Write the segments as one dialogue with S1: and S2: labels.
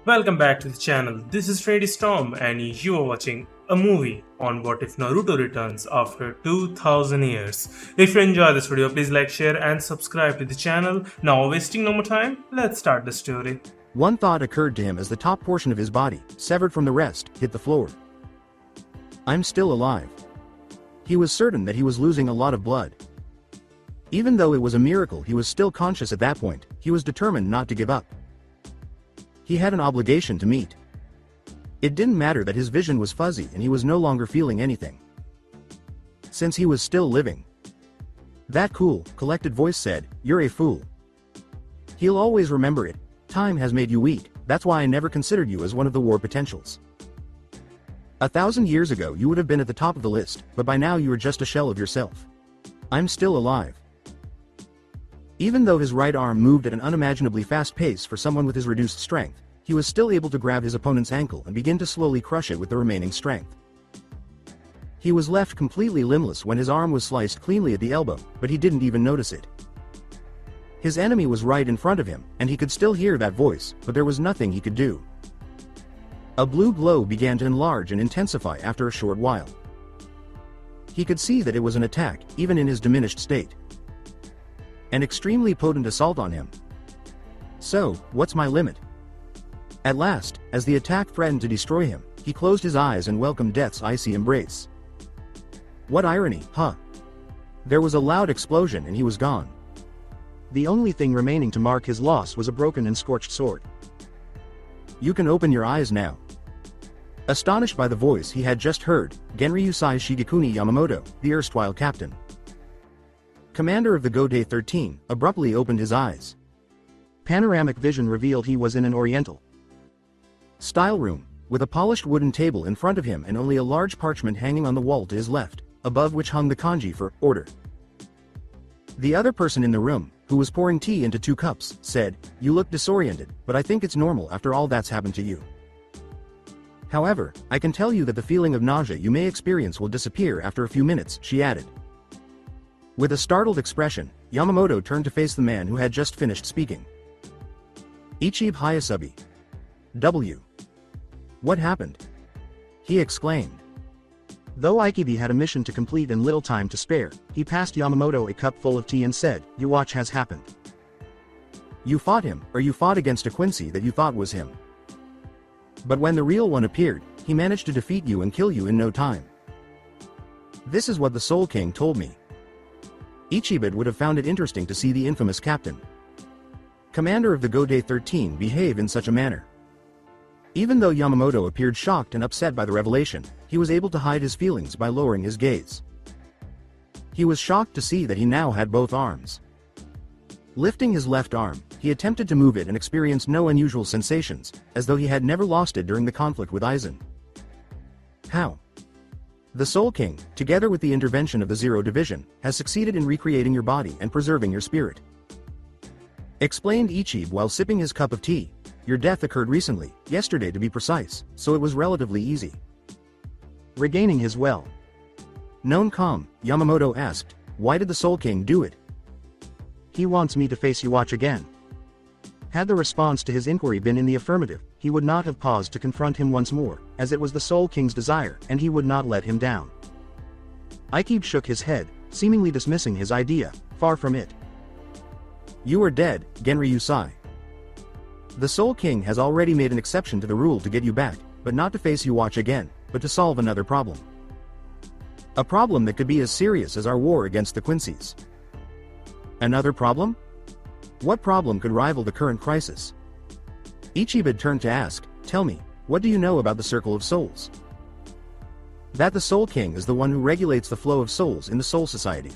S1: Welcome back to the channel. This is Freddy Storm and you are watching a movie on what if Naruto returns after 2000 years. If you enjoy this video, please like, share and subscribe to the channel. Now wasting no more time, let's start the story.
S2: One thought occurred to him as the top portion of his body, severed from the rest, hit the floor. I'm still alive. He was certain that he was losing a lot of blood. Even though it was a miracle he was still conscious at that point, he was determined not to give up. He had an obligation to meet. It didn't matter that his vision was fuzzy and he was no longer feeling anything. Since he was still living. That cool, collected voice said, "You're a fool. He'll always remember it. Time has made you weak, that's why I never considered you as one of the war potentials. 1,000 years ago you would have been at the top of the list, but by now you are just a shell of yourself. I'm still alive." Even though his right arm moved at an unimaginably fast pace for someone with his reduced strength, he was still able to grab his opponent's ankle and begin to slowly crush it with the remaining strength. He was left completely limbless when his arm was sliced cleanly at the elbow, but he didn't even notice it. His enemy was right in front of him, and he could still hear that voice, but there was nothing he could do. A blue glow began to enlarge and intensify after a short while. He could see that it was an attack, even in his diminished state. An extremely potent assault on him. So, what's my limit? At last, as the attack threatened to destroy him, he closed his eyes and welcomed death's icy embrace. What irony, huh? There was a loud explosion and he was gone. The only thing remaining to mark his loss was a broken and scorched sword. You can open your eyes now. Astonished by the voice he had just heard, Genryūsai Shigekuni Yamamoto, the erstwhile captain, commander of the Godai 13, abruptly opened his eyes. Panoramic vision revealed he was in an oriental style room, with a polished wooden table in front of him and only a large parchment hanging on the wall to his left, above which hung the kanji for order. The other person in the room, who was pouring tea into 2 cups, said, "You look disoriented, but I think it's normal after all that's happened to you. However, I can tell you that the feeling of nausea you may experience will disappear after a few minutes," she added. With a startled expression, Yamamoto turned to face the man who had just finished speaking. "Ichibe Hayasubi. W. What happened?" he exclaimed. Though Ichibe had a mission to complete and little time to spare, he passed Yamamoto a cup full of tea and said, "Your watch has happened. You fought him, or you fought against a Quincy that you thought was him. But when the real one appeared, he managed to defeat you and kill you in no time. This is what the Soul King told me." Ichibe would have found it interesting to see the infamous captain, commander of the Godai 13, behave in such a manner. Even though Yamamoto appeared shocked and upset by the revelation, he was able to hide his feelings by lowering his gaze. He was shocked to see that he now had both arms. Lifting his left arm, he attempted to move it and experienced no unusual sensations, as though he had never lost it during the conflict with Aizen. How? The Soul King, together with the intervention of the Zero Division, has succeeded in recreating your body and preserving your spirit, explained Ichibe while sipping his cup of tea. Your death occurred recently, yesterday to be precise, so it was relatively easy. Regaining his well-known calm, Yamamoto asked, "Why did the Soul King do it?" "He wants me to face you watch again." Had the response to his inquiry been in the affirmative, he would not have paused to confront him once more, as it was the Soul King's desire, and he would not let him down. Ichibe shook his head, seemingly dismissing his idea. Far from it. "You are dead, Genryūsai. The Soul King has already made an exception to the rule to get you back, but not to face you watch again, but to solve another problem. A problem that could be as serious as our war against the Quincy's." Another problem? What problem could rival the current crisis? Ichibe turned to ask, "Tell me, what do you know about the Circle of Souls?" "That the Soul King is the one who regulates the flow of souls in the Soul Society.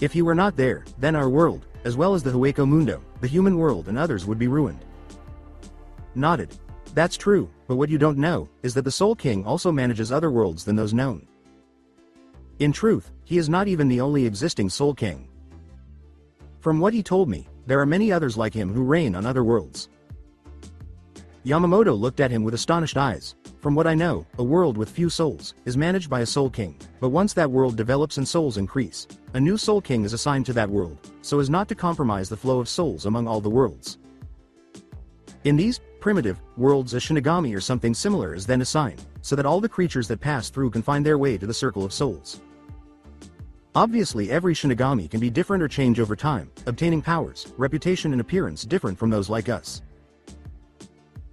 S2: If he were not there, then our world, as well as the Hueco Mundo, the human world and others would be ruined." Nodded. "That's true, but what you don't know, is that the Soul King also manages other worlds than those known. In truth, he is not even the only existing Soul King. From what he told me, there are many others like him who reign on other worlds." Yamamoto looked at him with astonished eyes. "From what I know, a world with few souls is managed by a Soul King, but once that world develops and souls increase, a new Soul King is assigned to that world, so as not to compromise the flow of souls among all the worlds. In these primitive worlds a Shinigami or something similar is then assigned, so that all the creatures that pass through can find their way to the Circle of Souls. Obviously every Shinigami can be different or change over time, obtaining powers, reputation and appearance different from those like us.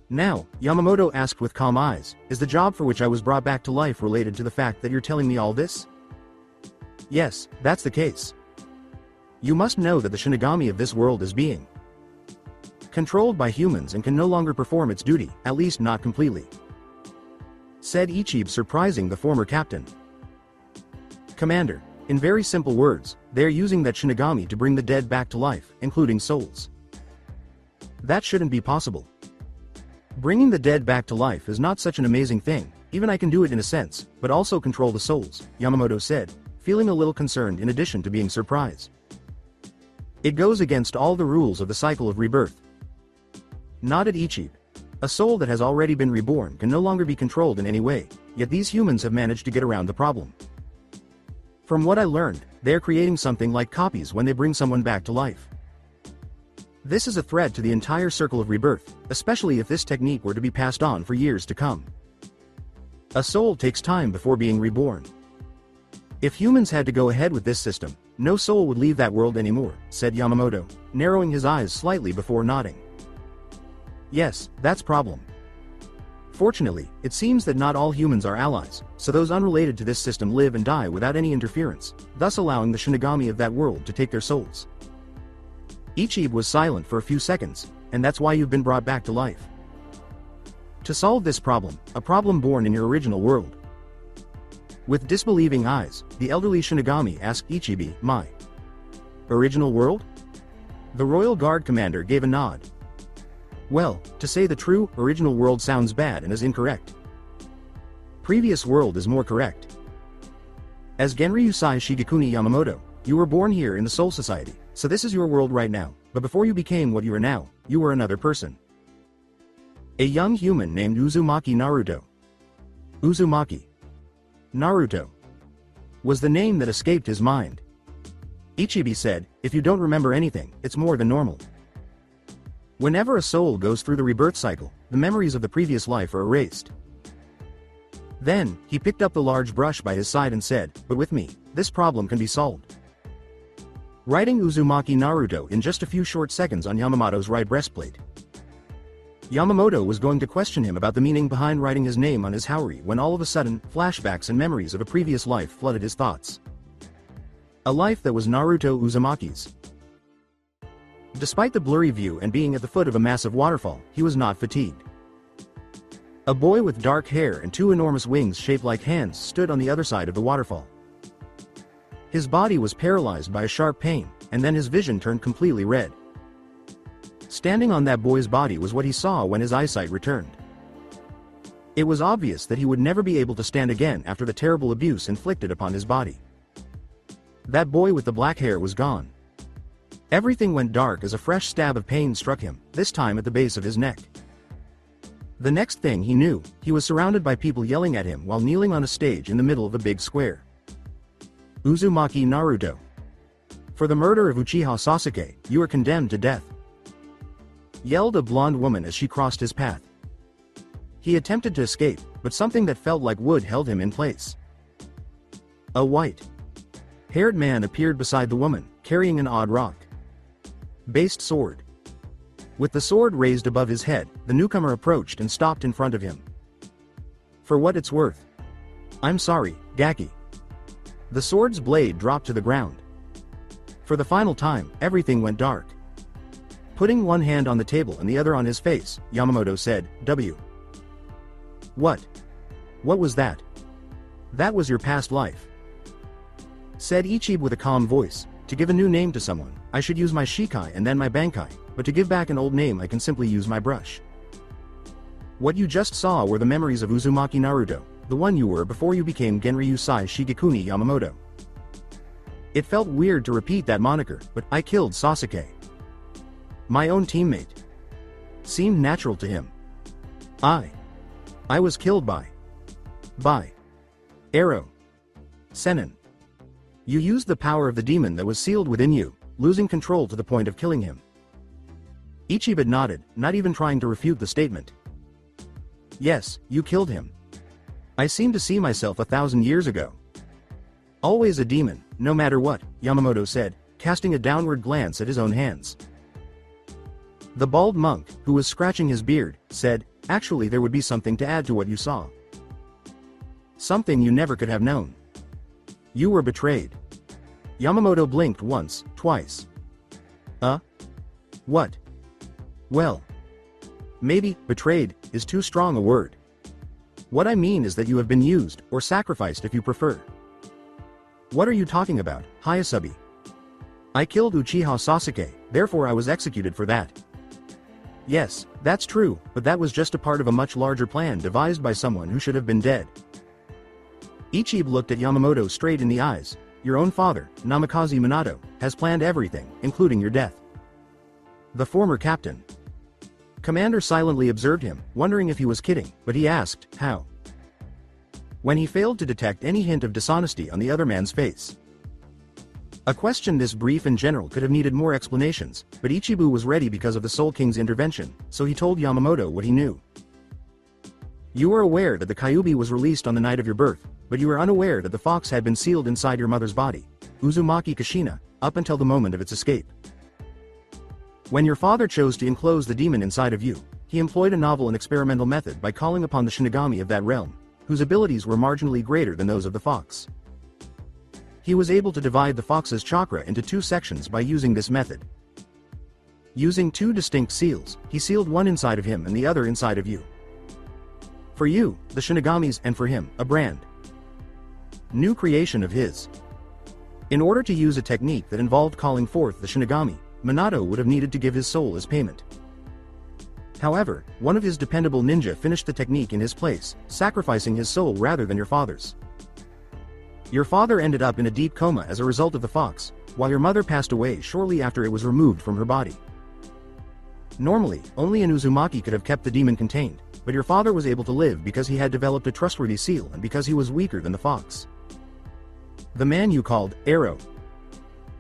S2: Now, Yamamoto asked with calm eyes, is the job for which I was brought back to life related to the fact that you're telling me all this? Yes, that's the case. You must know that the Shinigami of this world is being controlled by humans and can no longer perform its duty, at least not completely, said Ichibe, surprising the former captain. Commander, in very simple words, they are using that Shinigami to bring the dead back to life, including souls. That shouldn't be possible. Bringing the dead back to life is not such an amazing thing, even I can do it in a sense, but also control the souls, Yamamoto said, feeling a little concerned in addition to being surprised. It goes against all the rules of the cycle of rebirth. Nodded Ichibe. A soul that has already been reborn can no longer be controlled in any way, yet these humans have managed to get around the problem. From what I learned, they are creating something like copies when they bring someone back to life. This is a threat to the entire circle of rebirth, especially if this technique were to be passed on for years to come. A soul takes time before being reborn. If humans had to go ahead with this system, no soul would leave that world anymore, said Yamamoto, narrowing his eyes slightly before nodding. Yes, that's problem. Fortunately, it seems that not all humans are allies, so those unrelated to this system live and die without any interference, thus allowing the Shinigami of that world to take their souls. Ichibe was silent for a few seconds, and that's why you've been brought back to life. To solve this problem, a problem born in your original world. With disbelieving eyes, the elderly Shinigami asked Ichibe, my original world? The royal guard commander gave a nod. Well, to say the true, original world sounds bad and is incorrect. Previous world is more correct. As Genryūsai Shigekuni Yamamoto, you were born here in the Soul Society, so this is your world right now, but before you became what you are now, you were another person. A young human named Uzumaki Naruto. Uzumaki Naruto was the name that escaped his mind. Ichibe said, if you don't remember anything, it's more than normal. Whenever a soul goes through the rebirth cycle, the memories of the previous life are erased. Then, he picked up the large brush by his side and said, but with me, this problem can be solved. Writing Uzumaki Naruto in just a few short seconds on Yamamoto's right breastplate. Yamamoto was going to question him about the meaning behind writing his name on his haori when all of a sudden, flashbacks and memories of a previous life flooded his thoughts. A life that was Naruto Uzumaki's. Despite the blurry view and being at the foot of a massive waterfall, he was not fatigued. A boy with dark hair and two enormous wings shaped like hands stood on the other side of the waterfall. His body was paralyzed by a sharp pain, and then his vision turned completely red. Standing on that boy's body was what he saw when his eyesight returned. It was obvious that he would never be able to stand again after the terrible abuse inflicted upon his body. That boy with the black hair was gone. Everything went dark as a fresh stab of pain struck him, this time at the base of his neck. The next thing he knew, he was surrounded by people yelling at him while kneeling on a stage in the middle of a big square. Uzumaki Naruto. For the murder of Uchiha Sasuke, you are condemned to death. Yelled a blonde woman as she crossed his path. He attempted to escape, but something that felt like wood held him in place. A white-haired man appeared beside the woman, carrying an odd rock-based sword. With the sword raised above his head, the newcomer approached and stopped in front of him. For what it's worth. I'm sorry, Gaki. The sword's blade dropped to the ground. For the final time, everything went dark. Putting one hand on the table and the other on his face, Yamamoto said, W. What? What was that? That was your past life. Said Ichibe with a calm voice. To give a new name to someone, I should use my Shikai and then my Bankai, but to give back an old name I can simply use my brush. What you just saw were the memories of Uzumaki Naruto, the one you were before you became Genryūsai Shigekuni Yamamoto. It felt weird to repeat that moniker, but I killed Sasuke. My own teammate. Seemed natural to him. I was killed by arrow. Sennin. You used the power of the demon that was sealed within you, losing control to the point of killing him. Ichiban nodded, not even trying to refute the statement. Yes, you killed him. I seem to see myself 1,000 years ago. Always a demon, no matter what, Yamamoto said, casting a downward glance at his own hands. The bald monk, who was scratching his beard, said, actually there would be something to add to what you saw. Something you never could have known. You were betrayed. Yamamoto blinked once, twice. What? Well. Maybe, betrayed, is too strong a word. What I mean is that you have been used, or sacrificed if you prefer. What are you talking about, Hayasubi? I killed Uchiha Sasuke, therefore I was executed for that. Yes, that's true, but that was just a part of a much larger plan devised by someone who should have been dead. Ichiban looked at Yamamoto straight in the eyes. Your own father, Namikaze Minato, has planned everything, including your death. The former captain. Commander silently observed him, wondering if he was kidding, but he asked, how? When he failed to detect any hint of dishonesty on the other man's face. A question this brief and general could have needed more explanations, but Ichiban was ready because of the Soul King's intervention, so he told Yamamoto what he knew. You are aware that the Kyuubi was released on the night of your birth, but you are unaware that the fox had been sealed inside your mother's body, Uzumaki Kushina, up until the moment of its escape. When your father chose to enclose the demon inside of you, he employed a novel and experimental method by calling upon the Shinigami of that realm, whose abilities were marginally greater than those of the fox. He was able to divide the fox's chakra into two sections by using this method. Using two distinct seals, he sealed one inside of him and the other inside of you. For you, the Shinigami's, and for him, a brand new creation of his. In order to use a technique that involved calling forth the Shinigami, Minato would have needed to give his soul as payment. However, one of his dependable ninja finished the technique in his place, sacrificing his soul rather than your father's. Your father ended up in a deep coma as a result of the fox, while your mother passed away shortly after it was removed from her body. Normally, only an Uzumaki could have kept the demon contained, but your father was able to live because he had developed a trustworthy seal and because he was weaker than the fox. The man you called Arrow.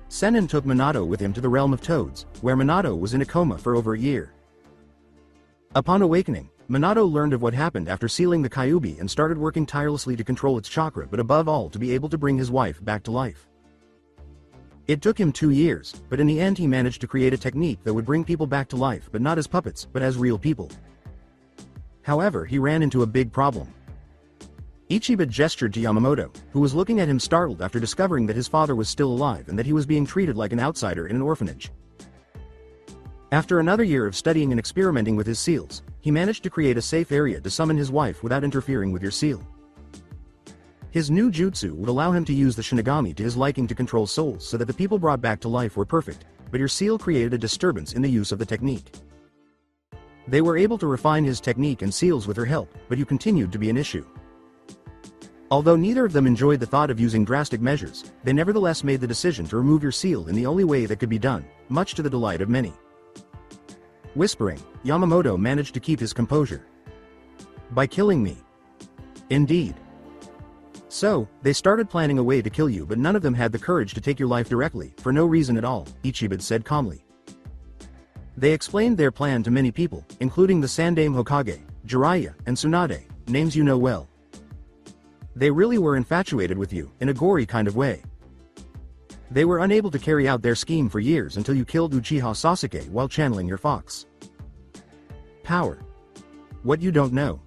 S2: Sennin took Minato with him to the realm of toads, where Minato was in a coma for over a year. Upon awakening, Minato learned of what happened after sealing the Kyuubi and started working tirelessly to control its chakra, but above all to be able to bring his wife back to life. It took him 2 years, but in the end he managed to create a technique that would bring people back to life, but not as puppets, but as real people. However, he ran into a big problem. Ichiban gestured to Yamamoto, who was looking at him startled after discovering that his father was still alive and that he was being treated like an outsider in an orphanage. After another year of studying and experimenting with his seals, he managed to create a safe area to summon his wife without interfering with your seal. His new jutsu would allow him to use the Shinigami to his liking to control souls so that the people brought back to life were perfect, but your seal created a disturbance in the use of the technique. They were able to refine his technique and seals with her help, but you continued to be an issue. Although neither of them enjoyed the thought of using drastic measures, they nevertheless made the decision to remove your seal in the only way that could be done, much to the delight of many. Whispering, Yamamoto managed to keep his composure. By killing me. Indeed. So, they started planning a way to kill you, but none of them had the courage to take your life directly, for no reason at all, Ichiban said calmly. They explained their plan to many people, including the Sandaime Hokage, Jiraiya, and Tsunade, names you know well. They really were infatuated with you, in a gory kind of way. They were unable to carry out their scheme for years until you killed Uchiha Sasuke while channeling your fox. Power. What you don't know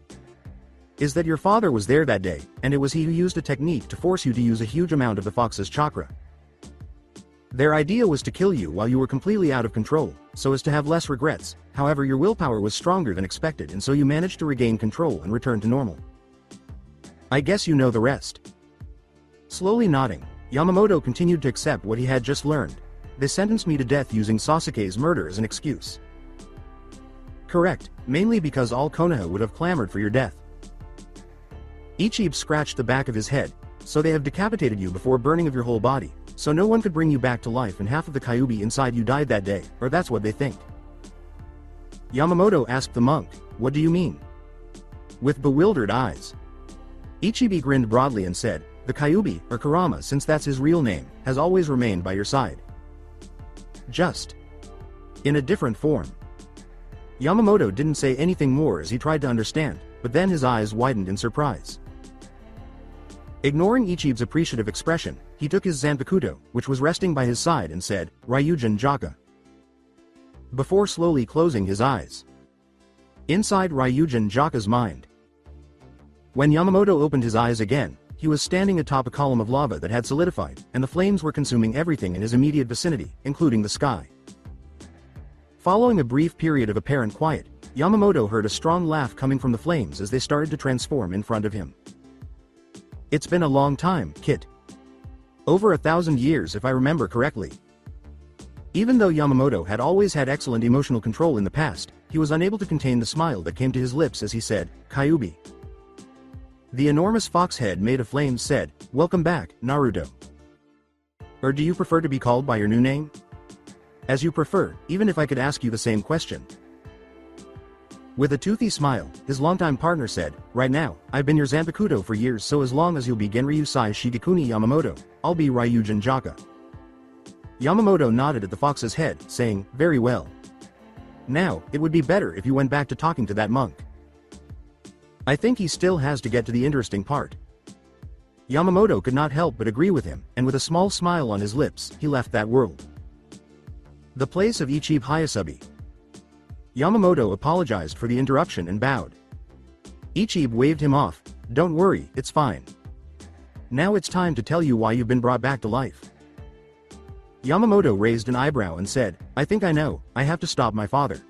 S2: is that your father was there that day, and it was he who used a technique to force you to use a huge amount of the fox's chakra. Their idea was to kill you while you were completely out of control, so as to have less regrets. However, your willpower was stronger than expected, and so you managed to regain control and return to normal. I guess you know the rest. Slowly nodding, Yamamoto continued to accept what he had just learned. They sentenced me to death using Sasuke's murder as an excuse. Correct, mainly because all Konoha would have clamored for your death. Ichiban scratched the back of his head. So they have decapitated you before burning of your whole body, so no one could bring you back to life, and half of the Kyuubi inside you died that day, or that's what they think. Yamamoto asked the monk, what do you mean? With bewildered eyes. Ichiban grinned broadly and said, the Kyuubi, or Kurama since that's his real name, has always remained by your side. Just in a different form. Yamamoto didn't say anything more as he tried to understand, but then his eyes widened in surprise. Ignoring Ichibu's appreciative expression, he took his Zanpakuto, which was resting by his side, and said, Ryujin Jaka, before slowly closing his eyes. Inside Ryujin Jaka's mind. When Yamamoto opened his eyes again, he was standing atop a column of lava that had solidified, and the flames were consuming everything in his immediate vicinity, including the sky. Following a brief period of apparent quiet, Yamamoto heard a strong laugh coming from the flames as they started to transform in front of him. It's been a long time, Kit. Over 1,000 years if I remember correctly. Even though Yamamoto had always had excellent emotional control in the past, he was unable to contain the smile that came to his lips as he said, Kyuubi. The enormous fox head made of flames said, Welcome back, Naruto. Or do you prefer to be called by your new name? As you prefer, even if I could ask you the same question. With a toothy smile, his longtime partner said, Right now, I've been your Zanpakuto for years, so as long as you'll be Genryūsai Shigekuni Yamamoto, I'll be Ryujin Jaka. Yamamoto nodded at the fox's head, saying, Very well. Now, it would be better if you went back to talking to that monk. I think he still has to get to the interesting part. Yamamoto could not help but agree with him, and with a small smile on his lips, he left that world. The place of Ichibu Hayasubi. Yamamoto apologized for the interruption and bowed. Ichibu waved him off, Don't worry, it's fine. Now it's time to tell you why you've been brought back to life. Yamamoto raised an eyebrow and said, I think I know, I have to stop my father.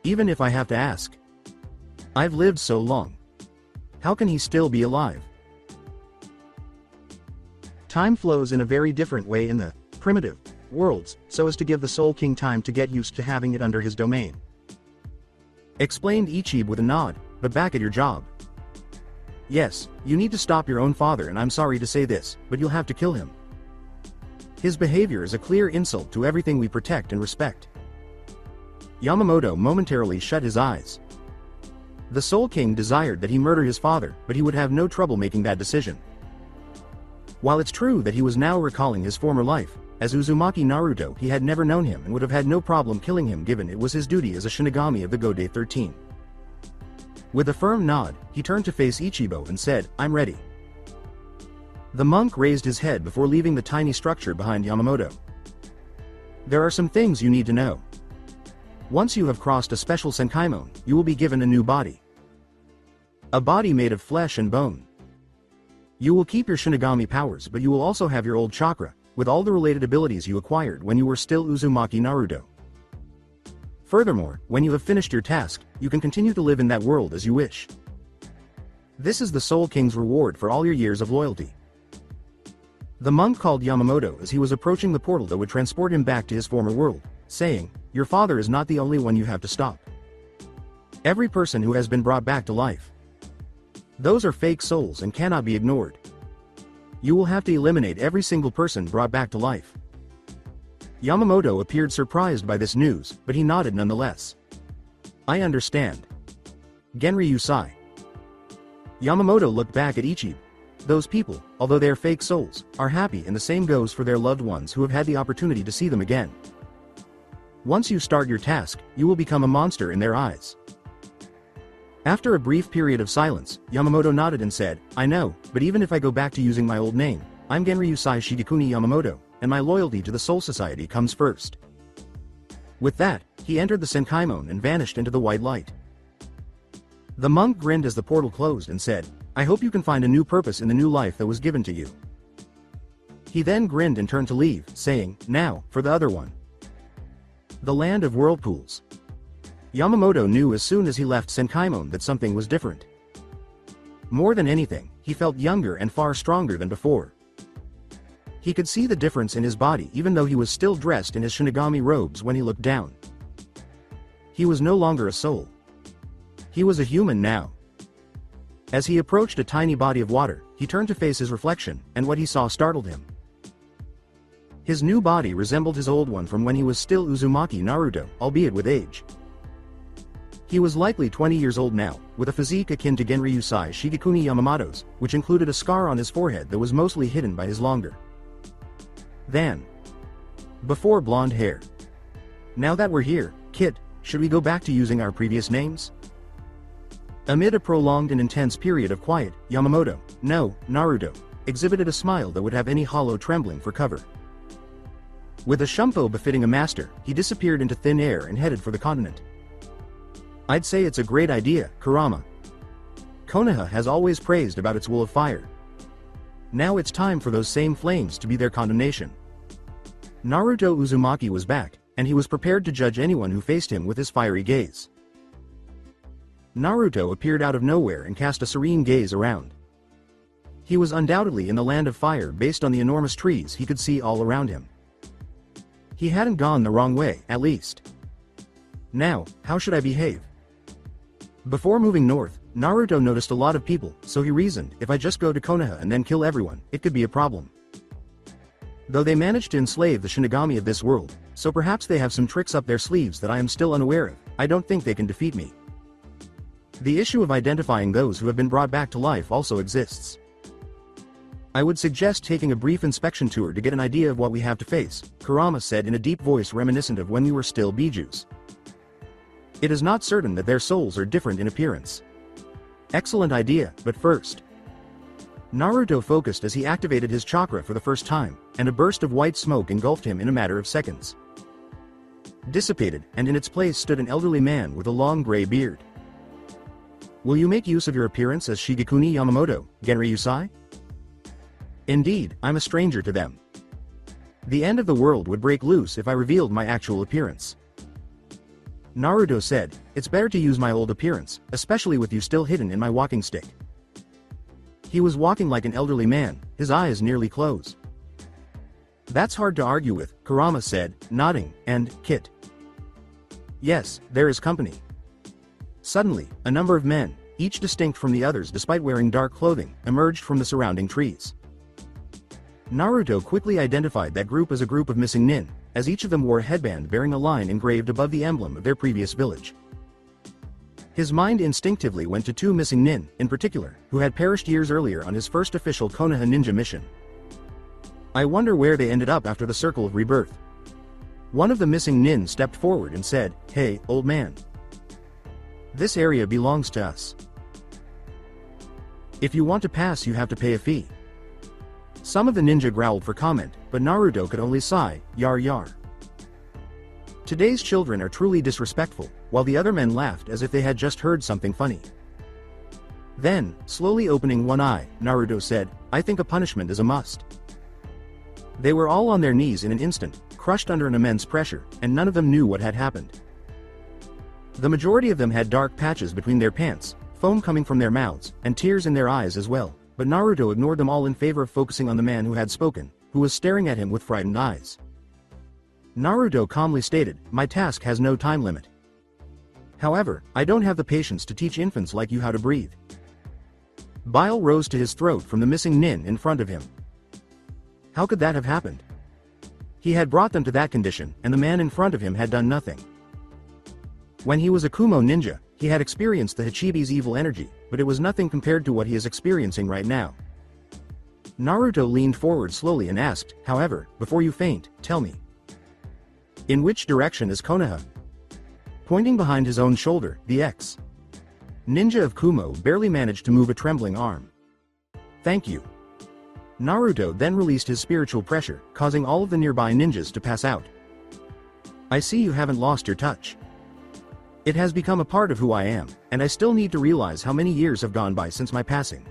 S2: Even if I have to ask. I've lived so long. How can he still be alive? Time flows in a very different way in the primitive worlds, so as to give the Soul King time to get used to having it under his domain. Explained Ichibu with a nod, but back at your job. Yes, you need to stop your own father, and I'm sorry to say this, but you'll have to kill him. His behavior is a clear insult to everything we protect and respect. Yamamoto momentarily shut his eyes. The Soul King desired that he murder his father, but he would have no trouble making that decision. While it's true that he was now recalling his former life, as Uzumaki Naruto he had never known him and would have had no problem killing him given it was his duty as a Shinigami of the Gode 13. With a firm nod, he turned to face Ichibu and said, I'm ready. The monk raised his head before leaving the tiny structure behind Yamamoto. There are some things you need to know. Once you have crossed a special Senkaimon, you will be given a new body. A body made of flesh and bone. You will keep your Shinigami powers, but you will also have your old chakra, with all the related abilities you acquired when you were still Uzumaki Naruto. Furthermore, when you have finished your task, you can continue to live in that world as you wish. This is the Soul King's reward for all your years of loyalty. The monk called Yamamoto as he was approaching the portal that would transport him back to his former world, saying, Your father is not the only one you have to stop. Every person who has been brought back to life. Those are fake souls and cannot be ignored. You will have to eliminate every single person brought back to life. Yamamoto appeared surprised by this news, but he nodded nonetheless. I understand. Genryūsai. Yamamoto looked back at Ichibu. Those people, although they are fake souls, are happy, and the same goes for their loved ones who have had the opportunity to see them again. Once you start your task, you will become a monster in their eyes. After a brief period of silence, Yamamoto nodded and said, I know, but even if I go back to using my old name, I'm Genryūsai Shigekuni Yamamoto, and my loyalty to the Soul Society comes first. With that, he entered the Senkaimon and vanished into the white light. The monk grinned as the portal closed and said, I hope you can find a new purpose in the new life that was given to you. He then grinned and turned to leave, saying, Now, for the other one. The land of whirlpools. Yamamoto knew as soon as he left Senkaimon that something was different. More than anything, he felt younger and far stronger than before. He could see the difference in his body even though he was still dressed in his Shinigami robes when he looked down. He was no longer a soul. He was a human now. As he approached a tiny body of water, he turned to face his reflection, and what he saw startled him. His new body resembled his old one from when he was still Uzumaki Naruto, albeit with age. He was likely 20 years old now, with a physique akin to Genryūsai Shigekuni Yamamoto's, which included a scar on his forehead that was mostly hidden by his longer than before blonde hair. Now that we're here, Kid, should we go back to using our previous names? Amid a prolonged and intense period of quiet, Yamamoto, no, Naruto, exhibited a smile that would have any hollow trembling for cover. With a shumpo befitting a master, he disappeared into thin air and headed for the continent. I'd say it's a great idea, Kurama. Konoha has always praised about its will of fire. Now it's time for those same flames to be their condemnation. Naruto Uzumaki was back, and he was prepared to judge anyone who faced him with his fiery gaze. Naruto appeared out of nowhere and cast a serene gaze around. He was undoubtedly in the land of fire based on the enormous trees he could see all around him. He hadn't gone the wrong way, at least. Now, how should I behave? Before moving north, Naruto noticed a lot of people, so he reasoned, if I just go to Konoha and then kill everyone, it could be a problem. Though they managed to enslave the Shinigami of this world, so perhaps they have some tricks up their sleeves that I am still unaware of, I don't think they can defeat me. The issue of identifying those who have been brought back to life also exists. I would suggest taking a brief inspection tour to get an idea of what we have to face, Kurama said in a deep voice reminiscent of when we were still Bijus. It is not certain that their souls are different in appearance. Excellent idea, but first. Naruto focused as he activated his chakra for the first time, and a burst of white smoke engulfed him in a matter of seconds. Dissipated, and in its place stood an elderly man with a long gray beard. Will you make use of your appearance as Shigekuni Yamamoto, Genryūsai? Indeed, I'm a stranger to them. The end of the world would break loose if I revealed my actual appearance. Naruto said, it's better to use my old appearance, especially with you still hidden in my walking stick. He was walking like an elderly man, his eyes nearly closed. That's hard to argue with, Kurama said, nodding, and, Kit. Yes, there is company. Suddenly, a number of men, each distinct from the others despite wearing dark clothing, emerged from the surrounding trees. Naruto quickly identified that group as a group of missing nin, as each of them wore a headband bearing a line engraved above the emblem of their previous village. His mind instinctively went to two missing nin, in particular, who had perished years earlier on his first official Konoha ninja mission. I wonder where they ended up after the circle of rebirth. One of the missing nin stepped forward and said, hey, old man. This area belongs to us. If you want to pass you have to pay a fee. Some of the ninja growled for comment, but Naruto could only sigh, yar yar. Today's children are truly disrespectful, while the other men laughed as if they had just heard something funny. Then, slowly opening one eye, Naruto said, I think a punishment is a must. They were all on their knees in an instant, crushed under an immense pressure, and none of them knew what had happened. The majority of them had dark patches between their pants, foam coming from their mouths, and tears in their eyes as well, but Naruto ignored them all in favor of focusing on the man who had spoken, who was staring at him with frightened eyes. Naruto calmly stated, my task has no time limit. However, I don't have the patience to teach infants like you how to breathe. Bile rose to his throat from the missing nin in front of him. How could that have happened? He had brought them to that condition, and the man in front of him had done nothing. When he was a Kumo ninja, he had experienced the Hachibi's evil energy, but it was nothing compared to what he is experiencing right now. Naruto leaned forward slowly and asked, however, before you faint, tell me. In which direction is Konoha? Pointing behind his own shoulder, the ex-ninja of Kumo barely managed to move a trembling arm. Thank you. Naruto then released his spiritual pressure, causing all of the nearby ninjas to pass out. I see you haven't lost your touch. It has become a part of who I am, and I still need to realize how many years have gone by since my passing.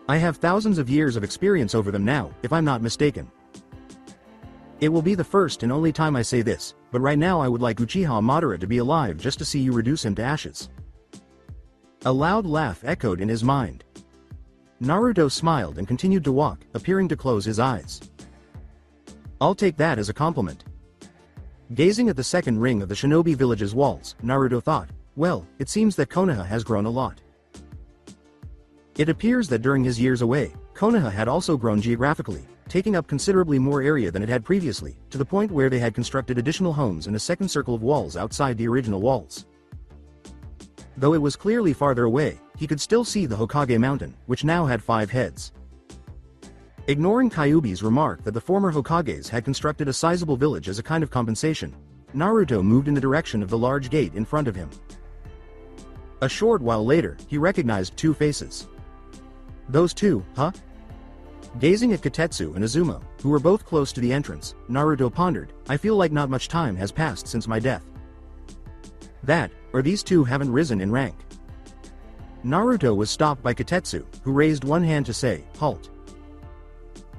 S2: I have thousands of years of experience over them now, if I'm not mistaken. It will be the first and only time I say this, but right now I would like Uchiha Madara to be alive just to see you reduce him to ashes. A loud laugh echoed in his mind. Naruto smiled and continued to walk, appearing to close his eyes. I'll take that as a compliment. Gazing at the second ring of the shinobi village's walls, Naruto thought, well, it seems that Konoha has grown a lot. It appears that during his years away, Konoha had also grown geographically, taking up considerably more area than it had previously, to the point where they had constructed additional homes and a second circle of walls outside the original walls. Though it was clearly farther away, he could still see the Hokage mountain, which now had 5 heads. Ignoring Kyuubi's remark that the former Hokages had constructed a sizable village as a kind of compensation, Naruto moved in the direction of the large gate in front of him. A short while later, he recognized two faces. Those two, huh? Gazing at Kotetsu and Izumo, who were both close to the entrance, Naruto pondered, I feel like not much time has passed since my death. That, or these two haven't risen in rank. Naruto was stopped by Kotetsu, who raised one hand to say, halt.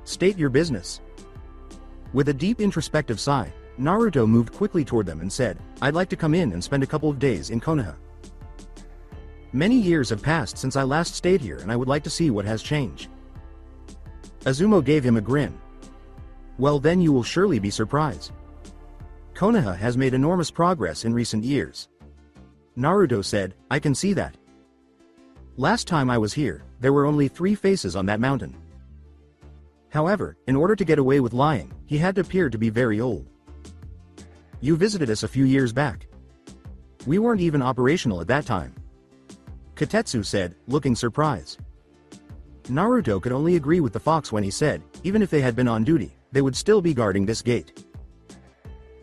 S2: State your business. With a deep introspective sigh, Naruto moved quickly toward them and said, I'd like to come in and spend a couple of days in Konoha. Many years have passed since I last stayed here and I would like to see what has changed. Izumo gave him a grin. Well then you will surely be surprised. Konoha has made enormous progress in recent years. Naruto said, I can see that. Last time I was here, there were only 3 faces on that mountain. However, in order to get away with lying, he had to appear to be very old. You visited us a few years back. We weren't even operational at that time. Kotetsu said, looking surprised. Naruto could only agree with the fox when he said, even if they had been on duty, they would still be guarding this gate.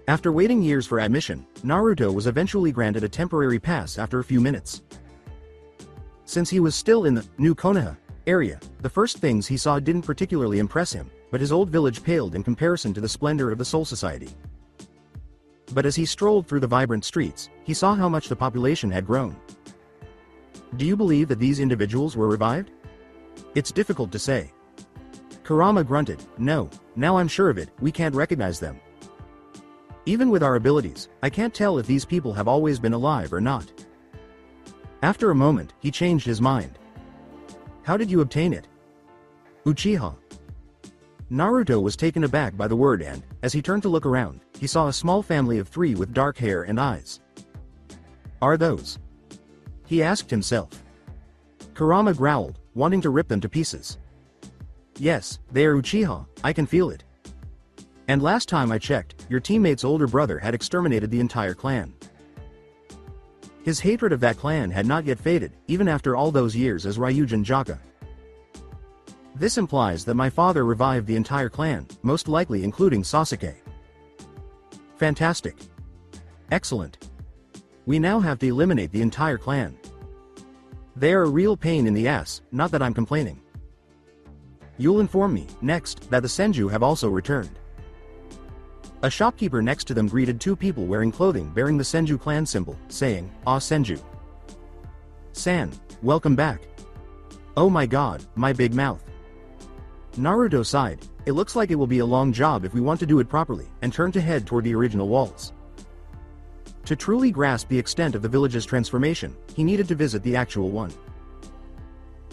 S2: After waiting years for admission, Naruto was eventually granted a temporary pass after a few minutes. Since he was still in the new Konoha area, the first things he saw didn't particularly impress him, but his old village paled in comparison to the splendor of the Soul Society. But as he strolled through the vibrant streets, he saw how much the population had grown. Do you believe that these individuals were revived? It's difficult to say. Kurama grunted, no, now I'm sure of it, we can't recognize them. Even with our abilities, I can't tell if these people have always been alive or not. After a moment, he changed his mind. How did you obtain it? Uchiha. Naruto was taken aback by the word and, as he turned to look around, he saw a small family of 3 with dark hair and eyes. Are those? He asked himself. Kurama growled, wanting to rip them to pieces. Yes, they are Uchiha, I can feel it. And last time I checked, your teammate's older brother had exterminated the entire clan. His hatred of that clan had not yet faded, even after all those years as Ryujin Jaka. This implies that my father revived the entire clan, most likely including Sasuke. Fantastic. Excellent. We now have to eliminate the entire clan. They are a real pain in the ass, not that I'm complaining. You'll inform me, next, that the Senju have also returned. A shopkeeper next to them greeted 2 people wearing clothing bearing the Senju clan symbol, saying, Ah Senju. San, welcome back. Oh my god, my big mouth. Naruto sighed, it looks like it will be a long job if we want to do it properly, and turned to head toward the original walls. To truly grasp the extent of the village's transformation, he needed to visit the actual one.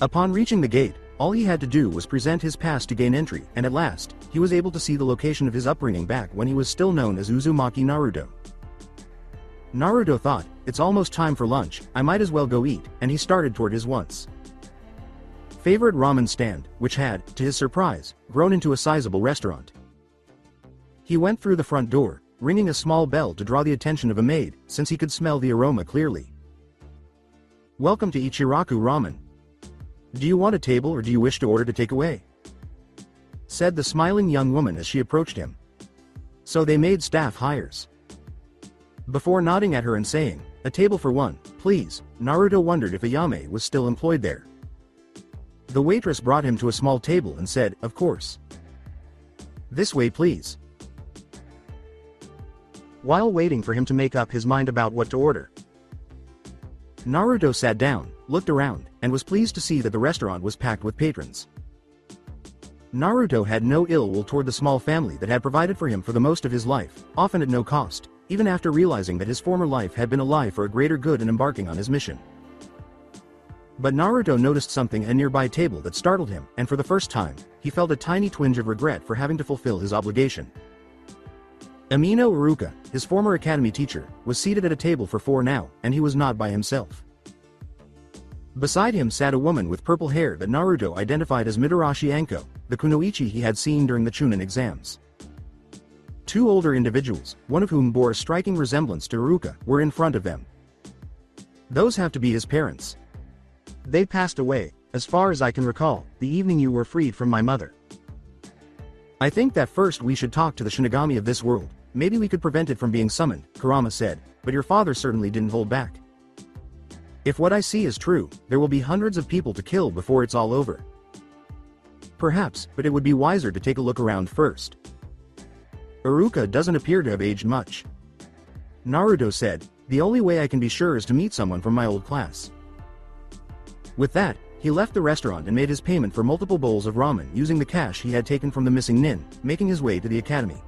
S2: Upon reaching the gate, all he had to do was present his pass to gain entry, and at last, he was able to see the location of his upbringing back when he was still known as Uzumaki Naruto. Naruto thought, it's almost time for lunch, I might as well go eat, and he started toward his once favorite ramen stand, which had, to his surprise, grown into a sizable restaurant. He went through the front door, ringing a small bell to draw the attention of a maid, since he could smell the aroma clearly. Welcome to Ichiraku Ramen. Do you want a table or do you wish to order to take away? Said the smiling young woman as she approached him. So they made staff hires. Before nodding at her and saying, a table for 1, please, Naruto wondered if Ayame was still employed there. The waitress brought him to a small table and said, of course. This way please. While waiting for him to make up his mind about what to order, Naruto sat down, looked around, and was pleased to see that the restaurant was packed with patrons. Naruto had no ill will toward the small family that had provided for him for the most of his life, often at no cost, even after realizing that his former life had been a lie for a greater good and embarking on his mission. But Naruto noticed something at a nearby table that startled him, and for the first time, he felt a tiny twinge of regret for having to fulfill his obligation. Amino Iruka, his former academy teacher, was seated at a table for 4 now, and he was not by himself. Beside him sat a woman with purple hair that Naruto identified as Midarashi Anko, the kunoichi he had seen during the Chunin exams. 2 older individuals, one of whom bore a striking resemblance to Iruka, were in front of them. Those have to be his parents. They passed away, as far as I can recall, the evening you were freed from my mother. I think that first we should talk to the Shinigami of this world, maybe we could prevent it from being summoned, Kurama said, but your father certainly didn't hold back. If what I see is true, there will be hundreds of people to kill before it's all over. Perhaps, but it would be wiser to take a look around first. Iruka doesn't appear to have aged much. Naruto said, the only way I can be sure is to meet someone from my old class. With that, he left the restaurant and made his payment for multiple bowls of ramen using the cash he had taken from the missing nin, making his way to the academy.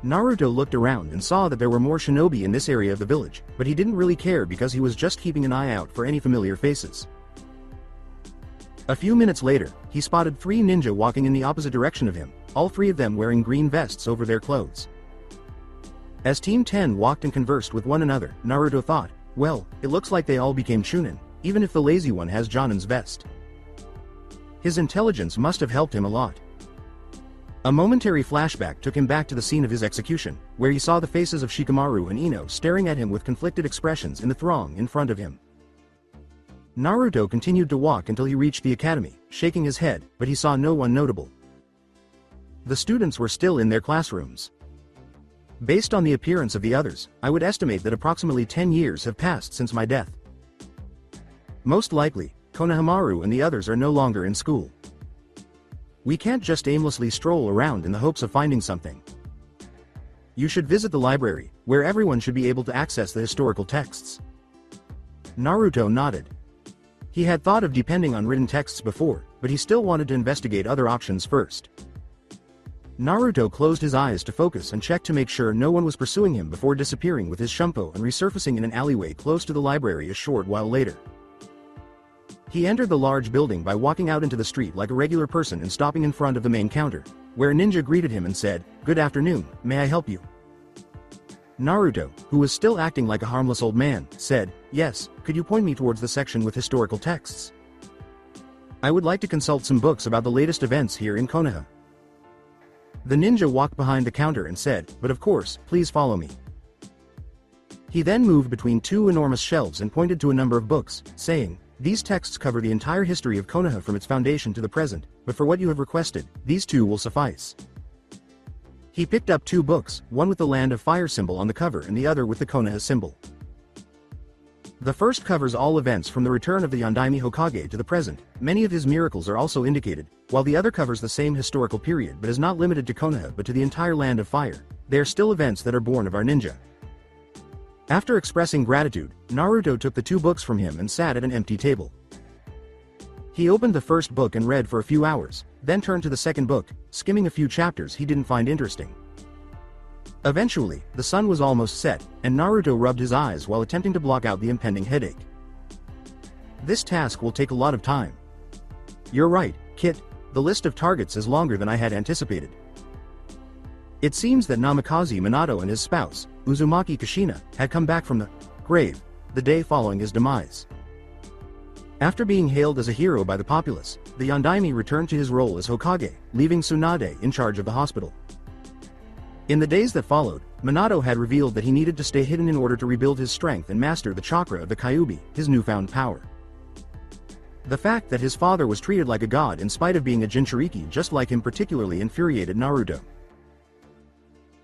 S2: Naruto looked around and saw that there were more shinobi in this area of the village, but he didn't really care because he was just keeping an eye out for any familiar faces. A few minutes later, he spotted 3 ninja walking in the opposite direction of him, all 3 of them wearing green vests over their clothes. As Team 10 walked and conversed with one another, Naruto thought, well, it looks like they all became Chunin, even if the lazy one has Jonin's vest. His intelligence must have helped him a lot. A momentary flashback took him back to the scene of his execution, where he saw the faces of Shikamaru and Ino staring at him with conflicted expressions in the throng in front of him. Naruto continued to walk until he reached the academy, shaking his head, but he saw no one notable. The students were still in their classrooms. Based on the appearance of the others, I would estimate that approximately 10 years have passed since my death. Most likely, Konohamaru and the others are no longer in school. We can't just aimlessly stroll around in the hopes of finding something. You should visit the library, where everyone should be able to access the historical texts. Naruto nodded. He had thought of depending on written texts before, but he still wanted to investigate other options first. Naruto closed his eyes to focus and checked to make sure no one was pursuing him before disappearing with his shumpo and resurfacing in an alleyway close to the library a short while later. He entered the large building by walking out into the street like a regular person and stopping in front of the main counter, where a ninja greeted him and said, "Good afternoon, may I help you?" Naruto, who was still acting like a harmless old man, said, "Yes, could you point me towards the section with historical texts? I would like to consult some books about the latest events here in Konoha." The ninja walked behind the counter and said, "But of course, please follow me." He then moved between 2 enormous shelves and pointed to a number of books, saying, "These texts cover the entire history of Konoha from its foundation to the present, but for what you have requested, these 2 will suffice." He picked up 2 books, one with the Land of Fire symbol on the cover and the other with the Konoha symbol. The first covers all events from the return of the Yondaime Hokage to the present. Many of his miracles are also indicated, while the other covers the same historical period but is not limited to Konoha but to the entire Land of Fire. They are still events that are born of our ninja. After expressing gratitude, Naruto took the 2 books from him and sat at an empty table. He opened the first book and read for a few hours, then turned to the second book, skimming a few chapters he didn't find interesting. Eventually, the sun was almost set, and Naruto rubbed his eyes while attempting to block out the impending headache. This task will take a lot of time. You're right, Kit, the list of targets is longer than I had anticipated. It seems that Namikaze Minato and his spouse, Uzumaki Kushina, had come back from the grave the day following his demise. After being hailed as a hero by the populace, the Yondaime returned to his role as Hokage, leaving Tsunade in charge of the hospital. In the days that followed, Minato had revealed that he needed to stay hidden in order to rebuild his strength and master the chakra of the Kyuubi, his newfound power. The fact that his father was treated like a god in spite of being a jinchuriki just like him particularly infuriated Naruto.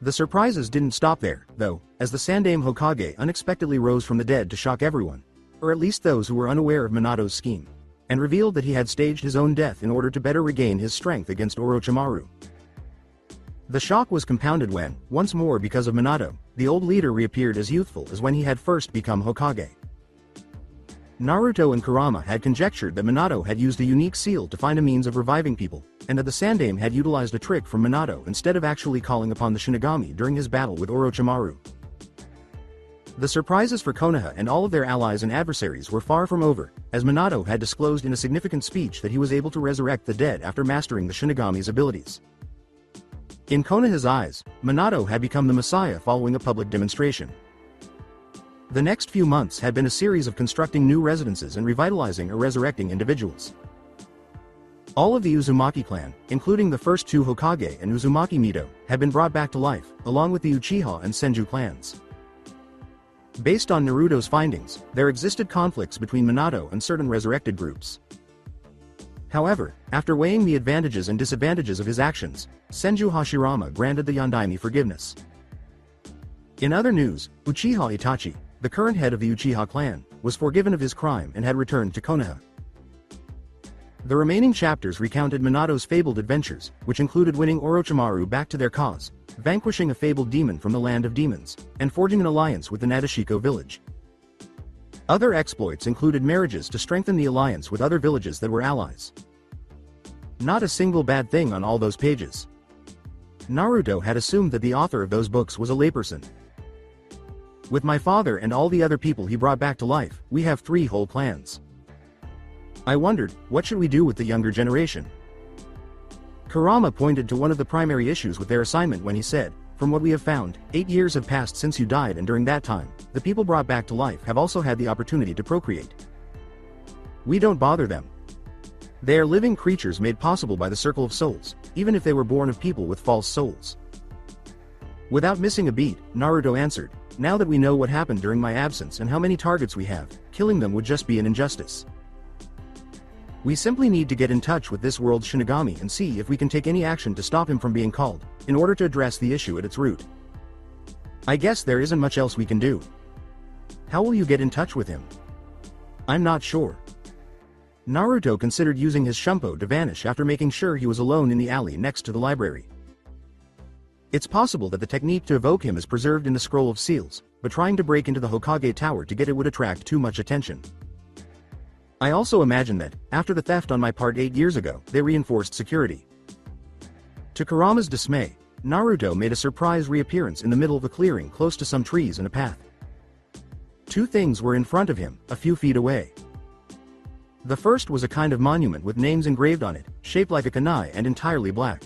S2: The surprises didn't stop there, though, as the Sandaime Hokage unexpectedly rose from the dead to shock everyone, or at least those who were unaware of Minato's scheme, and revealed that he had staged his own death in order to better regain his strength against Orochimaru. The shock was compounded when, once more because of Minato, the old leader reappeared as youthful as when he had first become Hokage. Naruto and Kurama had conjectured that Minato had used a unique seal to find a means of reviving people, and that the Sandaime had utilized a trick from Minato instead of actually calling upon the Shinigami during his battle with Orochimaru. The surprises for Konoha and all of their allies and adversaries were far from over, as Minato had disclosed in a significant speech that he was able to resurrect the dead after mastering the Shinigami's abilities. In Konoha's eyes, Minato had become the Messiah following a public demonstration. The next few months had been a series of constructing new residences and revitalizing or resurrecting individuals. All of the Uzumaki clan, including the first 2 Hokage and Uzumaki Mito, had been brought back to life, along with the Uchiha and Senju clans. Based on Naruto's findings, there existed conflicts between Minato and certain resurrected groups. However, after weighing the advantages and disadvantages of his actions, Senju Hashirama granted the Yondaime forgiveness. In other news, Uchiha Itachi, the current head of the Uchiha clan, was forgiven of his crime and had returned to Konoha. The remaining chapters recounted Minato's fabled adventures, which included winning Orochimaru back to their cause, vanquishing a fabled demon from the land of demons, and forging an alliance with the Nadeshiko village. Other exploits included marriages to strengthen the alliance with other villages that were allies. Not a single bad thing on all those pages. Naruto had assumed that the author of those books was a layperson. With my father and all the other people he brought back to life, we have 3 whole clans. I wondered, what should we do with the younger generation? Kurama pointed to one of the primary issues with their assignment when he said, "From what we have found, 8 years have passed since you died, and during that time, the people brought back to life have also had the opportunity to procreate. We don't bother them. They are living creatures made possible by the circle of souls, even if they were born of people with false souls." Without missing a beat, Naruto answered, "Now that we know what happened during my absence and how many targets we have, killing them would just be an injustice. We simply need to get in touch with this world's Shinigami and see if we can take any action to stop him from being called, in order to address the issue at its root. I guess there isn't much else we can do." "How will you get in touch with him?" "I'm not sure." Naruto considered using his Shumpo to vanish after making sure he was alone in the alley next to the library. It's possible that the technique to evoke him is preserved in the Scroll of Seals, but trying to break into the Hokage Tower to get it would attract too much attention. I also imagine that, after the theft on my part 8 years ago, they reinforced security. To Kurama's dismay, Naruto made a surprise reappearance in the middle of a clearing close to some trees and a path. 2 things were in front of him, a few feet away. The first was a kind of monument with names engraved on it, shaped like a kunai and entirely black.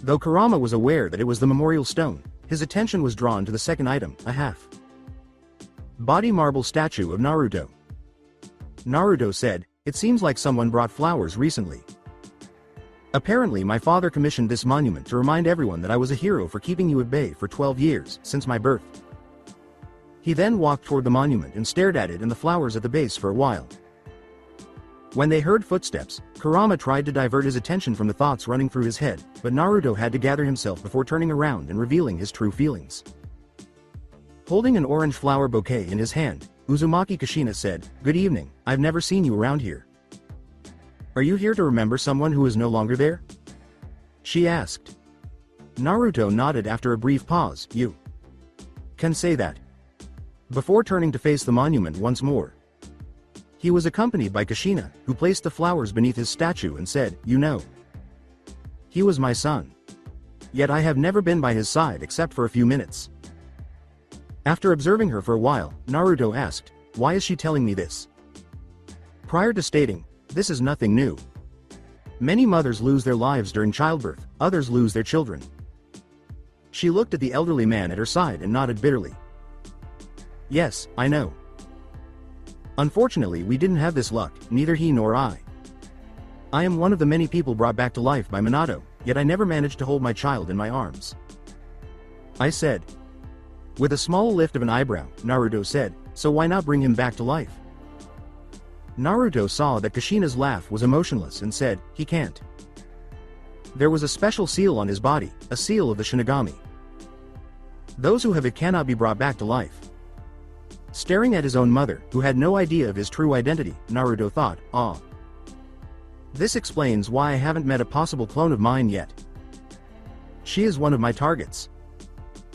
S2: Though Kurama was aware that it was the memorial stone, his attention was drawn to the second item, a half-body marble statue of Naruto. Naruto said, "It seems like someone brought flowers recently. Apparently my father commissioned this monument to remind everyone that I was a hero for keeping you at bay for 12 years, since my birth." He then walked toward the monument and stared at it and the flowers at the base for a while. When they heard footsteps, Kurama tried to divert his attention from the thoughts running through his head, but Naruto had to gather himself before turning around and revealing his true feelings. Holding an orange flower bouquet in his hand, Uzumaki Kushina said, "Good evening, I've never seen you around here. Are you here to remember someone who is no longer there?" she asked. Naruto nodded after a brief pause. "You can say that." Before turning to face the monument once more, he was accompanied by Kushina, who placed the flowers beneath his statue and said, "You know, he was my son. Yet I have never been by his side except for a few minutes." After observing her for a while, Naruto asked, "Why is she telling me this?" Prior to stating, "This is nothing new. Many mothers lose their lives during childbirth, others lose their children." She looked at the elderly man at her side and nodded bitterly. "Yes, I know. Unfortunately we didn't have this luck, neither he nor I. I am one of the many people brought back to life by Minato, yet I never managed to hold my child in my arms," I said. With a small lift of an eyebrow, Naruto said, "So why not bring him back to life?" Naruto saw that Kushina's laugh was emotionless and said, "He can't. There was a special seal on his body, a seal of the Shinigami. Those who have it cannot be brought back to life." Staring at his own mother, who had no idea of his true identity, Naruto thought, "Ah. This explains why I haven't met a possible clone of mine yet. She is one of my targets.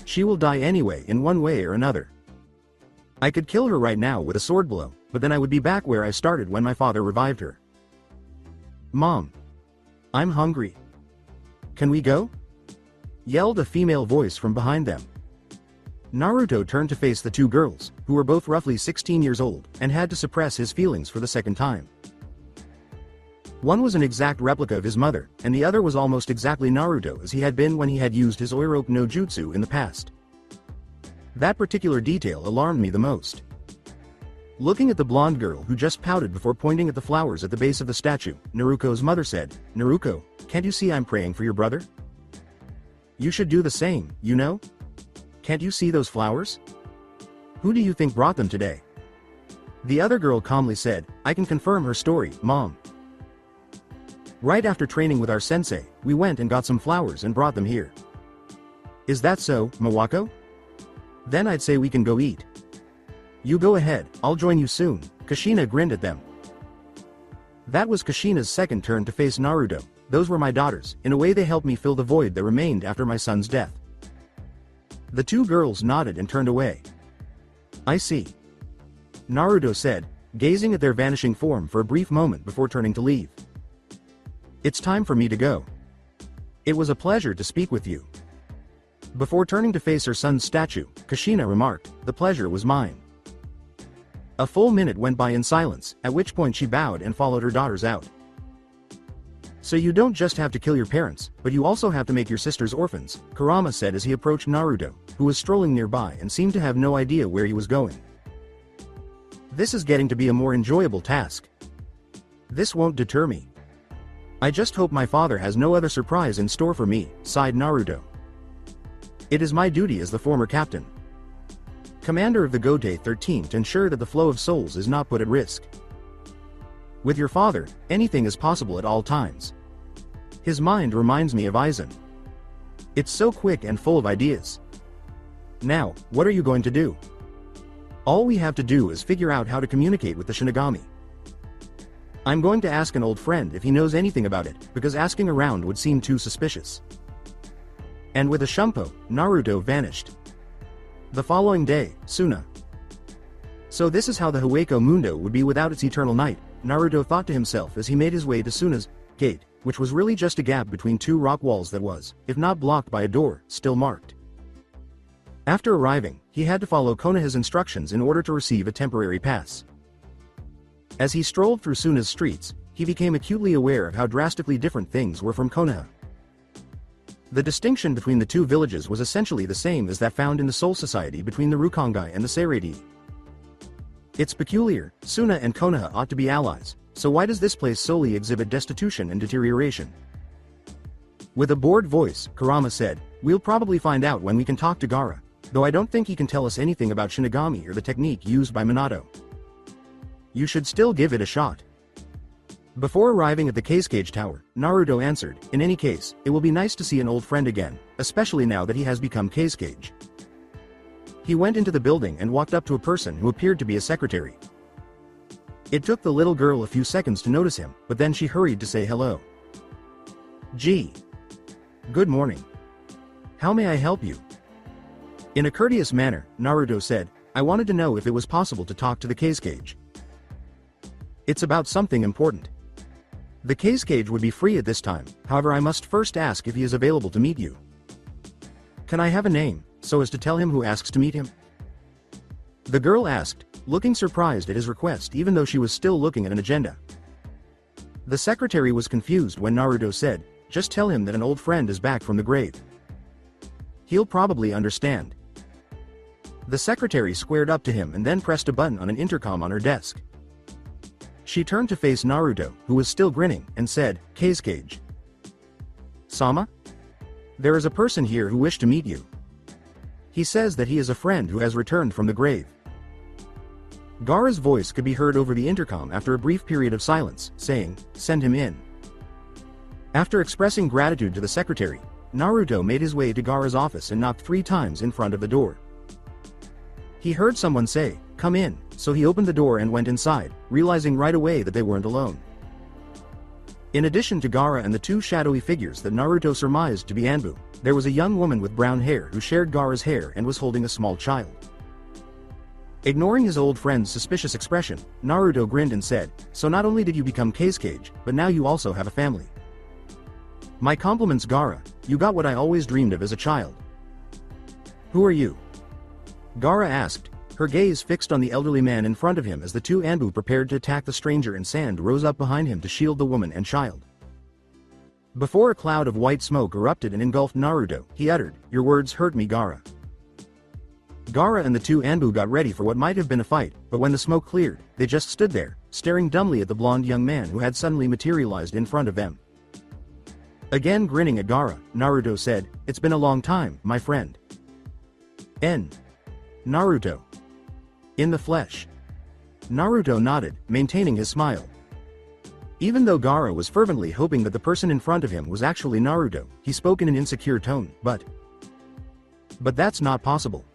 S2: She will die anyway in one way or another. I could kill her right now with a sword blow, but then I would be back where I started when my father revived her." "Mom. I'm hungry. Can we go?" yelled a female voice from behind them. Naruto turned to face the 2 girls, who were both roughly 16 years old, and had to suppress his feelings for the second time. One was an exact replica of his mother, and the other was almost exactly Naruto as he had been when he had used his Oiroke no Jutsu in the past. That particular detail alarmed me the most. Looking at the blonde girl who just pouted before pointing at the flowers at the base of the statue, Naruko's mother said, "Naruko, can't you see I'm praying for your brother? You should do the same, you know? Can't you see those flowers? Who do you think brought them today?" The other girl calmly said, "I can confirm her story, Mom. Right after training with our sensei, we went and got some flowers and brought them here. Is that so, Mawako? Then I'd say we can go eat. You go ahead, I'll join you soon. Kushina grinned at them. That was Kushina's second turn to face Naruto. Those were my daughters, in a way they helped me fill the void that remained after my son's death. The two girls nodded and turned away. I see. Naruto said, gazing at their vanishing form for a brief moment before turning to leave. It's time for me to go. It was a pleasure to speak with you. Before turning to face her son's statue, Kushina remarked, the pleasure was mine. A full minute went by in silence, at which point she bowed and followed her daughters out. So you don't just have to kill your parents, but you also have to make your sisters orphans, Kurama said as he approached Naruto, who was strolling nearby and seemed to have no idea where he was going. This is getting to be a more enjoyable task. This won't deter me. I just hope my father has no other surprise in store for me, sighed Naruto. It is my duty as the former captain, commander of the Gotei 13, to ensure that the flow of souls is not put at risk. With your father, anything is possible at all times. His mind reminds me of Aizen. It's so quick and full of ideas. Now, what are you going to do? All we have to do is figure out how to communicate with the Shinigami. I'm going to ask an old friend if he knows anything about it, because asking around would seem too suspicious. And with a shumpo, Naruto vanished. The following day, Suna. So this is how the Hueco Mundo would be without its eternal night, Naruto thought to himself as he made his way to Suna's gate, which was really just a gap between two rock walls that was, if not blocked by a door, still marked. After arriving, he had to follow Konoha's instructions in order to receive a temporary pass. As he strolled through Suna's streets, he became acutely aware of how drastically different things were from Konoha. The distinction between the two villages was essentially the same as that found in the Soul Society between the Rukongai and the Seirei. It's peculiar, Suna and Konoha ought to be allies, so why does this place solely exhibit destitution and deterioration? With a bored voice, Kurama said, we'll probably find out when we can talk to Gaara, though I don't think he can tell us anything about Shinigami or the technique used by Minato. You should still give it a shot. Before arriving at the Cage Tower, Naruto answered, in any case, it will be nice to see an old friend again, especially now that he has become Cage. He went into the building and walked up to a person who appeared to be a secretary. It took the little girl a few seconds to notice him, but then she hurried to say hello. Gee. Good morning. How may I help you? In a courteous manner, Naruto said, I wanted to know if it was possible to talk to the Cage. It's about something important. The Cage would be free at this time, however I must first ask if he is available to meet you. Can I have a name, so as to tell him who asks to meet him? The girl asked, looking surprised at his request even though she was still looking at an agenda. The secretary was confused when Naruto said, just tell him that an old friend is back from the grave. He'll probably understand. The secretary squared up to him and then pressed a button on an intercom on her desk. She turned to face Naruto, who was still grinning, and said, Cage. Sama? There is a person here who wished to meet you. He says that he is a friend who has returned from the grave. Gaara's voice could be heard over the intercom after a brief period of silence, saying, send him in. After expressing gratitude to the secretary, Naruto made his way to Gaara's office and knocked 3 times in front of the door. He heard someone say, come in, so he opened the door and went inside, realizing right away that they weren't alone. In addition to Gaara and the 2 shadowy figures that Naruto surmised to be Anbu, there was a young woman with brown hair who shared Gaara's hair and was holding a small child. Ignoring his old friend's suspicious expression, Naruto grinned and said, so not only did you become Cage, but now you also have a family. My compliments, Gaara, you got what I always dreamed of as a child. Who are you? Gaara asked, her gaze fixed on the elderly man in front of him as the 2 Anbu prepared to attack the stranger and sand rose up behind him to shield the woman and child. Before a cloud of white smoke erupted and engulfed Naruto, he uttered, your words hurt me, Gaara. Gaara and the 2 Anbu got ready for what might have been a fight, but when the smoke cleared, they just stood there, staring dumbly at the blonde young man who had suddenly materialized in front of them. Again grinning at Gaara, Naruto said, it's been a long time, my friend. Naruto. In the flesh. Naruto nodded, maintaining his smile. Even though Gaara was fervently hoping that the person in front of him was actually Naruto, he spoke in an insecure tone, But that's not possible.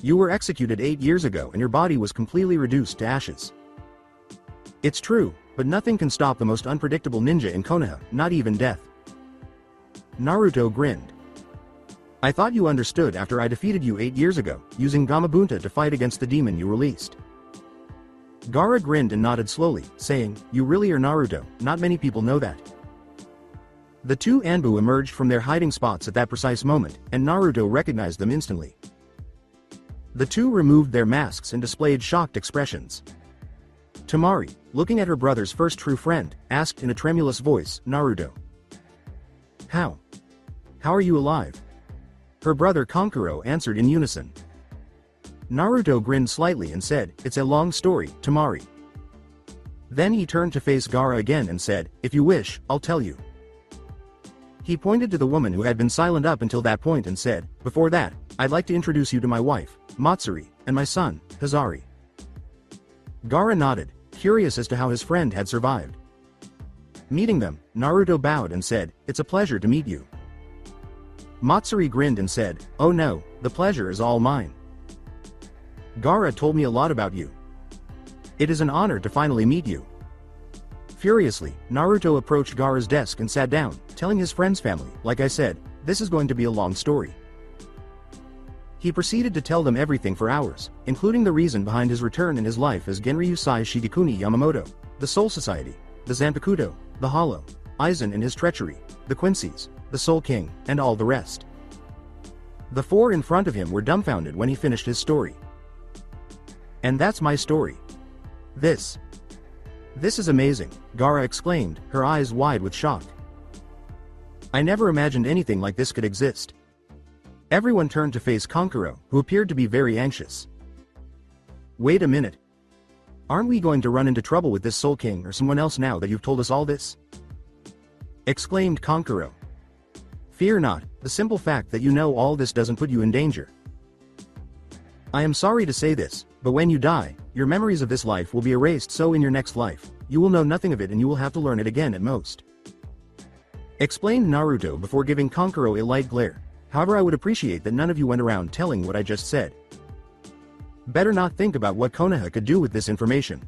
S2: You were executed 8 years ago and your body was completely reduced to ashes. It's true, but nothing can stop the most unpredictable ninja in Konoha, not even death. Naruto grinned. I thought you understood after I defeated you 8 years ago, using Gamabunta to fight against the demon you released. Gaara grinned and nodded slowly, saying, You really are Naruto, not many people know that. The two Anbu emerged from their hiding spots at that precise moment, and Naruto recognized them instantly. The two removed their masks and displayed shocked expressions. Temari, looking at her brother's first true friend, asked in a tremulous voice, Naruto. How are you alive? Her brother Kankuro answered in unison. Naruto grinned slightly and said, It's a long story, Temari. Then he turned to face Gaara again and said, If you wish, I'll tell you. He pointed to the woman who had been silent up until that point and said, Before that, I'd like to introduce you to my wife, Matsuri, and my son, Hazari. Gaara nodded, curious as to how his friend had survived. Meeting them, Naruto bowed and said, It's a pleasure to meet you. Matsuri grinned and said, Oh no, the pleasure is all mine. Gaara told me a lot about you. It is an honor to finally meet you. Furiously, Naruto approached Gaara's desk and sat down, telling his friend's family, Like I said, this is going to be a long story. He proceeded to tell them everything for hours, including the reason behind his return in his life as Genryūsai Shigekuni Yamamoto, the Soul Society, the Zanpakuto, the Hollow, Aizen and his treachery, the Quincy's, the Soul King, and all the rest. The four in front of him were dumbfounded when he finished his story. And that's my story. This is amazing, Gaara exclaimed, her eyes wide with shock. I never imagined anything like this could exist. Everyone turned to face Kankuro, who appeared to be very anxious. Wait a minute. Aren't we going to run into trouble with this Soul King or someone else now that you've told us all this? Exclaimed Kankuro. Fear not, the simple fact that you know all this doesn't put you in danger. I am sorry to say this, but when you die, your memories of this life will be erased, so in your next life, you will know nothing of it and you will have to learn it again at most. Explained Naruto before giving Kankuro a light glare. However, I would appreciate that none of you went around telling what I just said. Better not think about what Konoha could do with this information.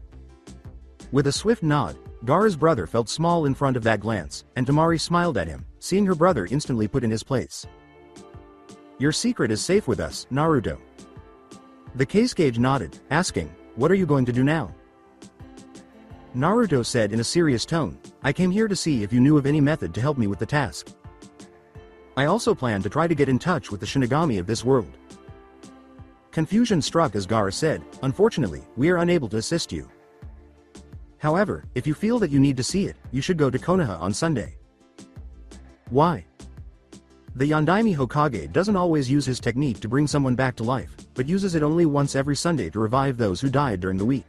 S2: With a swift nod, Gaara's brother felt small in front of that glance, and Temari smiled at him, seeing her brother instantly put in his place. Your secret is safe with us, Naruto. The Kazekage nodded, asking, What are you going to do now? Naruto said in a serious tone, I came here to see if you knew of any method to help me with the task. I also plan to try to get in touch with the Shinigami of this world. Confusion struck as Gaara said, Unfortunately, we are unable to assist you. However, if you feel that you need to see it, you should go to Konoha on Sunday. Why? The Yondaime Hokage doesn't always use his technique to bring someone back to life, but uses it only once every Sunday to revive those who died during the week.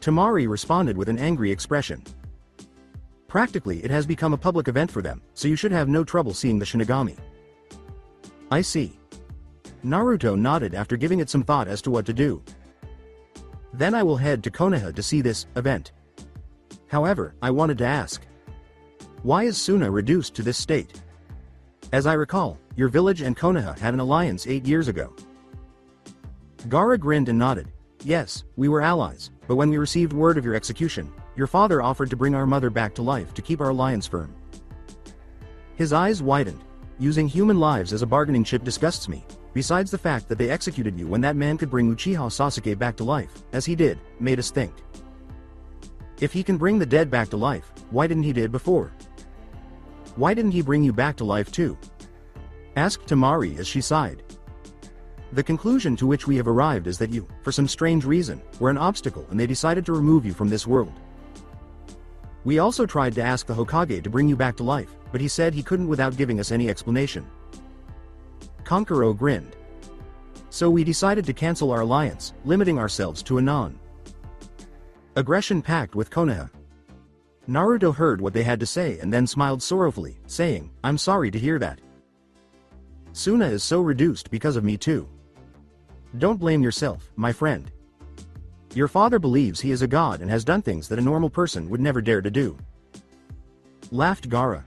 S2: Temari responded with an angry expression. Practically, it has become a public event for them, so you should have no trouble seeing the Shinigami. I see. Naruto nodded after giving it some thought as to what to do. Then I will head to Konoha to see this event. However, I wanted to ask. Why is Suna reduced to this state? As I recall, your village and Konoha had an alliance 8 years ago. Gaara grinned and nodded. Yes, we were allies, but when we received word of your execution, your father offered to bring our mother back to life to keep our alliance firm. His eyes widened. Using human lives as a bargaining chip disgusts me. Besides the fact that they executed you when that man could bring Uchiha Sasuke back to life, as he did, made us think. If he can bring the dead back to life, why didn't he did before? Why didn't he bring you back to life too? Asked Temari as she sighed. The conclusion to which we have arrived is that you, for some strange reason, were an obstacle and they decided to remove you from this world. We also tried to ask the Hokage to bring you back to life, but he said he couldn't without giving us any explanation. Kankuro grinned. So we decided to cancel our alliance, limiting ourselves to a non-aggression pact with Konoha. Naruto heard what they had to say and then smiled sorrowfully, saying, I'm sorry to hear that. Suna is so reduced because of me too. Don't blame yourself, my friend. Your father believes he is a god and has done things that a normal person would never dare to do. Laughed Gaara.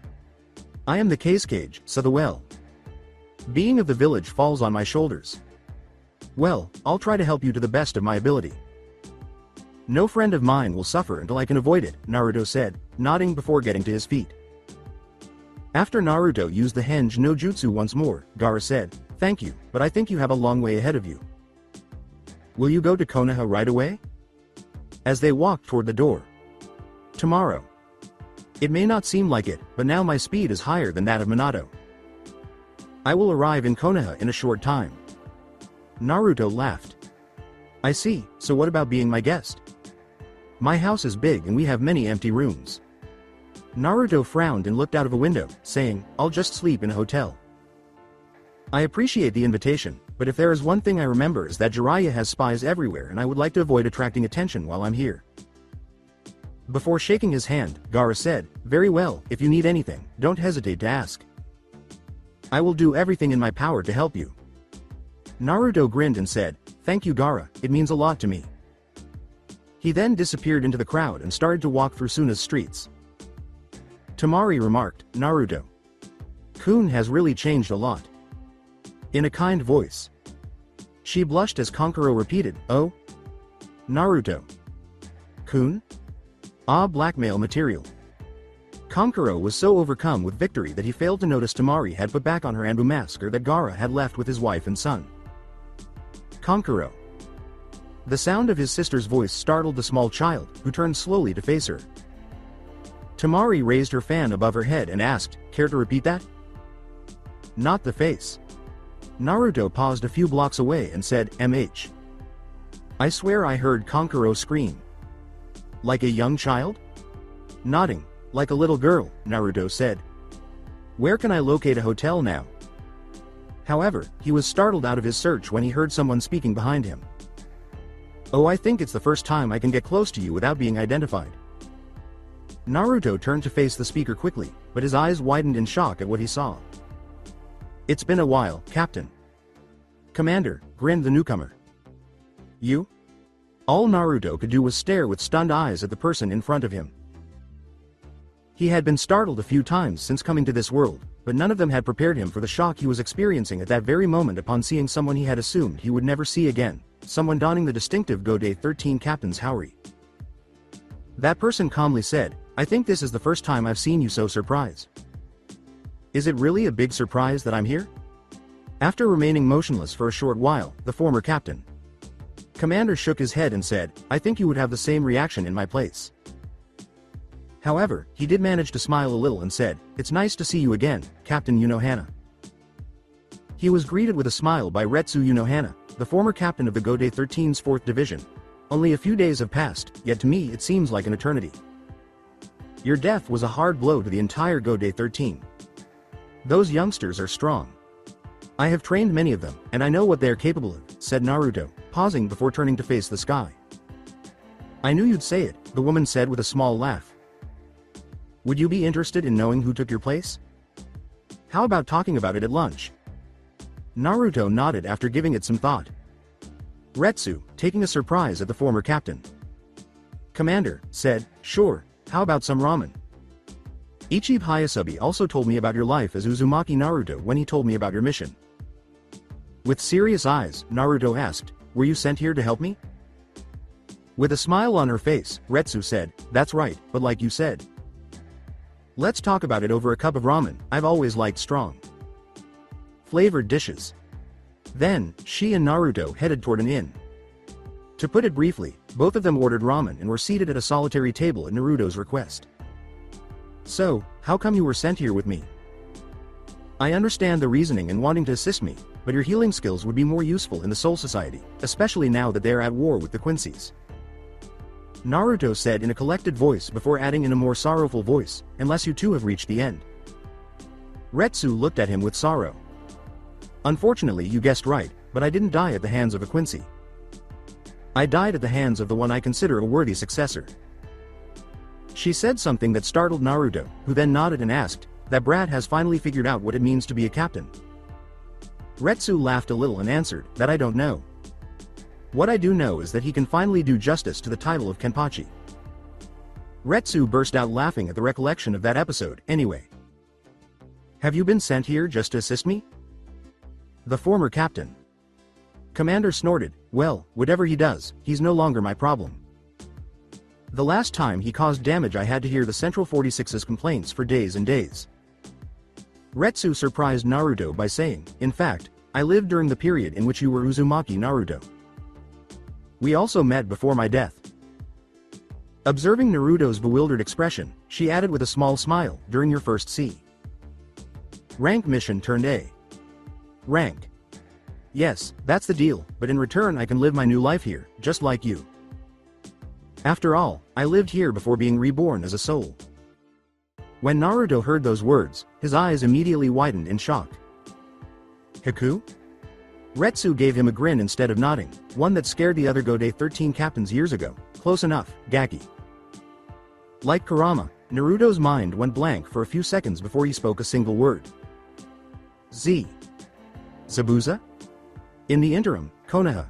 S2: I am the cage, so the well. Being of the village falls on my shoulders. Well, I'll try to help you to the best of my ability. No friend of mine will suffer until I can avoid it, Naruto said, nodding before getting to his feet. After Naruto used the Henge no Jutsu once more, Gaara said, thank you, but I think you have a long way ahead of you. Will you go to Konoha right away? As they walked toward the door. Tomorrow. It may not seem like it, but now my speed is higher than that of Minato. I will arrive in Konoha in a short time. Naruto laughed. I see, so what about being my guest? My house is big and we have many empty rooms. Naruto frowned and looked out of a window, saying, I'll just sleep in a hotel. I appreciate the invitation, but if there is one thing I remember is that Jiraiya has spies everywhere and I would like to avoid attracting attention while I'm here. Before shaking his hand, Gaara said, very well, if you need anything, don't hesitate to ask. I will do everything in my power to help you. Naruto grinned and said, thank you Gaara, it means a lot to me. He then disappeared into the crowd and started to walk through Suna's streets. Temari remarked, Naruto-kun has really changed a lot. In a kind voice. She blushed as Kankuro repeated, oh? Naruto-kun? Ah, blackmail material. Kankuro was so overcome with victory that he failed to notice Temari had put back on her Anbu mask that Gaara had left with his wife and son. Kankuro. The sound of his sister's voice startled the small child, who turned slowly to face her. Temari raised her fan above her head and asked, care to repeat that? Not the face. Naruto paused a few blocks away and said, MH. I swear I heard Kankuro scream. Like a young child? Nodding, like a little girl, Naruto said. Where can I locate a hotel now? However, he was startled out of his search when he heard someone speaking behind him. Oh, I think it's the first time I can get close to you without being identified. Naruto turned to face the speaker quickly, but his eyes widened in shock at what he saw. It's been a while, Captain. Commander, grinned the newcomer. You? All Naruto could do was stare with stunned eyes at the person in front of him. He had been startled a few times since coming to this world, but none of them had prepared him for the shock he was experiencing at that very moment upon seeing someone he had assumed he would never see again, someone donning the distinctive Godai 13 captain's Haori. That person calmly said, I think this is the first time I've seen you so surprised. Is it really a big surprise that I'm here? After remaining motionless for a short while, the former captain. Commander shook his head and said, I think you would have the same reaction in my place. However, he did manage to smile a little and said, it's nice to see you again, Captain Unohana. He was greeted with a smile by Retsu Unohana, the former captain of the Godai 13's 4th Division. Only a few days have passed, yet to me it seems like an eternity. Your death was a hard blow to the entire Godai 13. Those youngsters are strong. I have trained many of them, and I know what they are capable of, said Naruto, pausing before turning to face the sky. I knew you'd say it, the woman said with a small laugh. Would you be interested in knowing who took your place? How about talking about it at lunch? Naruto nodded after giving it some thought. Retsu, taking a surprise at the former captain. Commander, said, sure, how about some ramen? Ichiban Hayasubi also told me about your life as Uzumaki Naruto when he told me about your mission. With serious eyes, Naruto asked, were you sent here to help me? With a smile on her face, Retsu said, that's right, but like you said. Let's talk about it over a cup of ramen, I've always liked strong flavored dishes. Then, she and Naruto headed toward an inn. To put it briefly, both of them ordered ramen and were seated at a solitary table at Naruto's request. So, how come you were sent here with me? I understand the reasoning and wanting to assist me, but your healing skills would be more useful in the Soul Society, especially now that they are at war with the Quincy's. Naruto said in a collected voice before adding in a more sorrowful voice, unless you two have reached the end. Retsu looked at him with sorrow. Unfortunately you guessed right, but I didn't die at the hands of a Quincy. I died at the hands of the one I consider a worthy successor. She said something that startled Naruto, who then nodded and asked, that brat has finally figured out what it means to be a captain. Retsu laughed a little and answered, that I don't know. What I do know is that he can finally do justice to the title of Kenpachi. Retsu burst out laughing at the recollection of that episode, anyway. Have you been sent here just to assist me? The former captain. Commander snorted, well, whatever he does, he's no longer my problem. The last time he caused damage I had to hear the Central 46's complaints for days and days. Retsu surprised Naruto by saying, in fact, I lived during the period in which you were Uzumaki Naruto. We also met before my death. Observing Naruto's bewildered expression, she added with a small smile, during your first C. Rank mission turned A. Rank. Yes, that's the deal, but in return I can live my new life here, just like you. After all, I lived here before being reborn as a soul. When Naruto heard those words, his eyes immediately widened in shock. Haku? Retsu gave him a grin instead of nodding, one that scared the other Gode 13 captains years ago. Close enough, Gaki. Like Kurama, Naruto's mind went blank for a few seconds before he spoke a single word. Z. Zabuza? In the interim, Konoha.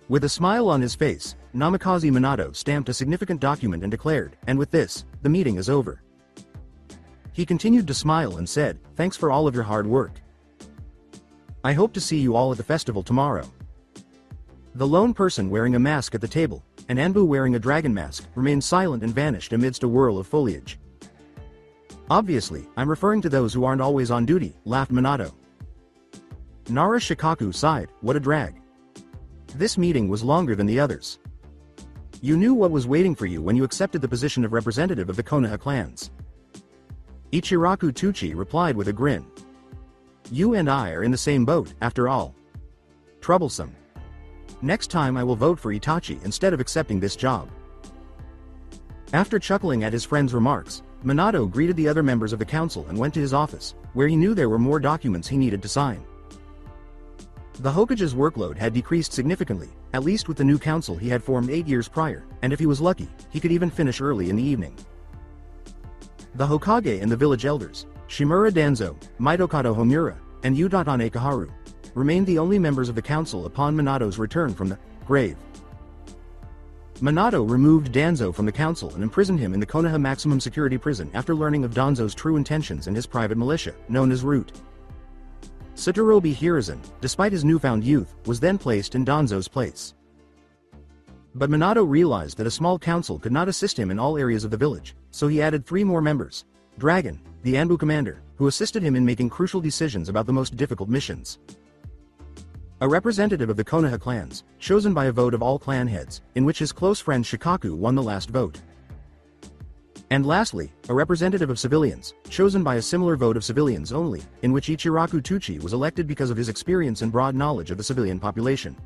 S2: With a smile on his face, Namikaze Minato stamped a significant document and declared, and with this, the meeting is over. He continued to smile and said, thanks for all of your hard work. I hope to see you all at the festival tomorrow. The lone person wearing a mask at the table, and Anbu wearing a dragon mask, remained silent and vanished amidst a whirl of foliage. Obviously, I'm referring to those who aren't always on duty, laughed Minato. Nara Shikaku sighed, what a drag. This meeting was longer than the others. You knew what was waiting for you when you accepted the position of representative of the Konoha clans. Ichiraku Tuchi replied with a grin. You and I are in the same boat, after all. Troublesome. Next time I will vote for Itachi instead of accepting this job. After chuckling at his friend's remarks, Minato greeted the other members of the council and went to his office, where he knew there were more documents he needed to sign. The Hokage's workload had decreased significantly, at least with the new council he had formed 8 years prior, and if he was lucky, he could even finish early in the evening. The Hokage and the village elders, Shimura Danzo, Mitokado Homura, and Udatane Kaharu, remained the only members of the council upon Minato's return from the grave. Minato removed Danzo from the council and imprisoned him in the Konoha maximum security prison after learning of Danzo's true intentions and his private militia, known as Root. Satorubi Hiruzen, despite his newfound youth, was then placed in Danzo's place. But Minato realized that a small council could not assist him in all areas of the village, so he added 3 more members. Dragon, the Anbu commander, who assisted him in making crucial decisions about the most difficult missions. A representative of the Konoha clans, chosen by a vote of all clan heads, in which his close friend Shikaku won the last vote. And lastly, a representative of civilians, chosen by a similar vote of civilians only, in which Ichiraku Tuchi was elected because of his experience and broad knowledge of the civilian population.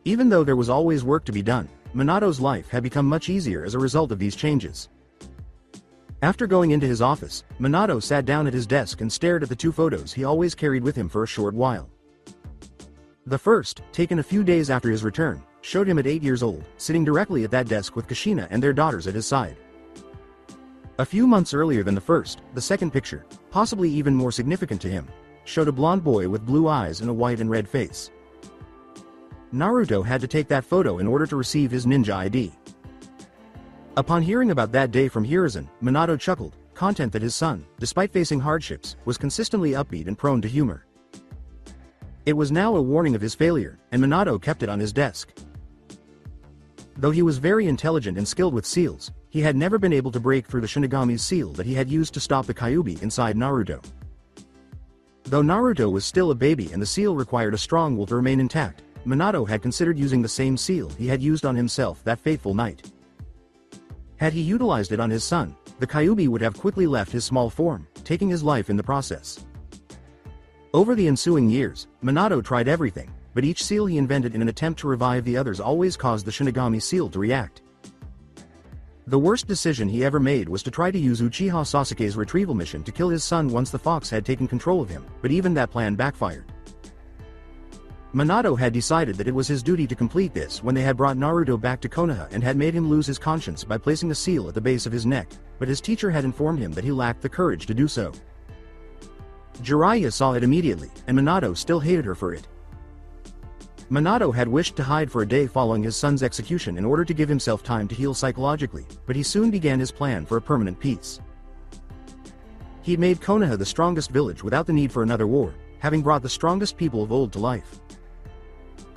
S2: Even though there was always work to be done, Minato's life had become much easier as a result of these changes. After going into his office, Minato sat down at his desk and stared at the 2 photos he always carried with him for a short while. The first, taken a few days after his return, showed him at 8 years old, sitting directly at that desk with Kushina and their daughters at his side. A few months earlier than the first, the second picture, possibly even more significant to him, showed a blonde boy with blue eyes and a white and red face. Naruto had to take that photo in order to receive his ninja ID. Upon hearing about that day from Hiruzen, Minato chuckled, content that his son, despite facing hardships, was consistently upbeat and prone to humor. It was now a warning of his failure, and Minato kept it on his desk. Though he was very intelligent and skilled with seals, he had never been able to break through the Shinigami's seal that he had used to stop the Kyuubi inside Naruto. Though Naruto was still a baby and the seal required a strong will to remain intact, Minato had considered using the same seal he had used on himself that fateful night. Had he utilized it on his son, the Kyuubi would have quickly left his small form, taking his life in the process. Over the ensuing years, Minato tried everything, but each seal he invented in an attempt to revive the others always caused the Shinigami seal to react. The worst decision he ever made was to try to use Uchiha Sasuke's retrieval mission to kill his son once the fox had taken control of him, but even that plan backfired. Minato had decided that it was his duty to complete this when they had brought Naruto back to Konoha and had made him lose his conscience by placing the seal at the base of his neck, but his teacher had informed him that he lacked the courage to do so. Jiraiya saw it immediately, and Minato still hated her for it. Minato had wished to hide for a day following his son's execution in order to give himself time to heal psychologically, but he soon began his plan for a permanent peace. He'd made Konoha the strongest village without the need for another war, having brought the strongest people of old to life.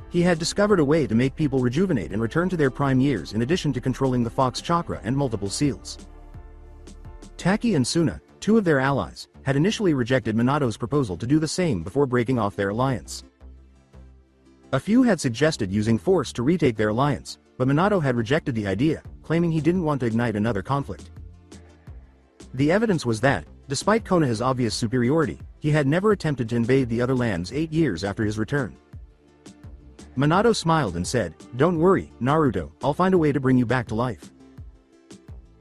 S2: He had discovered a way to make people rejuvenate and return to their prime years in addition to controlling the Fox Chakra and multiple seals. Taki and Suna, two of their allies, had initially rejected Minato's proposal to do the same before breaking off their alliance. A few had suggested using force to retake their alliance, but Minato had rejected the idea, claiming he didn't want to ignite another conflict. The evidence was that, despite Konoha's obvious superiority, he had never attempted to invade the other lands 8 years after his return. Minato smiled and said, "Don't worry, Naruto, I'll find a way to bring you back to life."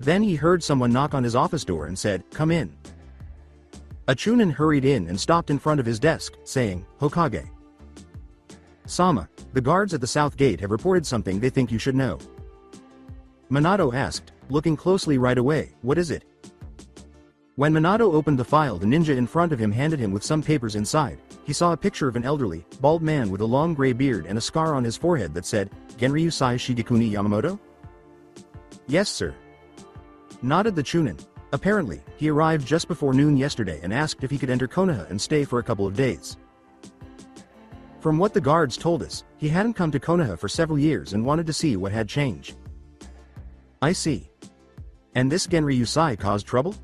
S2: Then he heard someone knock on his office door and said, "Come in." A Chunin hurried in and stopped in front of his desk, saying, "Hokage Sama, the guards at the south gate have reported something they think you should know." Minato asked, looking closely right away, "What is it?" When Minato opened the file, the ninja in front of him handed him with some papers inside. He saw a picture of an elderly, bald man with a long gray beard and a scar on his forehead that said, "Genryūsai Shigekuni Yamamoto?" "Yes, sir," nodded the Chunin. Apparently, he arrived just before noon yesterday and asked if he could enter Konoha and stay for a couple of days. From what the guards told us, he hadn't come to Konoha for several years and wanted to see what had changed. "I see. And this Genryūsai caused trouble?"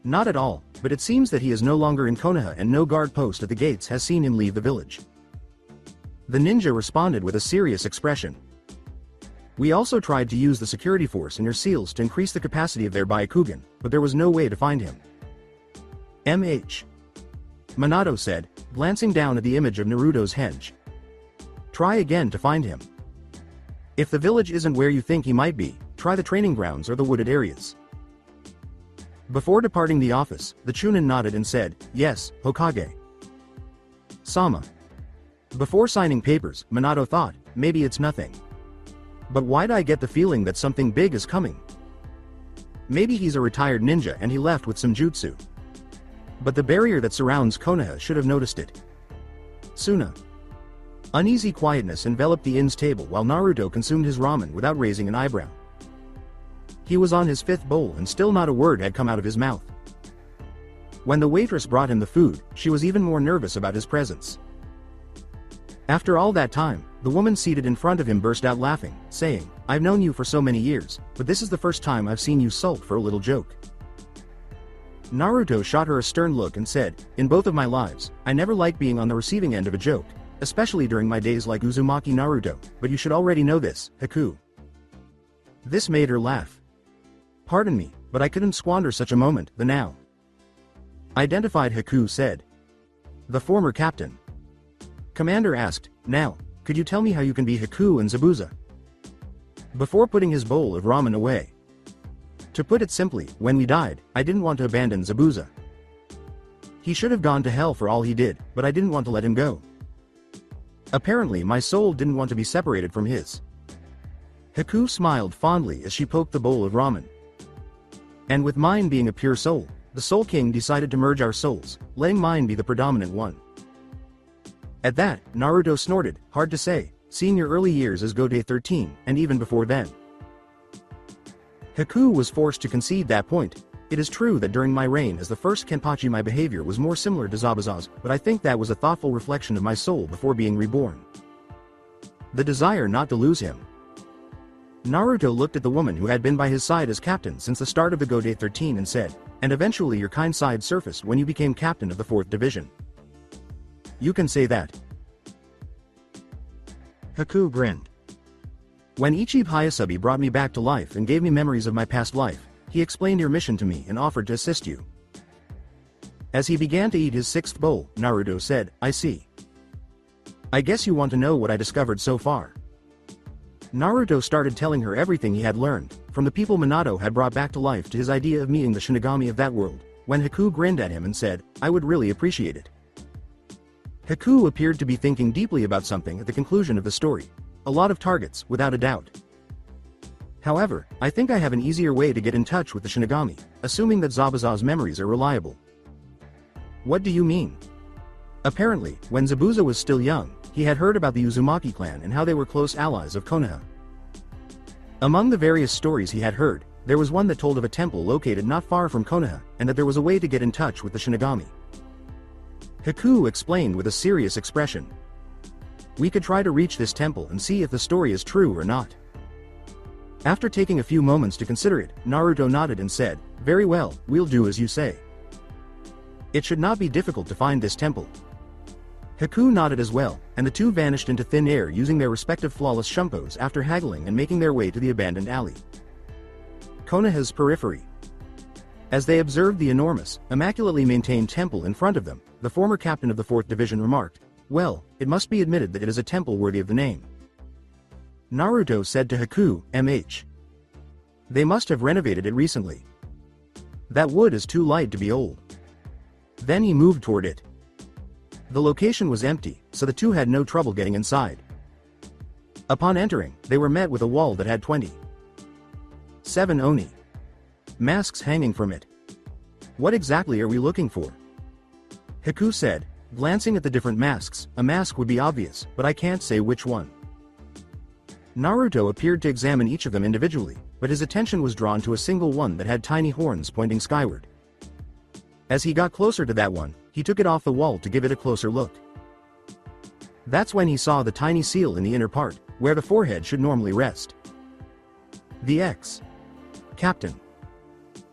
S2: "Not at all, but it seems that he is no longer in Konoha and no guard post at the gates has seen him leave the village." The ninja responded with a serious expression. "We also tried to use the security force and your seals to increase the capacity of their Byakugan, but there was no way to find him." Minato said, glancing down at the image of Naruto's henge. "Try again to find him. If the village isn't where you think he might be, try the training grounds or the wooded areas." Before departing the office, the Chunin nodded and said, "Yes, Hokage Sama." Before signing papers, Minato thought, maybe it's nothing. But why'd I get the feeling that something big is coming? Maybe he's a retired ninja and he left with some jutsu. But the barrier that surrounds Konoha should have noticed it. Suna. Uneasy quietness enveloped the inn's table while Naruto consumed his ramen without raising an eyebrow. He was on his 5th bowl and still not a word had come out of his mouth. When the waitress brought him the food, she was even more nervous about his presence. After all that time, the woman seated in front of him burst out laughing, saying, "I've known you for so many years, but this is the first time I've seen you sulk for a little joke." Naruto shot her a stern look and said, "In both of my lives, I never liked being on the receiving end of a joke, especially during my days like Uzumaki Naruto, but you should already know this, Haku." This made her laugh. "Pardon me, but I couldn't squander such a moment, the now." Identified Haku said. "The former captain." Commander asked, "Now, could you tell me how you can be Haku and Zabuza?" Before putting his bowl of ramen away. "To put it simply, when we died, I didn't want to abandon Zabuza. He should have gone to hell for all he did, but I didn't want to let him go. Apparently my soul didn't want to be separated from his." Haku smiled fondly as she poked the bowl of ramen. "And with mine being a pure soul, the Soul King decided to merge our souls, letting mine be the predominant one." At that, Naruto snorted, "Hard to say, seeing your early years as Gode 13, and even before then." Haku was forced to concede that point. "It is true that during my reign as the first Kenpachi my behavior was more similar to Zabuza's, but I think that was a thoughtful reflection of my soul before being reborn. The desire not to lose him." Naruto looked at the woman who had been by his side as captain since the start of the Gode 13 and said, "And eventually your kind side surfaced when you became captain of the 4th Division. You can say that." Haku grinned. "When Ichib Hayasabi brought me back to life and gave me memories of my past life, he explained your mission to me and offered to assist you." As he began to eat his 6th bowl, Naruto said, "I see. I guess you want to know what I discovered so far." Naruto started telling her everything he had learned, from the people Minato had brought back to life to his idea of meeting the Shinigami of that world, when Haku grinned at him and said, "I would really appreciate it." Haku appeared to be thinking deeply about something at the conclusion of the story. "A lot of targets, without a doubt. However, I think I have an easier way to get in touch with the Shinigami, assuming that Zabuza's memories are reliable." "What do you mean?" "Apparently, when Zabuza was still young, He had heard about the Uzumaki clan and how they were close allies of Konoha. Among the various stories he had heard, there was one that told of a temple located not far from Konoha, and that there was a way to get in touch with the Shinigami. Haku explained with a serious expression. We could try to reach this temple and see if the story is true or not. After taking a few moments to consider it, Naruto nodded and said, very well, we'll do as you say. It should not be difficult to find this temple. Haku nodded as well, and the two vanished into thin air using their respective flawless shumpos after haggling and making their way to the abandoned alley. Konoha's periphery. As they observed the enormous, immaculately maintained temple in front of them, the former captain of the 4th Division remarked, well, it must be admitted that it is a temple worthy of the name. Naruto said to Haku, MH. They must have renovated it recently. That wood is too light to be old. Then he moved toward it. The location was empty, so the two had no trouble getting inside. Upon entering, they were met with a wall that had 27 oni masks hanging from it. What exactly are we looking for? Haku said, glancing at the different masks, a mask would be obvious, but I can't say which one. Naruto appeared to examine each of them individually, but his attention was drawn to a single one that had tiny horns pointing skyward. As he got closer to that one, he took it off the wall to give it a closer look. That's when he saw the tiny seal in the inner part, where the forehead should normally rest. The Captain.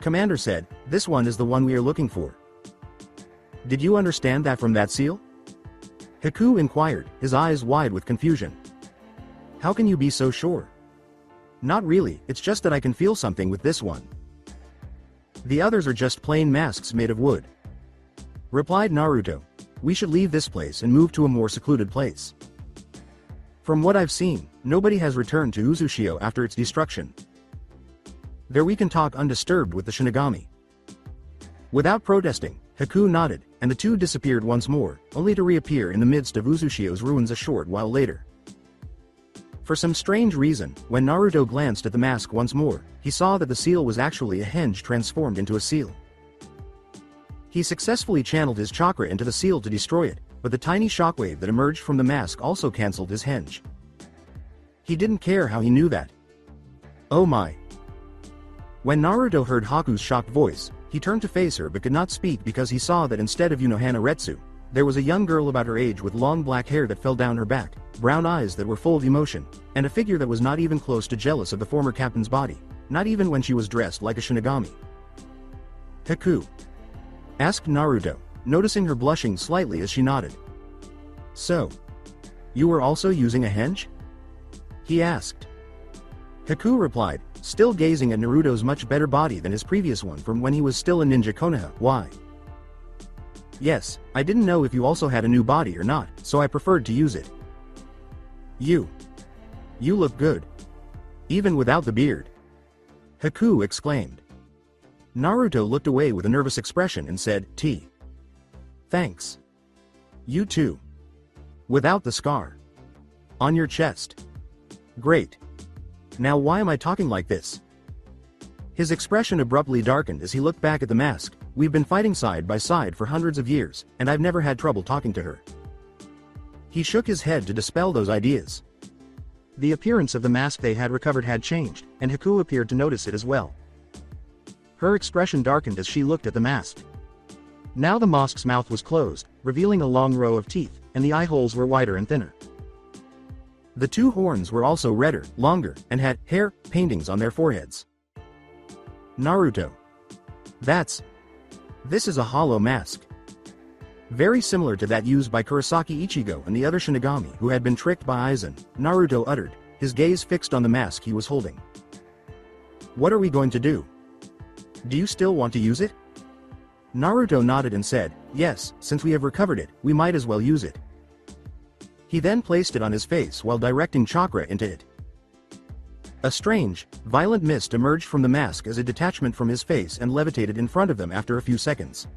S2: Commander said, this one is the one we are looking for. Did you understand that from that seal? Haku inquired, his eyes wide with confusion. How can you be so sure? Not really, it's just that I can feel something with this one. The others are just plain masks made of wood. Replied Naruto. We should leave this place and move to a more secluded place. From what I've seen, nobody has returned to Uzushio after its destruction. There we can talk undisturbed with the Shinigami. Without protesting, Haku nodded, and the two disappeared once more, only to reappear in the midst of Uzushio's ruins a short while later. For some strange reason, when Naruto glanced at the mask once more, he saw that the seal was actually a henge transformed into a seal. He successfully channeled his chakra into the seal to destroy it, but the tiny shockwave that emerged from the mask also cancelled his henge. He didn't care how he knew that. Oh my. When Naruto heard Haku's shocked voice, he turned to face her but could not speak because he saw that instead of Unohana Retsu, there was a young girl about her age with long black hair that fell down her back, brown eyes that were full of emotion, and a figure that was not even close to jealous of the former captain's body, not even when she was dressed like a Shinigami. Haku? Asked Naruto, noticing her blushing slightly as she nodded. So, you were also using a henge? He asked. Haku replied, still gazing at Naruto's much better body than his previous one from when he was still a ninja Konoha. Why? Yes, I didn't know if you also had a new body or not, so I preferred to use it. You look good. Even without the beard. Haku exclaimed. Naruto looked away with a nervous expression and said, Thanks. You too. Without the scar. On your chest. Great. Now why am I talking like this? His expression abruptly darkened as he looked back at the mask. We've been fighting side by side for hundreds of years, and I've never had trouble talking to her. He shook his head to dispel those ideas. The appearance of the mask they had recovered had changed, and Haku appeared to notice it as well. Her expression darkened as she looked at the mask. Now the mask's mouth was closed, revealing a long row of teeth, and the eye holes were wider and thinner. The two horns were also redder, longer, and had hair paintings on their foreheads. Naruto. This is a hollow mask. Very similar to that used by Kurosaki Ichigo and the other Shinigami who had been tricked by Aizen, Naruto uttered, his gaze fixed on the mask he was holding. What are we going to do? Do you still want to use it? Naruto nodded and said, yes, since we have recovered it, we might as well use it. He then placed it on his face while directing chakra into it. A strange, violent mist emerged from the mask as a detachment from his face and levitated in front of them after a few seconds.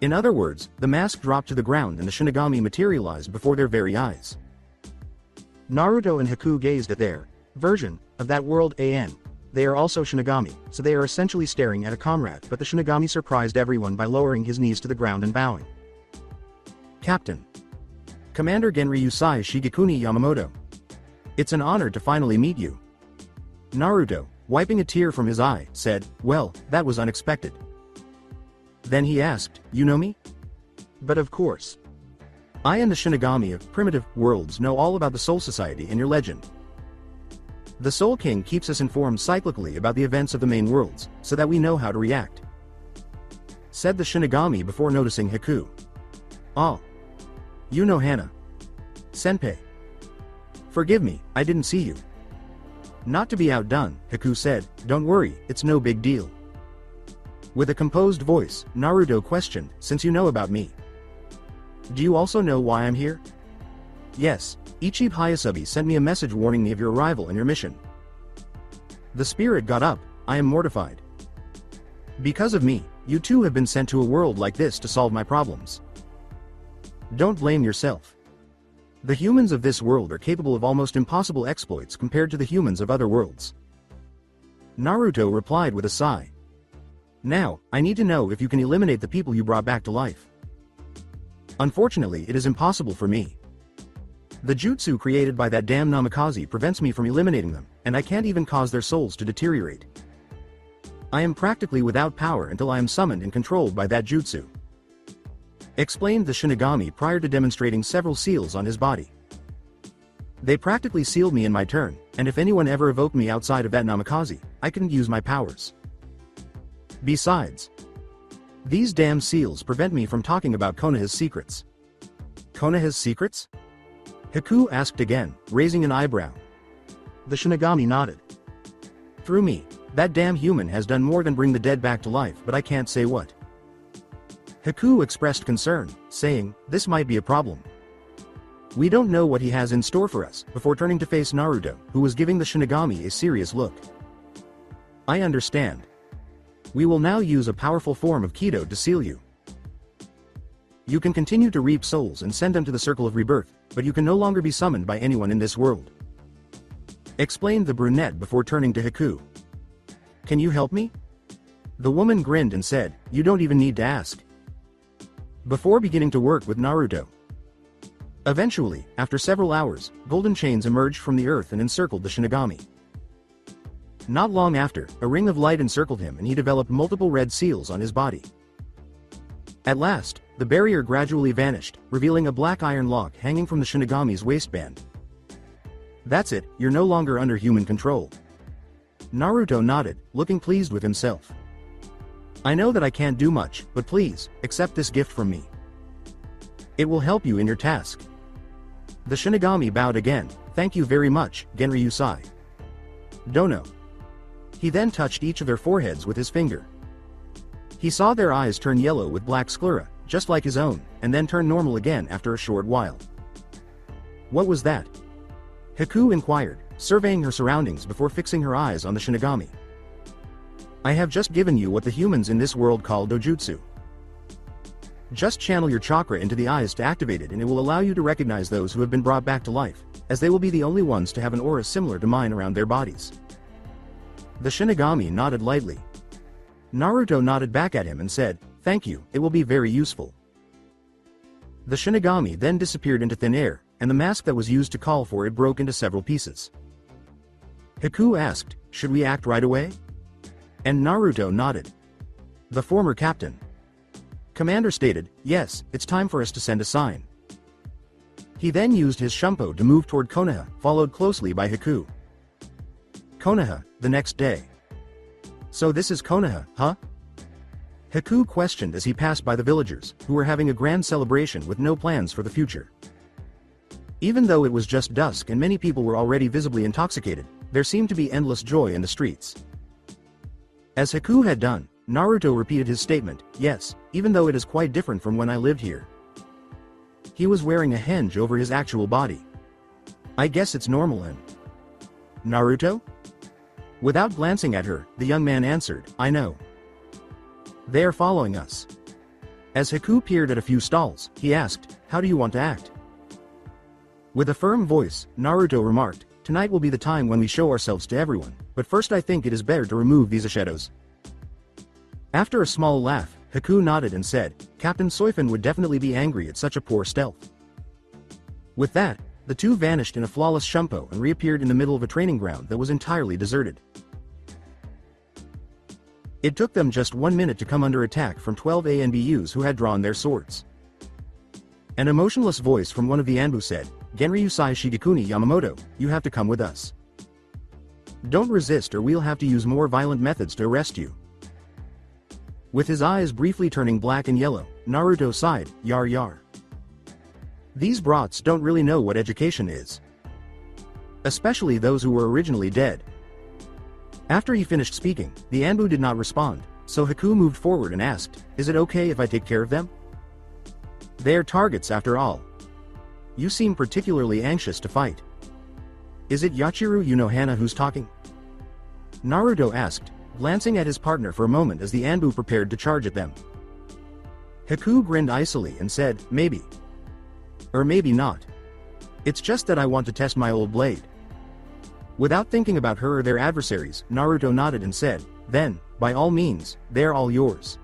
S2: In other words, the mask dropped to the ground and the Shinigami materialized before their very eyes. Naruto and Haku gazed at their version of that world. They are also Shinigami, so they are essentially staring at a comrade, but the Shinigami surprised everyone by lowering his knees to the ground and bowing. Captain. Commander Genryūsai Shigekuni Yamamoto. It's an honor to finally meet you. Naruto, wiping a tear from his eye, said, well, that was unexpected. Then he asked, you know me? But of course. I and the Shinigami of primitive worlds know all about the Soul Society and your legend. The Soul King keeps us informed cyclically about the events of the main worlds, so that we know how to react. Said the Shinigami before noticing Haku. Ah. You know Hana. Senpai. Forgive me, I didn't see you. Not to be outdone, Haku said, don't worry, it's no big deal. With a composed voice, Naruto questioned, since you know about me. Do you also know why I'm here? Yes, Ichiban Hayasubi sent me a message warning me of your arrival and your mission. The spirit got up, I am mortified. Because of me, you too have been sent to a world like this to solve my problems. Don't blame yourself. The humans of this world are capable of almost impossible exploits compared to the humans of other worlds. Naruto replied with a sigh. Now, I need to know if you can eliminate the people you brought back to life. Unfortunately, it is impossible for me. The jutsu created by that damn Namikaze prevents me from eliminating them, and I can't even cause their souls to deteriorate. I am practically without power until I am summoned and controlled by that jutsu. Explained the Shinigami prior to demonstrating several seals on his body. They practically sealed me in my turn, and if anyone ever evoked me outside of that Namikaze, I couldn't use my powers. Besides, these damn seals prevent me from talking about Konoha's secrets. Konoha's secrets? Haku asked again, raising an eyebrow. The Shinigami nodded. Through me, that damn human has done more than bring the dead back to life, but I can't say what. Haku expressed concern, saying, this might be a problem. We don't know what he has in store for us, before turning to face Naruto, who was giving the Shinigami a serious look. I understand. We will now use a powerful form of Kido to seal you. You can continue to reap souls and send them to the circle of rebirth, but you can no longer be summoned by anyone in this world. Explained the brunette before turning to Haku. Can you help me? The woman grinned and said, you don't even need to ask. Before beginning to work with Naruto. Eventually, after several hours, golden chains emerged from the earth and encircled the Shinigami. Not long after, a ring of light encircled him and he developed multiple red seals on his body. At last, the barrier gradually vanished, revealing a black iron lock hanging from the Shinigami's waistband. That's it, you're no longer under human control. Naruto nodded, looking pleased with himself. I know that I can't do much, but please, accept this gift from me. It will help you in your task. The Shinigami bowed again, thank you very much, Genryūsai. Dono. He then touched each of their foreheads with his finger. He saw their eyes turn yellow with black sclera, just like his own, and then turn normal again after a short while. What was that? Haku inquired, surveying her surroundings before fixing her eyes on the Shinigami. I have just given you what the humans in this world call dojutsu. Just channel your chakra into the eyes to activate it and it will allow you to recognize those who have been brought back to life, as they will be the only ones to have an aura similar to mine around their bodies. The Shinigami nodded lightly. Naruto nodded back at him and said, thank you, it will be very useful. The Shinigami then disappeared into thin air, and the mask that was used to call for it broke into several pieces. Haku asked, should we act right away? And Naruto nodded. The former captain. Commander stated, yes, it's time for us to send a sign. He then used his Shumpo to move toward Konoha, followed closely by Haku. Konoha, the next day. So this is Konoha, huh? Haku questioned as he passed by the villagers, who were having a grand celebration with no plans for the future. Even though it was just dusk and many people were already visibly intoxicated, there seemed to be endless joy in the streets. As Haku had done, Naruto repeated his statement, yes, even though it is quite different from when I lived here. He was wearing a henge over his actual body. I guess it's normal and... Naruto? Without glancing at her, the young man answered, I know. They are following us. As Haku peered at a few stalls, he asked, how do you want to act? With a firm voice, Naruto remarked, tonight will be the time when we show ourselves to everyone, but first I think it is better to remove these shadows. After a small laugh, Haku nodded and said, Captain Soifun would definitely be angry at such a poor stealth. With that, the two vanished in a flawless shumpo and reappeared in the middle of a training ground that was entirely deserted. It took them just 1 minute to come under attack from 12 ANBUs who had drawn their swords. An emotionless voice from one of the Anbu said, "Genryūsai Shigekuni Yamamoto, you have to come with us. Don't resist or we'll have to use more violent methods to arrest you." With his eyes briefly turning black and yellow, Naruto sighed, "Yar yar. These brats don't really know what education is. Especially those who were originally dead." After he finished speaking, the Anbu did not respond, so Haku moved forward and asked, "Is it okay if I take care of them? They're targets after all. You seem particularly anxious to fight. Is it Yachiru Unohana who's talking?" Naruto asked, glancing at his partner for a moment as the Anbu prepared to charge at them. Haku grinned icily and said, "Maybe. Or maybe not. It's just that I want to test my old blade." Without thinking about her or their adversaries, Naruto nodded and said, "Then, by all means, they're all yours."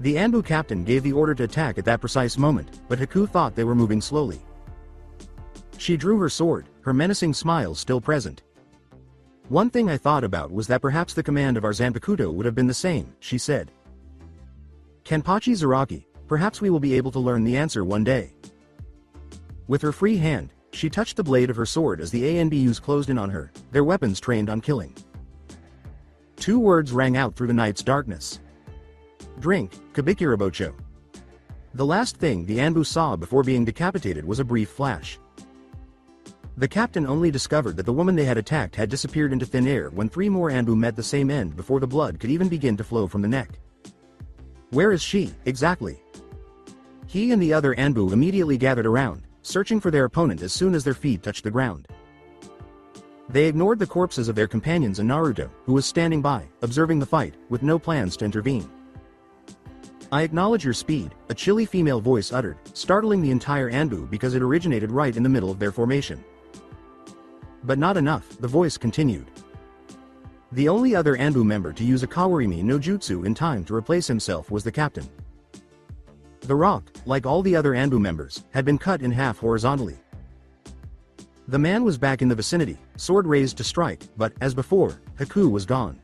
S2: The Anbu captain gave the order to attack at that precise moment, but Haku thought they were moving slowly. She drew her sword, her menacing smile still present. "One thing I thought about was that perhaps the command of our Zanpakuto would have been the same," she said. "Kenpachi Zaraki, perhaps we will be able to learn the answer one day." With her free hand, she touched the blade of her sword as the ANBUs closed in on her, their weapons trained on killing. Two words rang out through the night's darkness. "Drink, Kabikirabocho." The last thing the Anbu saw before being decapitated was a brief flash. The captain only discovered that the woman they had attacked had disappeared into thin air when 3 more Anbu met the same end before the blood could even begin to flow from the neck. Where is she, exactly? He and the other Anbu immediately gathered around, searching for their opponent as soon as their feet touched the ground. They ignored the corpses of their companions and Naruto, who was standing by, observing the fight, with no plans to intervene. "I acknowledge your speed," a chilly female voice uttered, startling the entire Anbu because it originated right in the middle of their formation. But not enough, the voice continued. The only other Anbu member to use a Kawarimi no Jutsu in time to replace himself was the captain. The rock, like all the other Anbu members, had been cut in half horizontally. The man was back in the vicinity, sword raised to strike, but, as before, Haku was gone.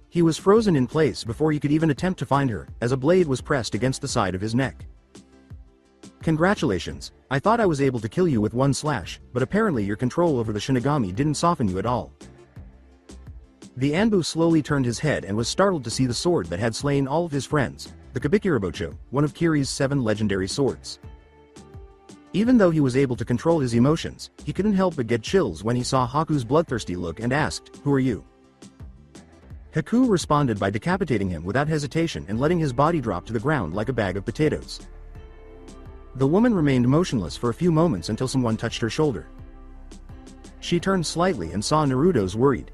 S2: He was frozen in place before he could even attempt to find her, as a blade was pressed against the side of his neck. "Congratulations, I thought I was able to kill you with one slash, but apparently your control over the Shinigami didn't soften you at all." The Anbu slowly turned his head and was startled to see the sword that had slain all of his friends, the Kabikirabocho, one of Kiri's 7 legendary swords. Even though he was able to control his emotions, he couldn't help but get chills when he saw Haku's bloodthirsty look and asked, "Who are you?" Haku responded by decapitating him without hesitation and letting his body drop to the ground like a bag of potatoes. The woman remained motionless for a few moments until someone touched her shoulder. She turned slightly and saw Naruto's worried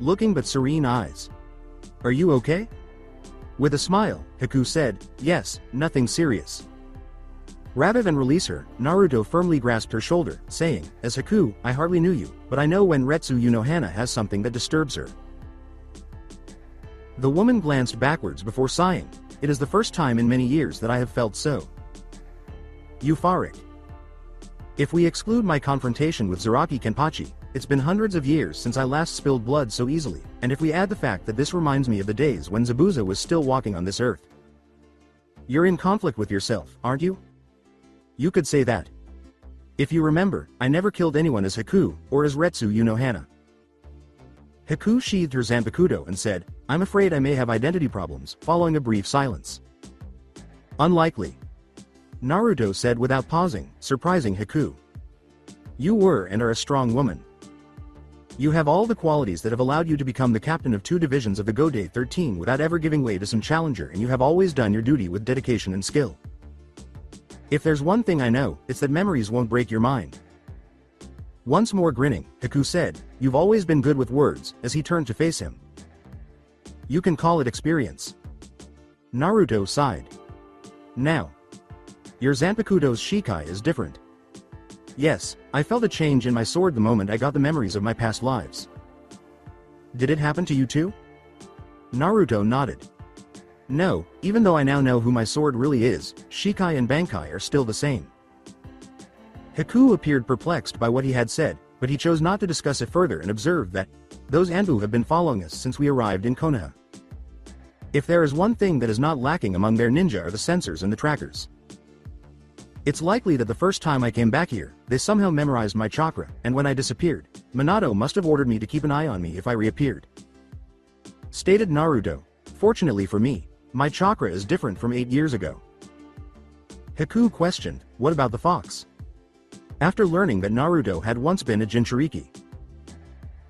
S2: looking but serene eyes. "Are you okay?" With a smile, Haku said, "Yes, nothing serious." Rather than release her, Naruto firmly grasped her shoulder, saying, "As Haku, I hardly knew you, but I know when Retsu Unohana has something that disturbs her." The woman glanced backwards before sighing. "It is the first time in many years that I have felt so euphoric. If we exclude my confrontation with Zaraki Kenpachi, it's been hundreds of years since I last spilled blood so easily, and if we add the fact that this reminds me of the days when Zabuza was still walking on this earth. You're in conflict with yourself, aren't you? You could say that. If you remember, I never killed anyone as Haku, or as Retsu Unohana." Haku sheathed her Zanpakuto and said, "I'm afraid I may have identity problems," following a brief silence. "Unlikely," Naruto said without pausing, surprising Haku. "You were and are a strong woman. You have all the qualities that have allowed you to become the captain of 2 divisions of the Godei 13 without ever giving way to some challenger, and you have always done your duty with dedication and skill. If there's one thing I know, it's that memories won't break your mind." Once more grinning, Haku said, "You've always been good with words," as he turned to face him. "You can call it experience." Naruto sighed. "Now, your Zanpakuto's Shikai is different. Yes, I felt a change in my sword the moment I got the memories of my past lives." "Did it happen to you too?" Naruto nodded. "No, even though I now know who my sword really is, Shikai and Bankai are still the same." Haku appeared perplexed by what he had said, but he chose not to discuss it further and observed that, those Anbu have been following us since we arrived in Konoha. If there is one thing that is not lacking among their ninja are the sensors and the trackers. It's likely that the first time I came back here, they somehow memorized my chakra, and when I disappeared, Minato must have ordered me to keep an eye on me if I reappeared. Stated Naruto, fortunately for me, my chakra is different from 8 years ago. Haku questioned, what about the fox? After learning that Naruto had once been a jinchuriki.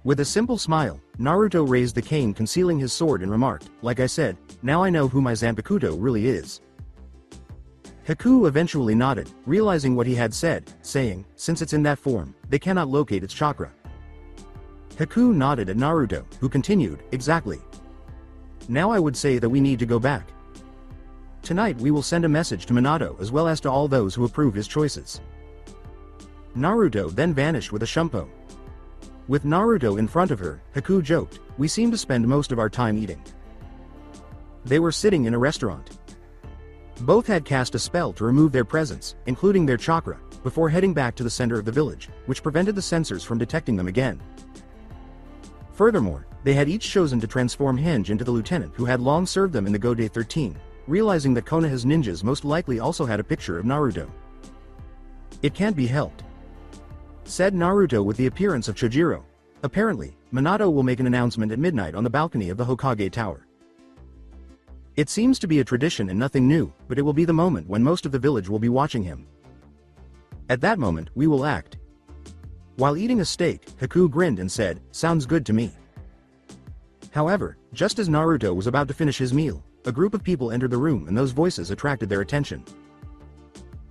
S2: With a simple smile, Naruto raised the cane concealing his sword and remarked, like I said, now I know who my Zanpakuto really is. Haku eventually nodded, realizing what he had said, saying, since it's in that form, they cannot locate its chakra. Haku nodded at Naruto, who continued, exactly. Now I would say that we need to go back. Tonight we will send a message to Minato as well as to all those who approve his choices. Naruto then vanished with a shumpo. With Naruto in front of her, Haku joked, we seem to spend most of our time eating. They were sitting in a restaurant. Both had cast a spell to remove their presence, including their chakra, before heading back to the center of the village, which prevented the sensors from detecting them again. Furthermore, they had each chosen to transform Henge into the lieutenant who had long served them in the Gode 13, realizing that Konoha's ninjas most likely also had a picture of Naruto. It can't be helped. Said Naruto with the appearance of Chojiro. Apparently, Minato will make an announcement at midnight on the balcony of the Hokage Tower. It seems to be a tradition and nothing new, but it will be the moment when most of the village will be watching him. At that moment, we will act. While eating a steak, Haku grinned and said, sounds good to me. However, just as Naruto was about to finish his meal, a group of people entered the room and those voices attracted their attention.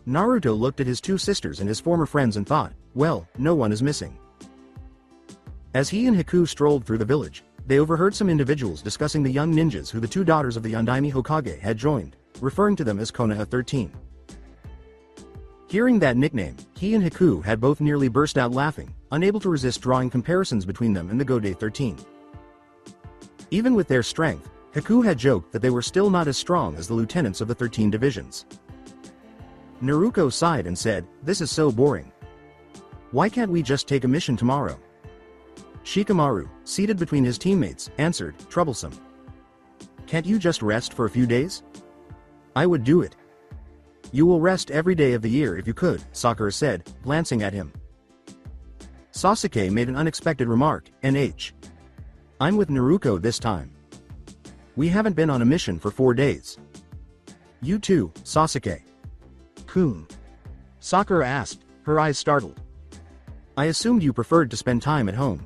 S2: Naruto looked at his two sisters and his former friends and thought, well, no one is missing. As he and Haku strolled through the village, they overheard some individuals discussing the young ninjas who the two daughters of the Undaime Hokage had joined, referring to them as Konoha 13. Hearing that nickname, he and Haku had both nearly burst out laughing, unable to resist drawing comparisons between them and the Gode 13. Even with their strength, Haku had joked that they were still not as strong as the lieutenants of the 13 divisions. Naruto sighed and said, this is so boring. Why can't we just take a mission tomorrow? Shikamaru, seated between his teammates, answered, troublesome. Can't you just rest for a few days? I would do it. You will rest every day of the year if you could, Sakura said, glancing at him. Sasuke made an unexpected remark, NH. I'm with Naruto this time. We haven't been on a mission for 4 days. You too, Sasuke-kun. Sakura asked, her eyes startled. I assumed you preferred to spend time at home.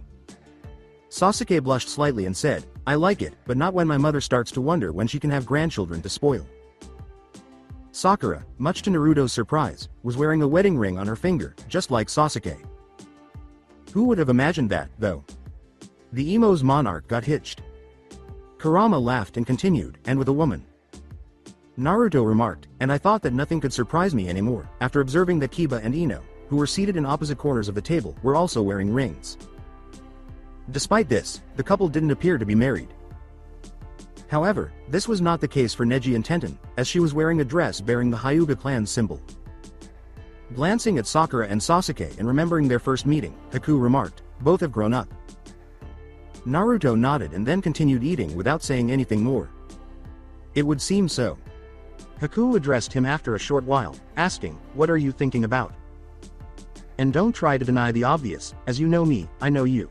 S2: Sasuke blushed slightly and said, I like it, but not when my mother starts to wonder when she can have grandchildren to spoil. Sakura, much to Naruto's surprise, was wearing a wedding ring on her finger, just like Sasuke. Who would have imagined that, though? The Emo's monarch got hitched. Kurama laughed and continued, and with a woman. Naruto remarked, and I thought that nothing could surprise me anymore, after observing that Kiba and Ino, who were seated in opposite corners of the table, were also wearing rings. Despite this, the couple didn't appear to be married. However, this was not the case for Neji and Tenten, as she was wearing a dress bearing the Hyuga clan's symbol. Glancing at Sakura and Sasuke and remembering their first meeting, Haku remarked, both have grown up. Naruto nodded and then continued eating without saying anything more. It would seem so. Haku addressed him after a short while, asking, what are you thinking about? And don't try to deny the obvious, as you know me, I know you.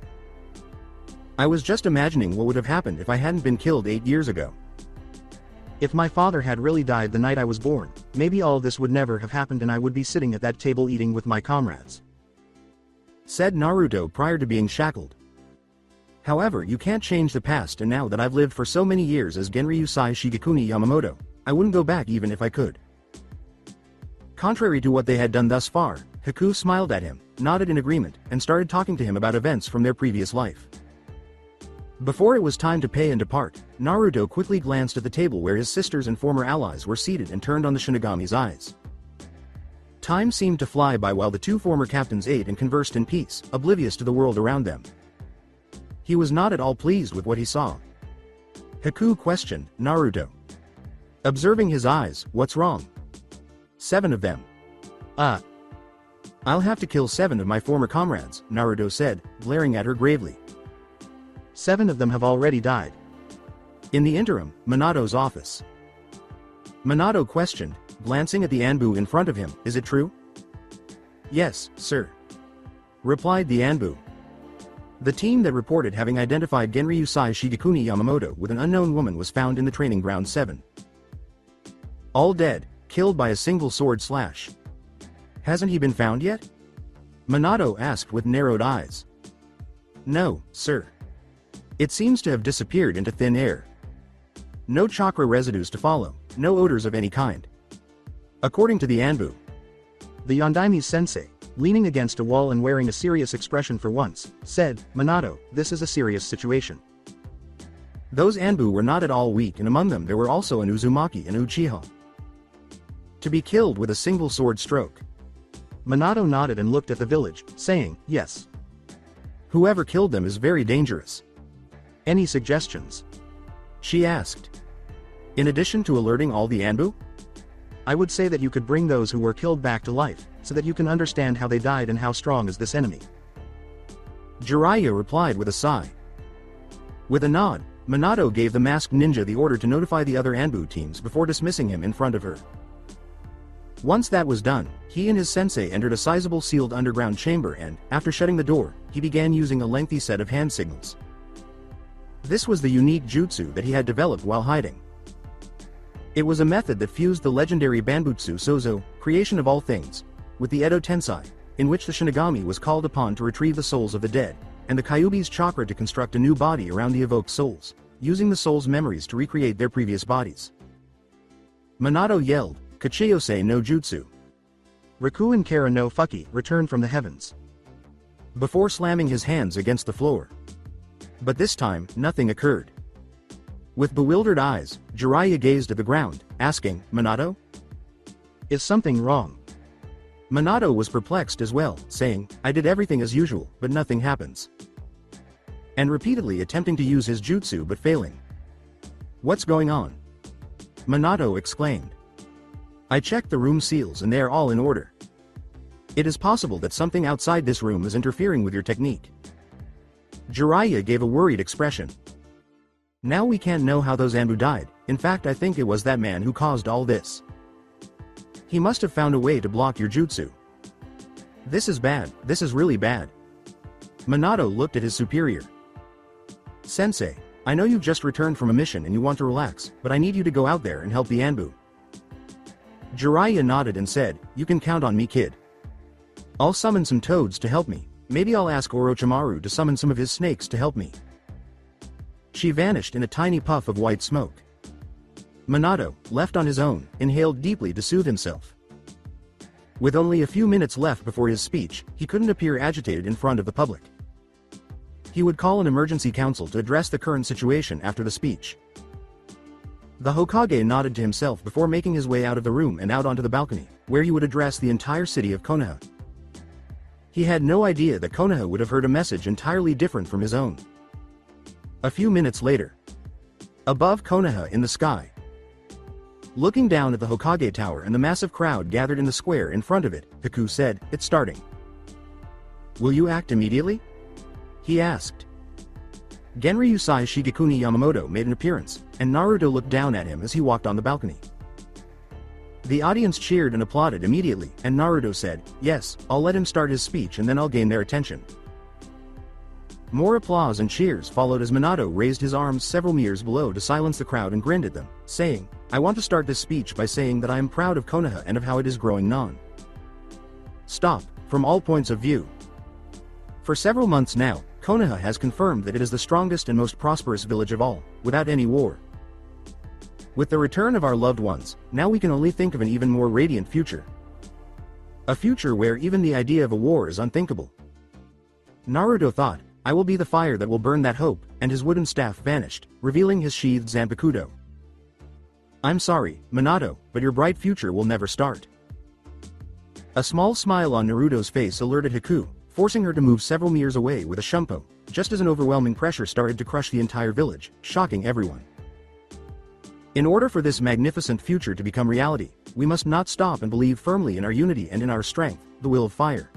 S2: I was just imagining what would have happened if I hadn't been killed 8 years ago. If my father had really died the night I was born, maybe all this would never have happened and I would be sitting at that table eating with my comrades. Said Naruto prior to being shackled. However, you can't change the past, and now that I've lived for so many years as Genryūsai Shigekuni Yamamoto, I wouldn't go back even if I could. Contrary to what they had done thus far, Haku smiled at him, nodded in agreement, and started talking to him about events from their previous life. Before it was time to pay and depart, Naruto quickly glanced at the table where his sisters and former allies were seated and turned on the Shinigami's eyes. Time seemed to fly by while the two former captains ate and conversed in peace, oblivious to the world around them. He was not at all pleased with what he saw. Haku questioned Naruto. Observing his eyes, what's wrong? 7 of them. I'll have to kill 7 of my former comrades, Naruto said, glaring at her gravely. 7 of them have already died. In the interim, Minato's office. Minato questioned, glancing at the Anbu in front of him, is it true? Yes, sir. Replied the Anbu. The team that reported having identified Genryūsai Shigekuni Yamamoto with an unknown woman was found in the training ground 7. All dead, killed by a single sword slash. Hasn't he been found yet? Minato asked with narrowed eyes. No, sir. It seems to have disappeared into thin air. No chakra residues to follow, no odors of any kind. According to the Anbu. The Yondaime sensei, leaning against a wall and wearing a serious expression for once, said, Minato, this is a serious situation. Those Anbu were not at all weak, and among them there were also an Uzumaki and Uchiha. To be killed with a single sword stroke. Minato nodded and looked at the village, saying, yes. Whoever killed them is very dangerous. Any suggestions? She asked. In addition to alerting all the Anbu? I would say that you could bring those who were killed back to life, so that you can understand how they died and how strong is this enemy. Jiraiya replied with a sigh. With a nod, Minato gave the masked ninja the order to notify the other Anbu teams before dismissing him in front of her. Once that was done, he and his sensei entered a sizable sealed underground chamber and, after shutting the door, he began using a lengthy set of hand signals. This was the unique jutsu that he had developed while hiding. It was a method that fused the legendary Banbutsu Sozo, creation of all things, with the Edo Tensai, in which the Shinigami was called upon to retrieve the souls of the dead, and the Kyuubi's chakra to construct a new body around the evoked souls, using the souls' memories to recreate their previous bodies. Minato yelled, Kachiyose no Jutsu. Riku and Kara no Fuki returned from the heavens. Before slamming his hands against the floor. But this time, nothing occurred. With bewildered eyes, Jiraiya gazed at the ground, asking, Minato? Is something wrong? Minato was perplexed as well, saying, I did everything as usual, but nothing happens. And repeatedly attempting to use his jutsu but failing. What's going on? Minato exclaimed. I checked the room seals and they are all in order. It is possible that something outside this room is interfering with your technique. Jiraiya gave a worried expression. Now we can't know how those Anbu died, in fact I think it was that man who caused all this. He must have found a way to block your jutsu. This is bad, this is really bad. Minato looked at his superior. Sensei, I know you've just returned from a mission and you want to relax, but I need you to go out there and help the Anbu. Jiraiya nodded and said, you can count on me kid. I'll summon some toads to help me, maybe I'll ask Orochimaru to summon some of his snakes to help me. She vanished in a tiny puff of white smoke. Minato, left on his own, inhaled deeply to soothe himself. With only a few minutes left before his speech, he couldn't appear agitated in front of the public. He would call an emergency council to address the current situation after the speech. The Hokage nodded to himself before making his way out of the room and out onto the balcony, where he would address the entire city of Konoha. He had no idea that Konoha would have heard a message entirely different from his own. A few minutes later. Above Konoha in the sky. Looking down at the Hokage Tower and the massive crowd gathered in the square in front of it, Haku said, it's starting. Will you act immediately? He asked. Genryūsai Shigekuni Yamamoto made an appearance, and Naruto looked down at him as he walked on the balcony. The audience cheered and applauded immediately, and Naruto said, yes, I'll let him start his speech and then I'll gain their attention. More applause and cheers followed as Minato raised his arms several meters below to silence the crowd and grinned at them, saying, I want to start this speech by saying that I am proud of Konoha and of how it is growing non. Stop, from all points of view. For several months now, Konoha has confirmed that it is the strongest and most prosperous village of all, without any war. With the return of our loved ones, now we can only think of an even more radiant future. A future where even the idea of a war is unthinkable. Naruto thought, I will be the fire that will burn that hope, and his wooden staff vanished, revealing his sheathed Zanpakuto. I'm sorry, Minato, but your bright future will never start. A small smile on Naruto's face alerted Haku, forcing her to move several meters away with a shumpo, just as an overwhelming pressure started to crush the entire village, shocking everyone. In order for this magnificent future to become reality, we must not stop and believe firmly in our unity and in our strength, the will of fire,"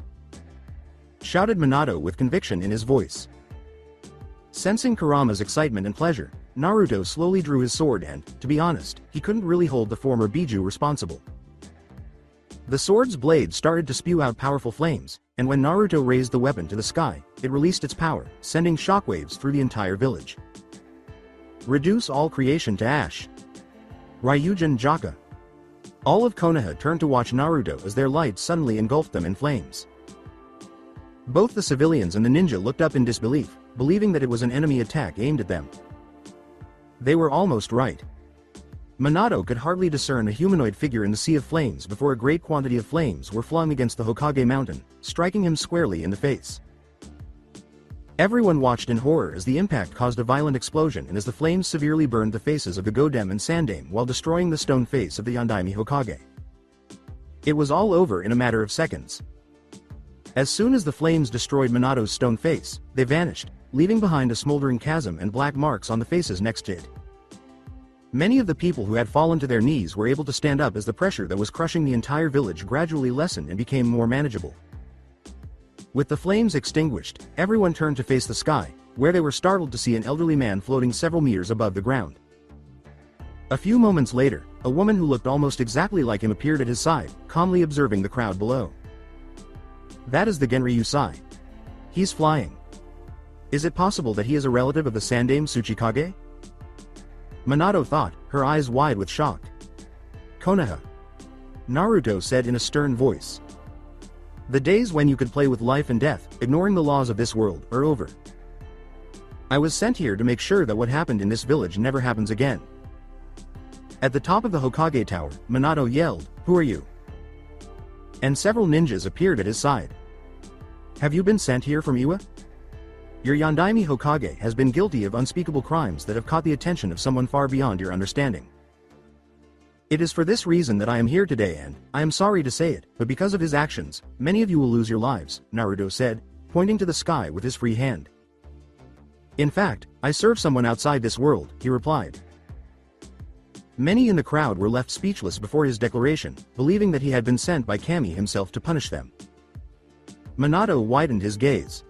S2: shouted Minato with conviction in his voice. Sensing Kurama's excitement and pleasure, Naruto slowly drew his sword and, to be honest, he couldn't really hold the former Biju responsible. The sword's blade started to spew out powerful flames, and when Naruto raised the weapon to the sky, it released its power, sending shockwaves through the entire village. Reduce all creation to ash. Ryujin Jaka. All of Konoha turned to watch Naruto as their light suddenly engulfed them in flames. Both the civilians and the ninja looked up in disbelief, believing that it was an enemy attack aimed at them. They were almost right. Minato could hardly discern a humanoid figure in the sea of flames before a great quantity of flames were flung against the Hokage mountain, striking him squarely in the face. Everyone watched in horror as the impact caused a violent explosion and as the flames severely burned the faces of the Godem and Sandame while destroying the stone face of the Yondaime Hokage. It was all over in a matter of seconds. As soon as the flames destroyed Minato's stone face, they vanished, leaving behind a smoldering chasm and black marks on the faces next to it. Many of the people who had fallen to their knees were able to stand up as the pressure that was crushing the entire village gradually lessened and became more manageable. With the flames extinguished, everyone turned to face the sky, where they were startled to see an elderly man floating several meters above the ground. A few moments later, a woman who looked almost exactly like him appeared at his side, calmly observing the crowd below. "That is the Genryūsai. He's flying. Is it possible that he is a relative of the Sandame Tsuchikage?" Minato thought, her eyes wide with shock. "Konoha," Naruto said in a stern voice. "The days when you could play with life and death, ignoring the laws of this world, are over. I was sent here to make sure that what happened in this village never happens again." At the top of the Hokage tower, Minato yelled, "Who are you?" And several ninjas appeared at his side. "Have you been sent here from Iwa? Your Yondaime Hokage has been guilty of unspeakable crimes that have caught the attention of someone far beyond your understanding. It is for this reason that I am here today and, I am sorry to say it, but because of his actions, many of you will lose your lives," Naruto said, pointing to the sky with his free hand. "In fact, I serve someone outside this world," he replied. Many in the crowd were left speechless before his declaration, believing that he had been sent by Kami himself to punish them. Minato widened his gaze.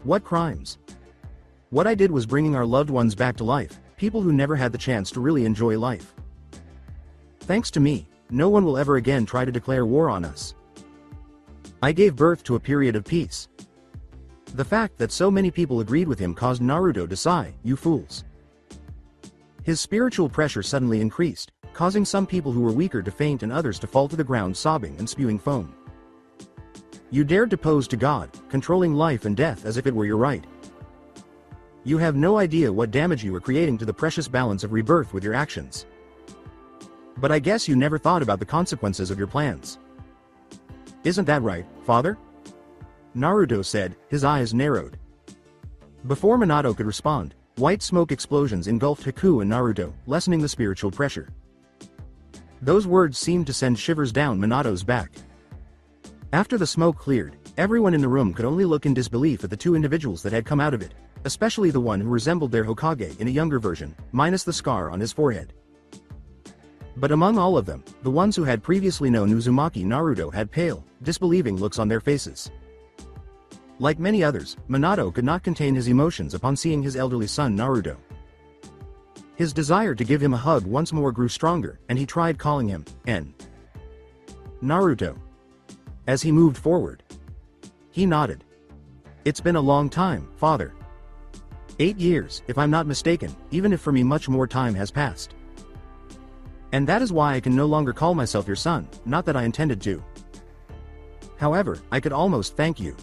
S2: "What crimes? What I did was bringing our loved ones back to life, people who never had the chance to really enjoy life. Thanks to me, no one will ever again try to declare war on us. I gave birth to a period of peace." The fact that so many people agreed with him caused Naruto to sigh, "You fools." His spiritual pressure suddenly increased, causing some people who were weaker to faint and others to fall to the ground sobbing and spewing foam. "You dared to pose to God, controlling life and death as if it were your right. You have no idea what damage you were creating to the precious balance of rebirth with your actions. But I guess you never thought about the consequences of your plans. Isn't that right, father?" Naruto said, his eyes narrowed. Before Minato could respond, white smoke explosions engulfed Haku and Naruto, lessening the spiritual pressure. Those words seemed to send shivers down Minato's back. After the smoke cleared, everyone in the room could only look in disbelief at the two individuals that had come out of it, especially the one who resembled their Hokage in a younger version, minus the scar on his forehead. But among all of them, the ones who had previously known Uzumaki Naruto had pale, disbelieving looks on their faces. Like many others, Minato could not contain his emotions upon seeing his elderly son Naruto. His desire to give him a hug once more grew stronger, and he tried calling him, Naruto. As he moved forward, he nodded. "It's been a long time, father. 8 years, if I'm not mistaken, even if for me much more time has passed. And that is why I can no longer call myself your son, not that I intended to. However, I could almost thank you.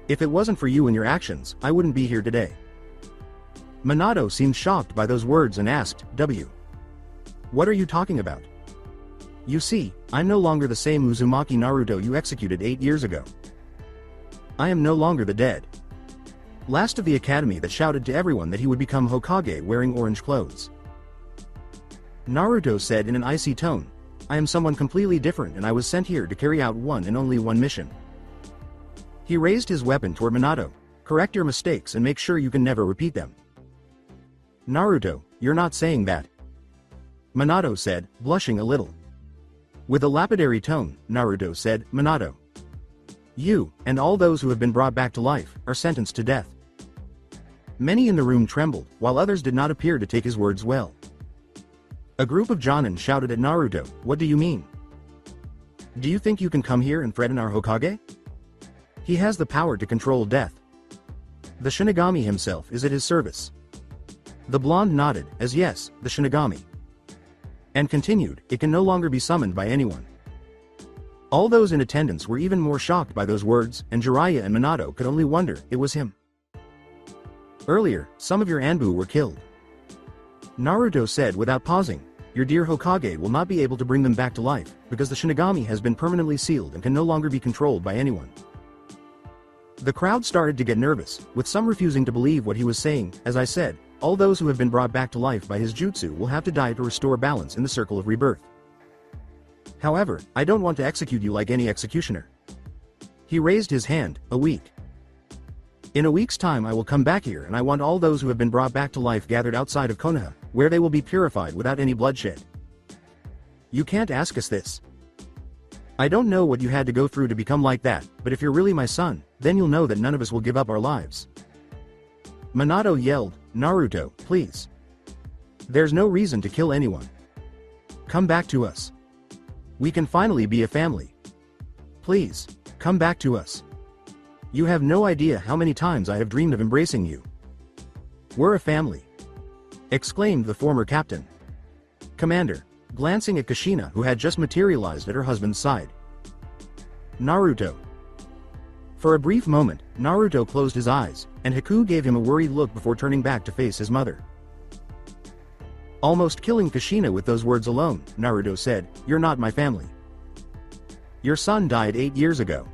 S2: If it wasn't for you and your actions, I wouldn't be here today." Minato seemed shocked by those words and asked, What are you talking about? You see, I'm no longer the same Uzumaki Naruto you executed 8 years ago. I am no longer the dead last of the academy that shouted to everyone that he would become Hokage wearing orange clothes. Naruto said in an icy tone, "I am someone completely different and I was sent here to carry out one and only one mission." He raised his weapon toward Minato. "Correct your mistakes and make sure you can never repeat them." "Naruto, you're not saying that," Minato said, blushing a little. With a lapidary tone, Naruto said, "Minato, You, and all those who have been brought back to life, are sentenced to death. Many in the room trembled, while others did not appear to take his words well. A group of Jonin shouted at Naruto, "What do you mean? Do you think you can come here and threaten our Hokage? He has the power to control death. The Shinigami himself is at his service." The blonde nodded, as yes, the Shinigami. And continued, "It can no longer be summoned by anyone." All those in attendance were even more shocked by those words, and Jiraiya and Minato could only wonder, it was him. "Earlier, some of your Anbu were killed," Naruto said without pausing. "Your dear Hokage will not be able to bring them back to life, because the Shinigami has been permanently sealed and can no longer be controlled by anyone." The crowd started to get nervous, with some refusing to believe what he was saying. "As I said, all those who have been brought back to life by his jutsu will have to die to restore balance in the circle of rebirth. However, I don't want to execute you like any executioner." He raised his hand. "A week. In a week's time I will come back here, and I want all those who have been brought back to life gathered outside of Konoha, where they will be purified without any bloodshed. You can't ask us this. I don't know what you had to go through to become like that, but if you're really my son, then you'll know that none of us will give up our lives." Minato yelled, "Naruto, please. There's no reason to kill anyone. Come back to us. We can finally be a family. Please, come back to us. You have no idea how many times I have dreamed of embracing you. We're a family," exclaimed the former captain. Commander, glancing at Kushina, who had just materialized at her husband's side. "Naruto." For a brief moment, Naruto closed his eyes, and Haku gave him a worried look before turning back to face his mother. Almost killing Kushina with those words alone, Naruto said, "You're not my family. Your son died 8 years ago.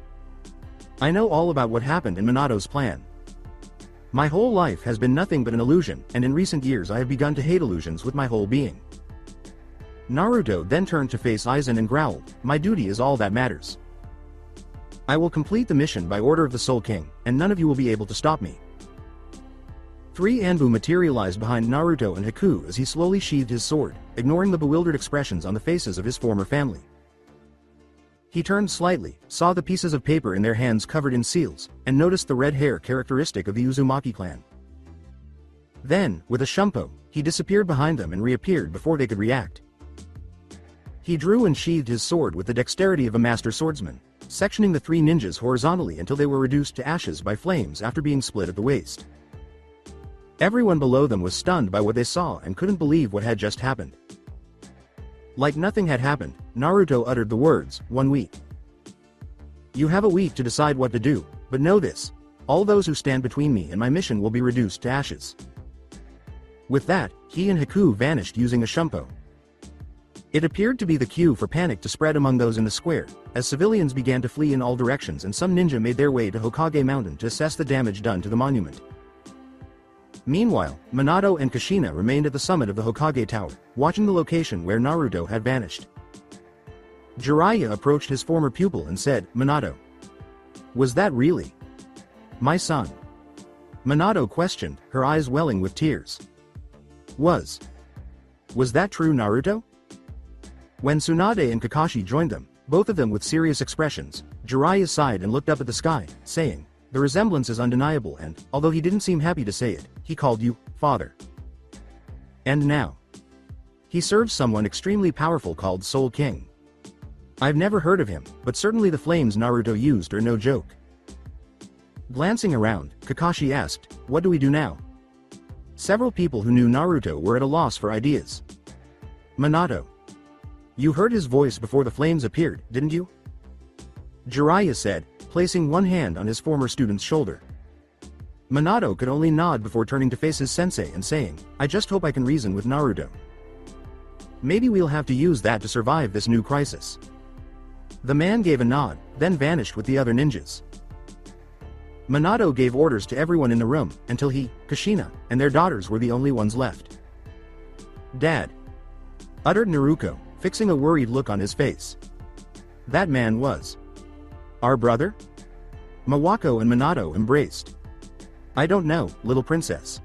S2: I know all about what happened in Minato's plan. My whole life has been nothing but an illusion, and in recent years I have begun to hate illusions with my whole being." Naruto then turned to face Aizen and growled, "My duty is all that matters. I will complete the mission by order of the Soul King, and none of you will be able to stop me." 3 Anbu materialized behind Naruto and Haku as he slowly sheathed his sword, ignoring the bewildered expressions on the faces of his former family. He turned slightly, saw the pieces of paper in their hands covered in seals, and noticed the red hair characteristic of the Uzumaki clan. Then, with a shumpo, he disappeared behind them and reappeared before they could react. He drew and sheathed his sword with the dexterity of a master swordsman, sectioning the 3 ninjas horizontally until they were reduced to ashes by flames after being split at the waist. Everyone below them was stunned by what they saw and couldn't believe what had just happened. Like nothing had happened, Naruto uttered the words, "1 week. You have a week to decide what to do, but know this. All those who stand between me and my mission will be reduced to ashes." With that, he and Haku vanished using a shumpo. It appeared to be the cue for panic to spread among those in the square, as civilians began to flee in all directions and some ninja made their way to Hokage Mountain to assess the damage done to the monument. Meanwhile, Minato and Kushina remained at the summit of the Hokage Tower, watching the location where Naruto had vanished. Jiraiya approached his former pupil and said, "Minato. Was that really my son?" Minato questioned, her eyes welling with tears. Was that true, Naruto?" When Tsunade and Kakashi joined them, both of them with serious expressions, Jiraiya sighed and looked up at the sky, saying, "The resemblance is undeniable and, although he didn't seem happy to say it, he called you, father. And now he serves someone extremely powerful called Soul King. I've never heard of him, but certainly the flames Naruto used are no joke." Glancing around, Kakashi asked, "What do we do now?" Several people who knew Naruto were at a loss for ideas. "Minato. You heard his voice before the flames appeared, didn't you?" Jiraiya said, placing one hand on his former student's shoulder. Minato could only nod before turning to face his sensei and saying, "I just hope I can reason with Naruto. Maybe we'll have to use that to survive this new crisis." The man gave a nod, then vanished with the other ninjas. Minato gave orders to everyone in the room, until he, Kushina, and their daughters were the only ones left. "Dad," uttered Naruto, fixing a worried look on his face. "That man was our brother?" Mawako and Minato embraced. "I don't know, little princess.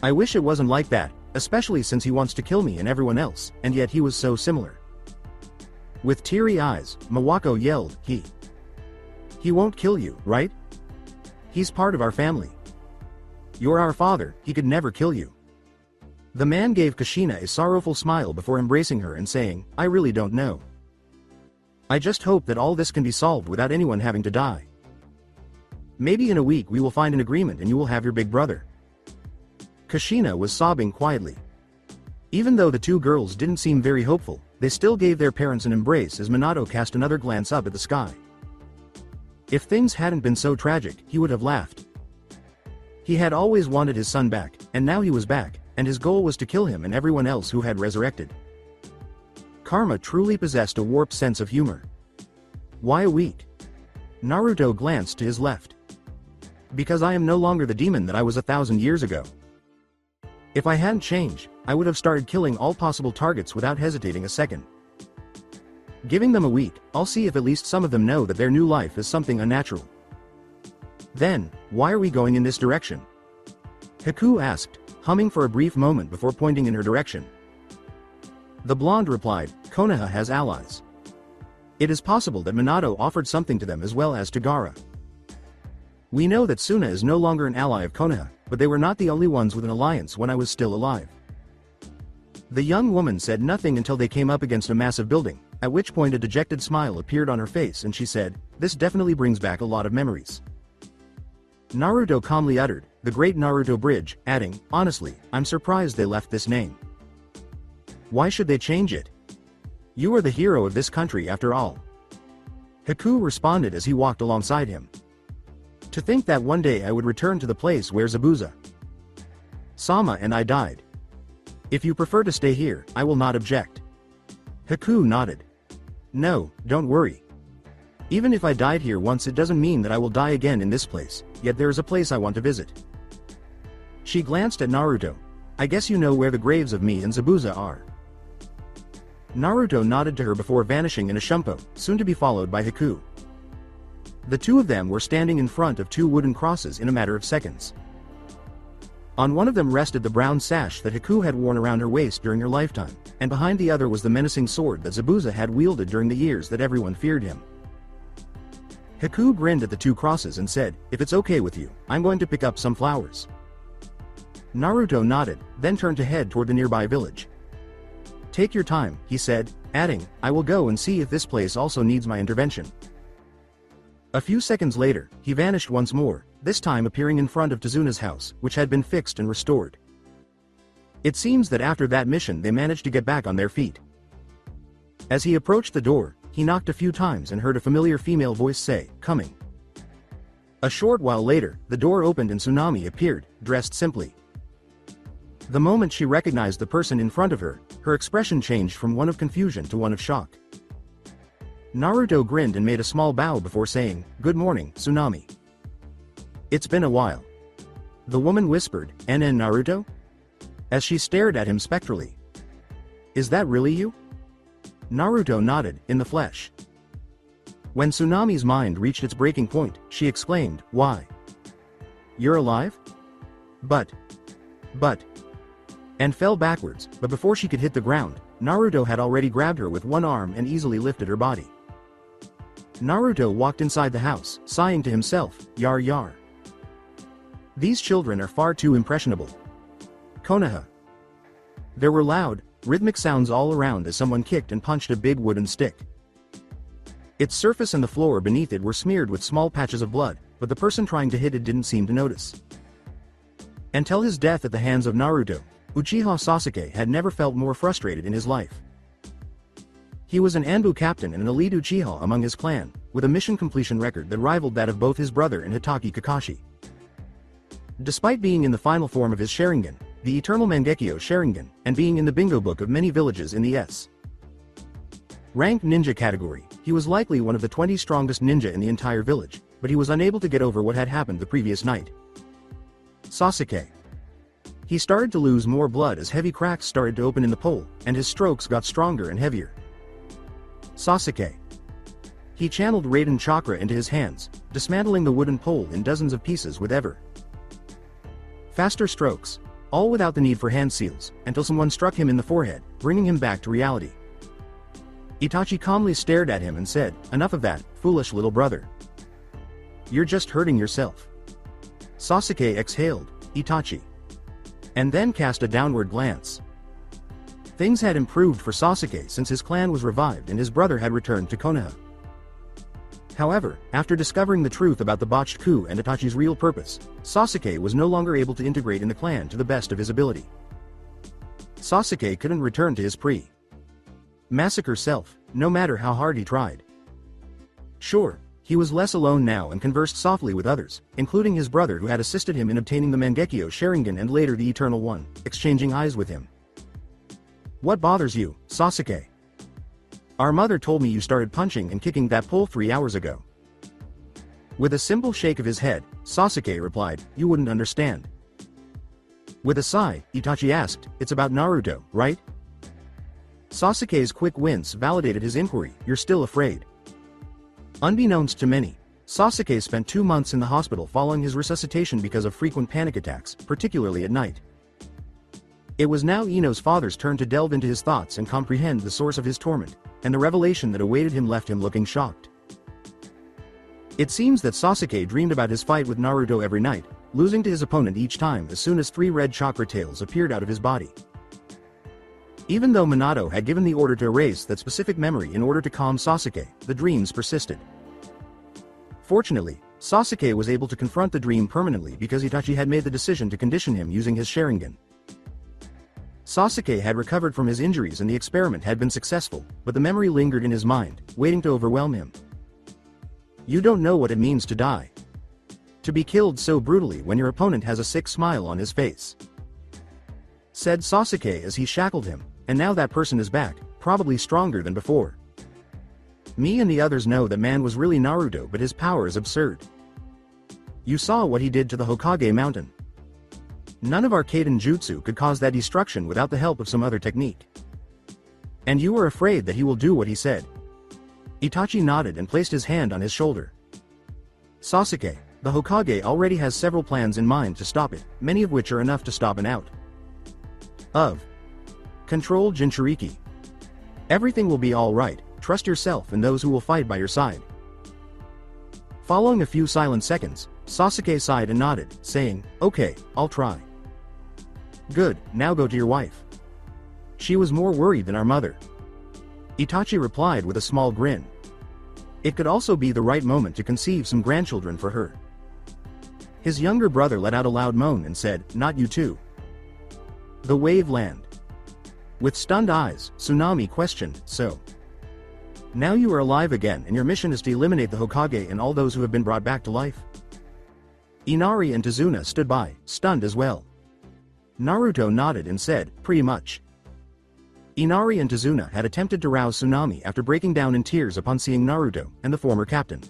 S2: I wish it wasn't like that, especially since he wants to kill me and everyone else, and yet he was so similar." With teary eyes, Mawako yelled, He won't kill you, right? He's part of our family. You're our father, he could never kill you. The man gave Kushina a sorrowful smile before embracing her and saying, I really don't know. I just hope that all this can be solved without anyone having to die. Maybe in a week we will find an agreement and you will have your big brother. Kushina was sobbing quietly. Even though the two girls didn't seem very hopeful, they still gave their parents an embrace as Minato cast another glance up at the sky. If things hadn't been so tragic, he would have laughed. He had always wanted his son back, and now he was back, and his goal was to kill him and everyone else who had resurrected. Karma truly possessed a warped sense of humor. Why a week? Naruto glanced to his left. Because I am no longer the demon that I was 1,000 years ago. If I hadn't changed, I would have started killing all possible targets without hesitating a second. Giving them a week, I'll see if at least some of them know that their new life is something unnatural. Then, why are we going in this direction? Haku asked, humming for a brief moment before pointing in her direction. The blonde replied, Konoha has allies. It is possible that Minato offered something to them as well as to Gaara. We know that Suna is no longer an ally of Konoha, but they were not the only ones with an alliance when I was still alive. The young woman said nothing until they came up against a massive building, at which point a dejected smile appeared on her face and she said, this definitely brings back a lot of memories. Naruto calmly uttered, the Great Naruto Bridge, adding, honestly, I'm surprised they left this name. Why should they change it? You are the hero of this country after all. Haku responded as he walked alongside him. To think that one day I would return to the place where Zabuza Sama and I died. If you prefer to stay here, I will not object. Haku nodded. No, don't worry. Even if I died here once, it doesn't mean that I will die again in this place, yet there is a place I want to visit. She glanced at Naruto. I guess you know where the graves of me and Zabuza are. Naruto nodded to her before vanishing in a shumpo, soon to be followed by Haku. The two of them were standing in front of two wooden crosses in a matter of seconds. On one of them rested the brown sash that Haku had worn around her waist during her lifetime, and behind the other was the menacing sword that Zabuza had wielded during the years that everyone feared him. Haku grinned at the two crosses and said, if it's okay with you, I'm going to pick up some flowers. Naruto nodded, then turned to head toward the nearby village. Take your time, he said, adding, I will go and see if this place also needs my intervention. A few seconds later, he vanished once more, this time appearing in front of Tazuna's house, which had been fixed and restored. It seems that after that mission they managed to get back on their feet. As he approached the door, he knocked a few times and heard a familiar female voice say, coming. A short while later, the door opened and Tsunami appeared, dressed simply. The moment she recognized the person in front of her, her expression changed from one of confusion to one of shock. Naruto grinned and made a small bow before saying, good morning, Tsunami. It's been a while. The woman whispered, NN Naruto? As she stared at him spectrally. Is that really you? Naruto nodded, in the flesh. When Tsunami's mind reached its breaking point, she exclaimed, why? You're alive? But, and fell backwards, but before she could hit the ground, Naruto had already grabbed her with one arm and easily lifted her body. Naruto walked inside the house, sighing to himself, yar yar. These children are far too impressionable. Konoha. There were loud, rhythmic sounds all around as someone kicked and punched a big wooden stick. Its surface and the floor beneath it were smeared with small patches of blood, but the person trying to hit it didn't seem to notice. Until his death at the hands of Naruto, Uchiha Sasuke had never felt more frustrated in his life. He was an Anbu captain and an elite Uchiha among his clan, with a mission completion record that rivaled that of both his brother and Hitaki Kakashi. Despite being in the final form of his Sharingan, the Eternal Mangekyo Sharingan, and being in the bingo book of many villages in the S. Rank ninja category, he was likely one of the 20 strongest ninja in the entire village, but he was unable to get over what had happened the previous night. Sasuke. He started to lose more blood as heavy cracks started to open in the pole, and his strokes got stronger and heavier. Sasuke. He channeled Raiden chakra into his hands, dismantling the wooden pole in dozens of pieces with ever faster strokes, all without the need for hand seals, until someone struck him in the forehead, bringing him back to reality. Itachi calmly stared at him and said, enough of that, foolish little brother. You're just hurting yourself. Sasuke exhaled, Itachi. And then cast a downward glance. Things had improved for Sasuke since his clan was revived and his brother had returned to Konoha. However, after discovering the truth about the botched coup and Itachi's real purpose, Sasuke was no longer able to integrate in the clan to the best of his ability. Sasuke couldn't return to his pre-massacre self, no matter how hard he tried. Sure, he was less alone now and conversed softly with others, including his brother who had assisted him in obtaining the Mangekyo Sharingan and later the Eternal One, exchanging eyes with him. What bothers you, Sasuke? Our mother told me you started punching and kicking that pole 3 hours ago. With a simple shake of his head, Sasuke replied, you wouldn't understand. With a sigh, Itachi asked, it's about Naruto, right? Sasuke's quick wince validated his inquiry, you're still afraid. Unbeknownst to many, Sasuke spent 2 months in the hospital following his resuscitation because of frequent panic attacks, particularly at night. It was now Ino's father's turn to delve into his thoughts and comprehend the source of his torment, and the revelation that awaited him left him looking shocked. It seems that Sasuke dreamed about his fight with Naruto every night, losing to his opponent each time as soon as 3 red chakra tails appeared out of his body. Even though Minato had given the order to erase that specific memory in order to calm Sasuke, the dreams persisted. Fortunately, Sasuke was able to confront the dream permanently because Itachi had made the decision to condition him using his Sharingan. Sasuke had recovered from his injuries and the experiment had been successful, but the memory lingered in his mind, waiting to overwhelm him. You don't know what it means to die. To be killed so brutally when your opponent has a sick smile on his face, said Sasuke as he shackled him, and now that person is back, probably stronger than before. Me and the others know that man was really Naruto, but his power is absurd. You saw what he did to the Hokage mountain. None of our Kaiden jutsu could cause that destruction without the help of some other technique. And you were afraid that he will do what he said. Itachi nodded and placed his hand on his shoulder. Sasuke, the Hokage already has several plans in mind to stop it, many of which are enough to stop an out of control jinchuriki. Everything will be alright, trust yourself and those who will fight by your side. Following a few silent seconds, Sasuke sighed and nodded, saying, okay, I'll try. Good, now go to your wife. She was more worried than our mother. Itachi replied with a small grin. It could also be the right moment to conceive some grandchildren for her. His younger brother let out a loud moan and said, not you too. The wave land. With stunned eyes, Tsunami questioned, so? Now you are alive again and your mission is to eliminate the Hokage and all those who have been brought back to life? Inari and Tazuna stood by, stunned as well. Naruto nodded and said, pretty much. Inari and Tazuna had attempted to rouse Tsunami after breaking down in tears upon seeing Naruto and the former captain.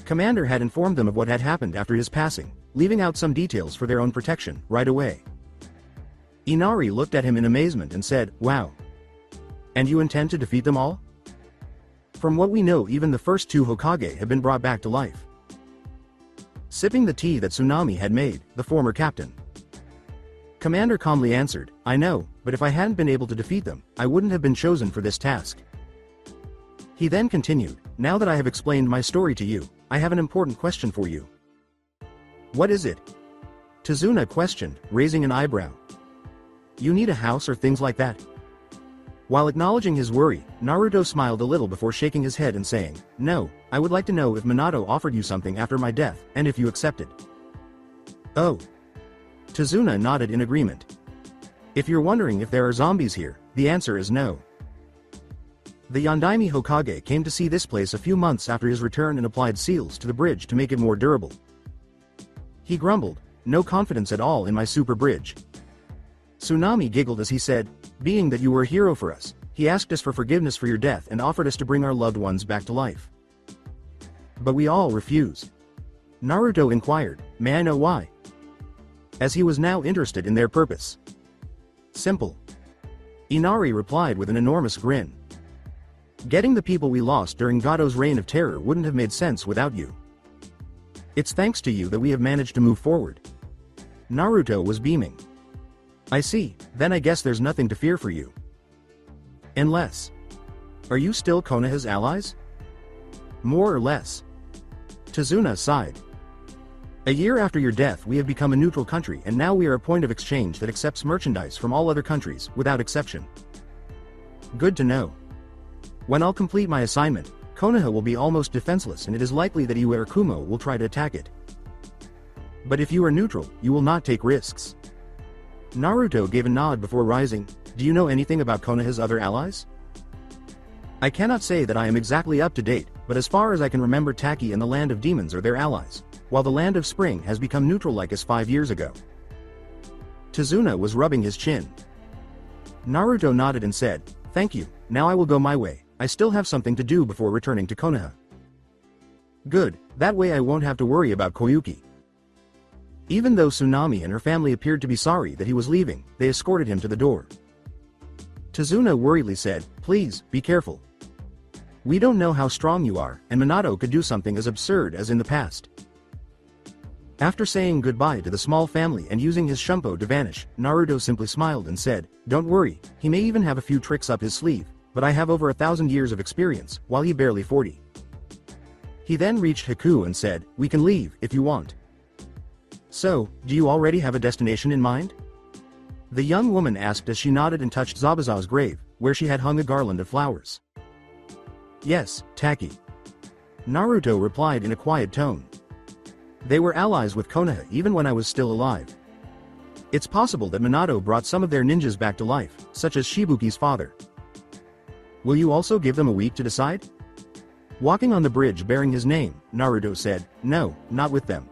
S2: Commander had informed them of what had happened after his passing, leaving out some details for their own protection, right away. Inari looked at him in amazement and said, wow. And you intend to defeat them all? From what we know, even the first 2 Hokage have been brought back to life. Sipping the tea that Tsunami had made, the former captain. Commander calmly answered, I know, but if I hadn't been able to defeat them, I wouldn't have been chosen for this task. He then continued, now that I have explained my story to you, I have an important question for you. What is it? Tazuna questioned, raising an eyebrow. You need a house or things like that? While acknowledging his worry, Naruto smiled a little before shaking his head and saying, no, I would like to know if Minato offered you something after my death, and if you accepted. Oh. Tazuna nodded in agreement. If you're wondering if there are zombies here, the answer is no. The Yondaime Hokage came to see this place a few months after his return and applied seals to the bridge to make it more durable. He grumbled, no confidence at all in my super bridge. Tsunami giggled as he said, being that you were a hero for us, he asked us for forgiveness for your death and offered us to bring our loved ones back to life. But we all refused. Naruto inquired, may I know why? As he was now interested in their purpose. Simple. Inari replied with an enormous grin. Getting the people we lost during Gado's reign of terror wouldn't have made sense without you. It's thanks to you that we have managed to move forward. Naruto was beaming. I see, then I guess there's nothing to fear for you. Unless. Are you still Konoha's allies? More or less. Tazuna sighed. A year after your death we have become a neutral country and now we are a point of exchange that accepts merchandise from all other countries, without exception. Good to know. When I'll complete my assignment, Konoha will be almost defenseless and it is likely that Iwa or Kumo will try to attack it. But if you are neutral, you will not take risks. Naruto gave a nod before rising. Do you know anything about Konoha's other allies? I cannot say that I am exactly up to date, but as far as I can remember Taki and the Land of Demons are their allies, while the Land of Spring has become neutral like as 5 years ago. Tazuna was rubbing his chin. Naruto nodded and said, "Thank you, now I will go my way, I still have something to do before returning to Konoha." Good, that way I won't have to worry about Koyuki. Even though Tsunami and her family appeared to be sorry that he was leaving, they escorted him to the door. Tazuna worriedly said, "Please, be careful. We don't know how strong you are, and Minato could do something as absurd as in the past." After saying goodbye to the small family and using his shumpo to vanish, Naruto simply smiled and said, "Don't worry, he may even have a few tricks up his sleeve, but I have over 1,000 years of experience, while he barely 40. He then reached Haku and said, "We can leave, if you want." "So, do you already have a destination in mind?" The young woman asked as she nodded and touched Zabuza's grave, where she had hung a garland of flowers. "Yes, Taki." Naruto replied in a quiet tone. "They were allies with Konoha even when I was still alive. It's possible that Minato brought some of their ninjas back to life, such as Shibuki's father. Will you also give them a week to decide?" Walking on the bridge bearing his name, Naruto said, "No, not with them.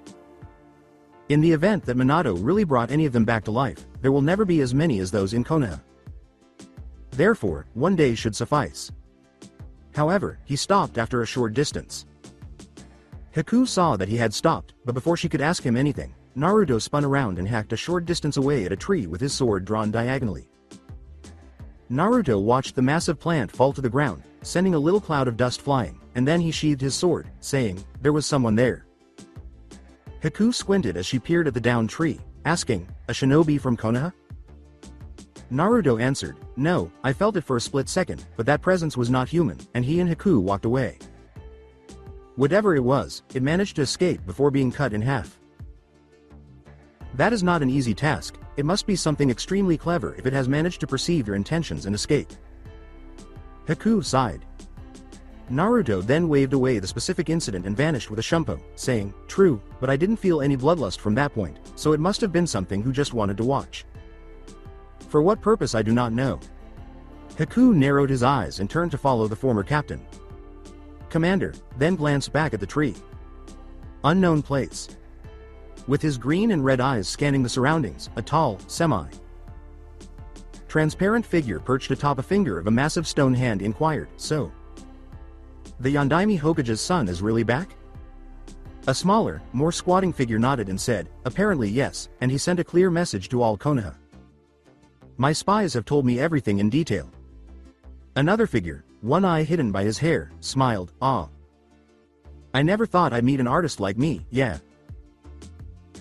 S2: In the event that Minato really brought any of them back to life, there will never be as many as those in Konoha. Therefore, 1 day should suffice." However, he stopped after a short distance. Haku saw that he had stopped, but before she could ask him anything, Naruto spun around and hacked a short distance away at a tree with his sword drawn diagonally. Naruto watched the massive plant fall to the ground, sending a little cloud of dust flying, and then he sheathed his sword, saying, "There was someone there." Haku squinted as she peered at the downed tree, asking, "A shinobi from Konoha?" Naruto answered, "No, I felt it for a split second, but that presence was not human," and he and Haku walked away. Whatever it was, it managed to escape before being cut in half. That is not an easy task, it must be something extremely clever if it has managed to perceive your intentions and escape. Haku sighed. Naruto then waved away the specific incident and vanished with a shumpo, saying, "True, but I didn't feel any bloodlust from that point, so it must have been something who just wanted to watch. For what purpose I do not know." Haku narrowed his eyes and turned to follow the former captain. Commander, then glanced back at the tree. Unknown place. With his green and red eyes scanning the surroundings, a tall, transparent figure perched atop a finger of a massive stone hand inquired, "So? The Yondaime Hokage's son is really back?" A smaller, more squatting figure nodded and said, "Apparently yes, and he sent a clear message to all Konoha. My spies have told me everything in detail." Another figure, one eye hidden by his hair, smiled, "Ah. I never thought I'd meet an artist like me, yeah."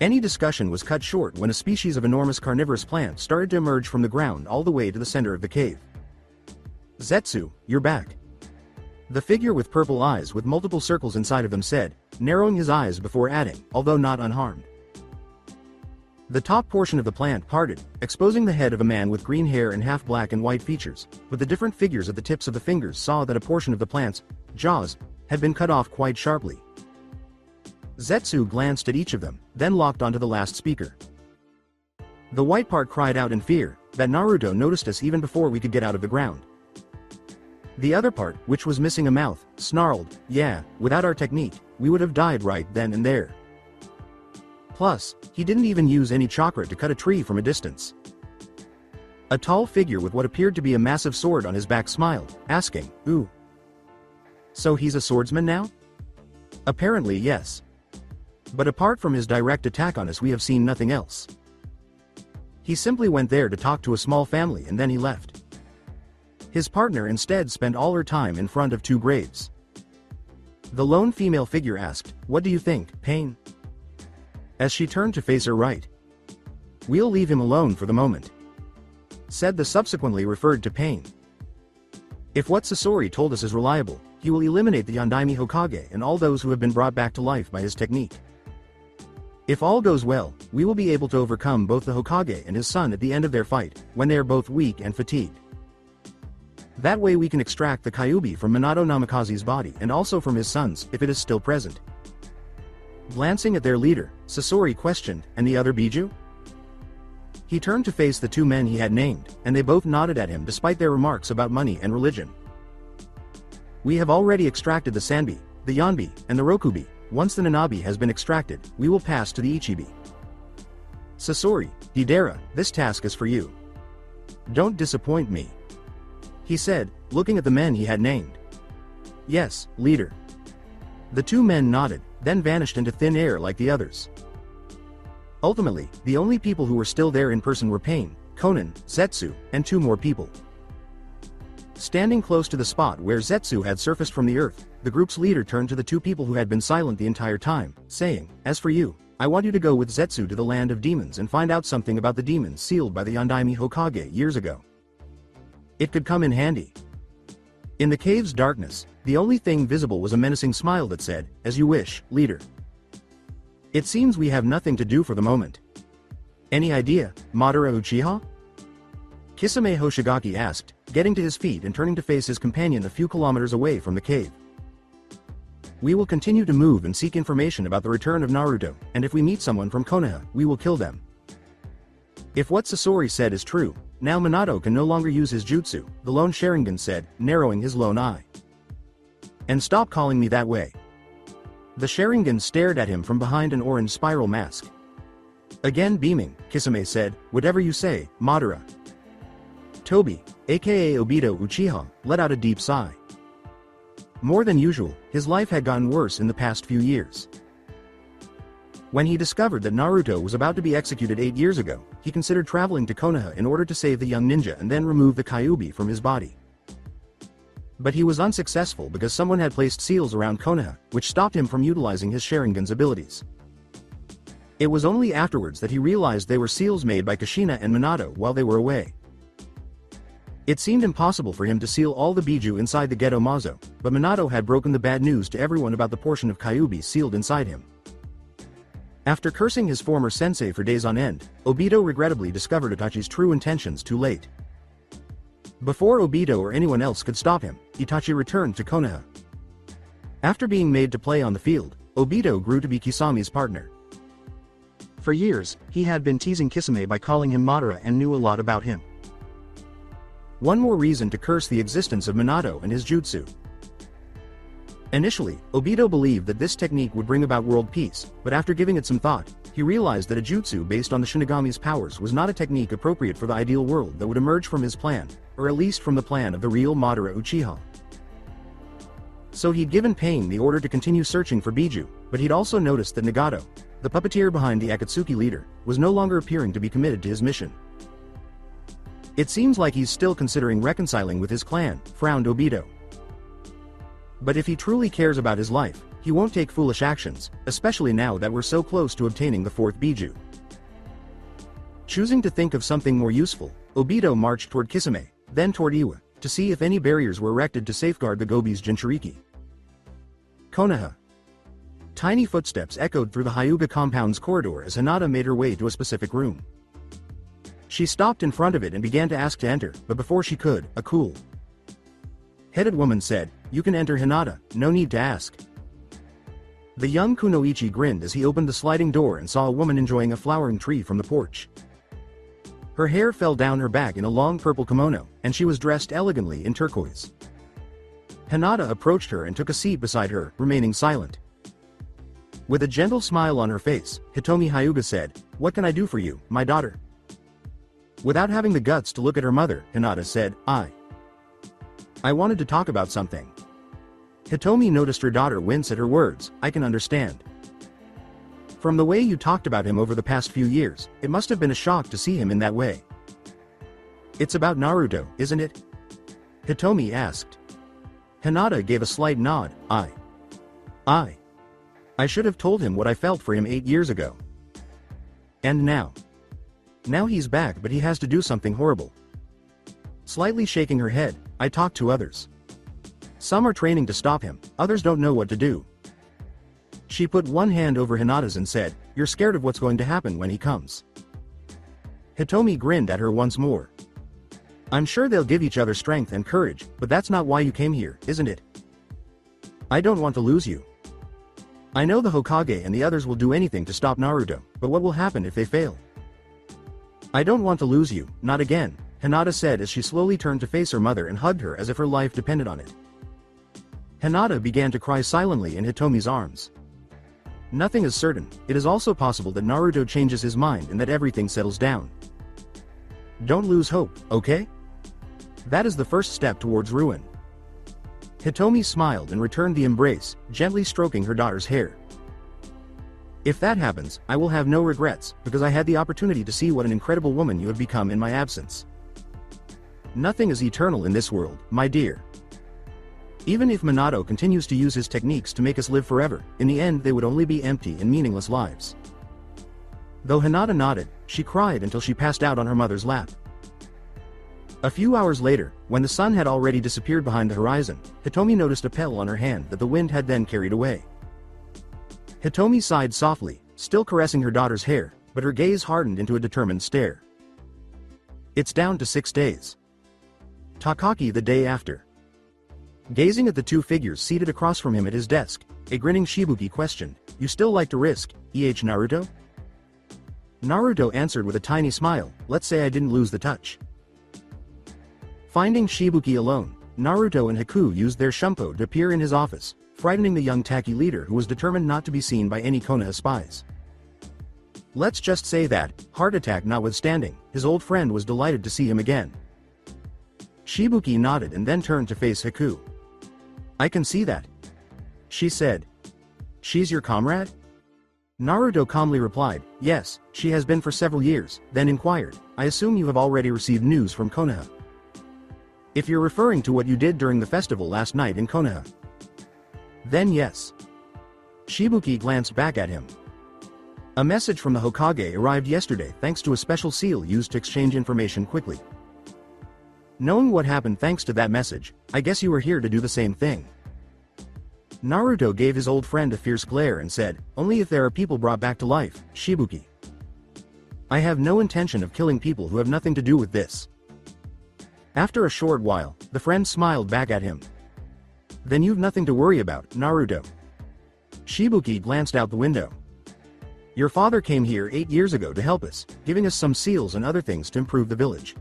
S2: Any discussion was cut short when a species of enormous carnivorous plant started to emerge from the ground all the way to the center of the cave. "Zetsu, you're back." The figure with purple eyes with multiple circles inside of them said, narrowing his eyes before adding, although not unharmed. The top portion of the plant parted, exposing the head of a man with green hair and half black and white features, but the different figures at the tips of the fingers saw that a portion of the plant's jaws had been cut off quite sharply. Zetsu glanced at each of them, then locked onto the last speaker. The white part cried out in fear, "That Naruto noticed us even before we could get out of the ground." The other part, which was missing a mouth, snarled, "Yeah, without our technique, we would have died right then and there. Plus, he didn't even use any chakra to cut a tree from a distance." A tall figure with what appeared to be a massive sword on his back smiled, asking, "Ooh. So he's a swordsman now?" "Apparently yes. But apart from his direct attack on us we have seen nothing else. He simply went there to talk to a small family and then he left. His partner instead spent all her time in front of 2 graves." The lone female figure asked, "What do you think, Pain?" As she turned to face her right. "We'll leave him alone for the moment," said the subsequently referred to Pain. "If what Sasori told us is reliable, he he will eliminate the Yondaime Hokage and all those who have been brought back to life by his technique. If all goes well, we will be able to overcome both the Hokage and his son at the end of their fight, when they are both weak and fatigued. That way we can extract the Kyuubi from Minato Namikaze's body and also from his son's, if it is still present. Glancing at their leader, Sasori questioned, and the other Biju? He turned to face the two men he had named, and they both nodded at him despite their remarks about money and religion. We have already extracted the Sanbi, the Yonbi, and the Rokubi. Once the Nanabi has been extracted, we will pass to the Ichibi. Sasori, Deidara, this task is for you. Don't disappoint me, he said, looking at the men he had named. Yes, leader. The two men nodded, then vanished into thin air like the others. Ultimately, the only people who were still there in person were Pain, Konan, Zetsu, and two more people. Standing close to the spot where Zetsu had surfaced from the earth, the group's leader turned to the two people who had been silent the entire time, saying, "As for you, I want you to go with Zetsu to the land of demons and find out something about the demons sealed by the Yondaime Hokage years ago. It could come in handy." In the cave's darkness, the only thing visible was a menacing smile that said, "As you wish, leader. It seems we have nothing to do for the moment. Any idea, Madara Uchiha?" Kisame Hoshigaki asked, getting to his feet and turning to face his companion a few kilometers away from the cave. "We will continue to move and seek information about the return of Naruto, and if we meet someone from Konoha, we will kill them." If what Sasori said is true, now Minato can no longer use his jutsu, the lone Sharingan said, narrowing his lone eye. "And stop calling me that way." The Sharingan stared at him from behind an orange spiral mask. Again beaming, Kisame said, "Whatever you say, Madara." Tobi, aka Obito Uchiha, let out a deep sigh. More than usual, his life had gotten worse in the past few years. When he discovered that Naruto was about to be executed 8 years ago, he considered traveling to Konoha in order to save the young ninja and then remove the Kyuubi from his body. But he was unsuccessful because someone had placed seals around Konoha, which stopped him from utilizing his Sharingan's abilities. It was only afterwards that he realized they were seals made by Kushina and Minato while they were away. It seemed impossible for him to seal all the Biju inside the Geto Mazo, but Minato had broken the bad news to everyone about the portion of Kyuubi sealed inside him. After cursing his former sensei for days on end, Obito regrettably discovered Itachi's true intentions too late. Before Obito or anyone else could stop him, Itachi returned to Konoha. After being made to play on the field, Obito grew to be Kisame's partner. For years, he had been teasing Kisame by calling him Madara and knew a lot about him. One more reason to curse the existence of Minato and his jutsu. Initially, Obito believed that this technique would bring about world peace, but after giving it some thought, he realized that a jutsu based on the Shinigami's powers was not a technique appropriate for the ideal world that would emerge from his plan, or at least from the plan of the real Madara Uchiha. So he'd given Pain the order to continue searching for Biju, but he'd also noticed that Nagato, the puppeteer behind the Akatsuki leader, was no longer appearing to be committed to his mission. "It seems like he's still considering reconciling with his clan," frowned Obito. "But if he truly cares about his life, he won't take foolish actions, especially now that we're so close to obtaining the 4th Biju." Choosing to think of something more useful, Obito marched toward Kisame, then toward Iwa, to see if any barriers were erected to safeguard the Gobi's jinchuriki. Konoha. Tiny footsteps echoed through the Hyuga compound's corridor as Hinata made her way to a specific room. She stopped in front of it and began to ask to enter, but before she could, a cool-headed woman said, "You can enter, Hinata, no need to ask." The young Kunoichi grinned as he opened the sliding door and saw a woman enjoying a flowering tree from the porch. Her hair fell down her back in a long purple kimono, and she was dressed elegantly in turquoise. Hinata approached her and took a seat beside her, remaining silent. With a gentle smile on her face, Hitomi Hyuga said, "What can I do for you, my daughter?" Without having the guts to look at her mother, Hinata said, I wanted to talk about something." Hitomi noticed her daughter wince at her words. "I can understand. From the way you talked about him over the past few years, it must have been a shock to see him in that way." "It's about Naruto, isn't it?" Hitomi asked. Hinata gave a slight nod. I should have told him what I felt for him 8 years ago. And now he's back, but he has to do something horrible." Slightly shaking her head, "I talked to others. Some are training to stop him, others don't know what to do. She put one hand over Hinata's and said, "You're scared of what's going to happen when he comes." Hitomi grinned at her once more. "I'm sure they'll give each other strength and courage, but that's not why you came here, isn't it? I don't want to lose you. I know the Hokage and the others will do anything to stop Naruto, but what will happen if they fail? I don't want to lose you, not again," Hinata said as she slowly turned to face her mother and hugged her as if her life depended on it. Hinata began to cry silently in Hitomi's arms. Nothing is certain. It is also possible that Naruto changes his mind and that everything settles down. Don't lose hope, okay? That is the first step towards ruin. Hitomi smiled and returned the embrace, gently stroking her daughter's hair. If that happens, I will have no regrets, because I had the opportunity to see what an incredible woman you have become in my absence. Nothing is eternal in this world, my dear. Even if Minato continues to use his techniques to make us live forever, in the end they would only be empty and meaningless lives. Though Hinata nodded, she cried until she passed out on her mother's lap. A few hours later, when the sun had already disappeared behind the horizon, Hitomi noticed a petal on her hand that the wind had then carried away. Hitomi sighed softly, still caressing her daughter's hair, but her gaze hardened into a determined stare. It's down to 6 days. Takaki the day after. Gazing at the two figures seated across from him at his desk, a grinning Shibuki questioned, "You still like to risk, Naruto?" Naruto answered with a tiny smile, "Let's say I didn't lose the touch." Finding Shibuki alone, Naruto and Haku used their shumpo to appear in his office, frightening the young Taki leader who was determined not to be seen by any Konoha spies. Let's just say that, heart attack notwithstanding, his old friend was delighted to see him again. Shibuki nodded and then turned to face Haku. "I can see that," she said. "She's your comrade?" Naruto calmly replied, "Yes, she has been for several years," then inquired, "I assume you have already received news from Konoha." "If you're referring to what you did during the festival last night in Konoha, then yes." Shibuki glanced back at him. "A message from the Hokage arrived yesterday thanks to a special seal used to exchange information quickly. Knowing what happened thanks to that message, I guess you were here to do the same thing." Naruto gave his old friend a fierce glare and said, "Only if there are people brought back to life, Shibuki. I have no intention of killing people who have nothing to do with this." After a short while, the friend smiled back at him. "Then you've nothing to worry about, Naruto." Shibuki glanced out the window. "Your father came here 8 years ago to help us, giving us some seals and other things to improve the village.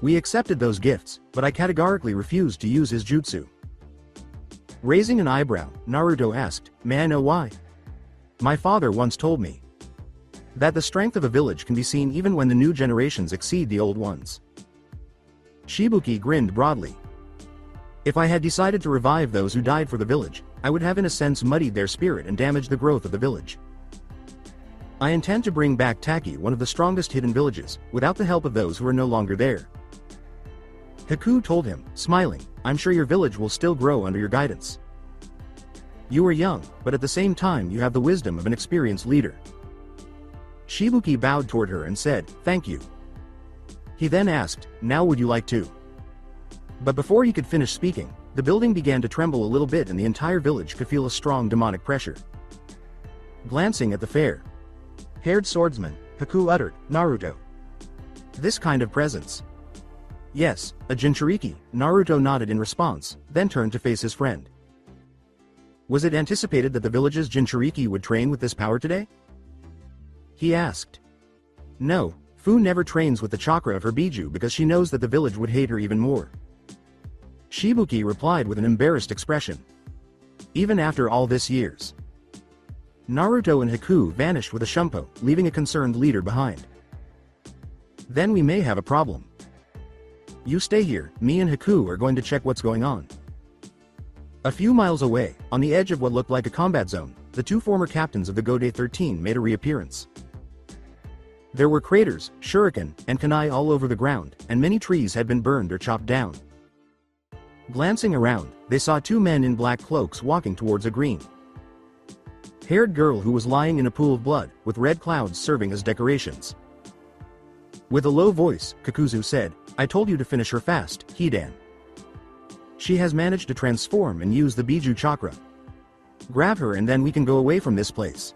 S2: We accepted those gifts, but I categorically refused to use his jutsu." Raising an eyebrow, Naruto asked, "May I know why?" "My father once told me that the strength of a village can be seen even when the new generations exceed the old ones." Shibuki grinned broadly. "If I had decided to revive those who died for the village, I would have in a sense muddied their spirit and damaged the growth of the village. I intend to bring back Taki, one of the strongest hidden villages, without the help of those who are no longer there." Haku told him, smiling, "I'm sure your village will still grow under your guidance. You are young, but at the same time you have the wisdom of an experienced leader." Shibuki bowed toward her and said, "Thank you." He then asked, "Now would you like to?" But before he could finish speaking, the building began to tremble a little bit and the entire village could feel a strong demonic pressure. Glancing at the fair-haired swordsman, Haku uttered, "Naruto. This kind of presence." "Yes, a jinchuriki," Naruto nodded in response, then turned to face his friend. "Was it anticipated that the village's jinchuriki would train with this power today?" he asked. "No, Fu never trains with the chakra of her biju because she knows that the village would hate her even more." Shibuki replied with an embarrassed expression. "Even after all this years." Naruto and Haku vanished with a shumpo, leaving a concerned leader behind. "Then we may have a problem. You stay here, me and Haku are going to check what's going on." A few miles away, on the edge of what looked like a combat zone, the two former captains of the Gode 13 made a reappearance. There were craters, shuriken, and kunai all over the ground, and many trees had been burned or chopped down. Glancing around, they saw two men in black cloaks walking towards a green-haired girl who was lying in a pool of blood, with red clouds serving as decorations. With a low voice, Kakuzu said, "I told you to finish her fast, Hidan." She has managed to transform and use the Biju chakra. Grab her and then we can go away from this place.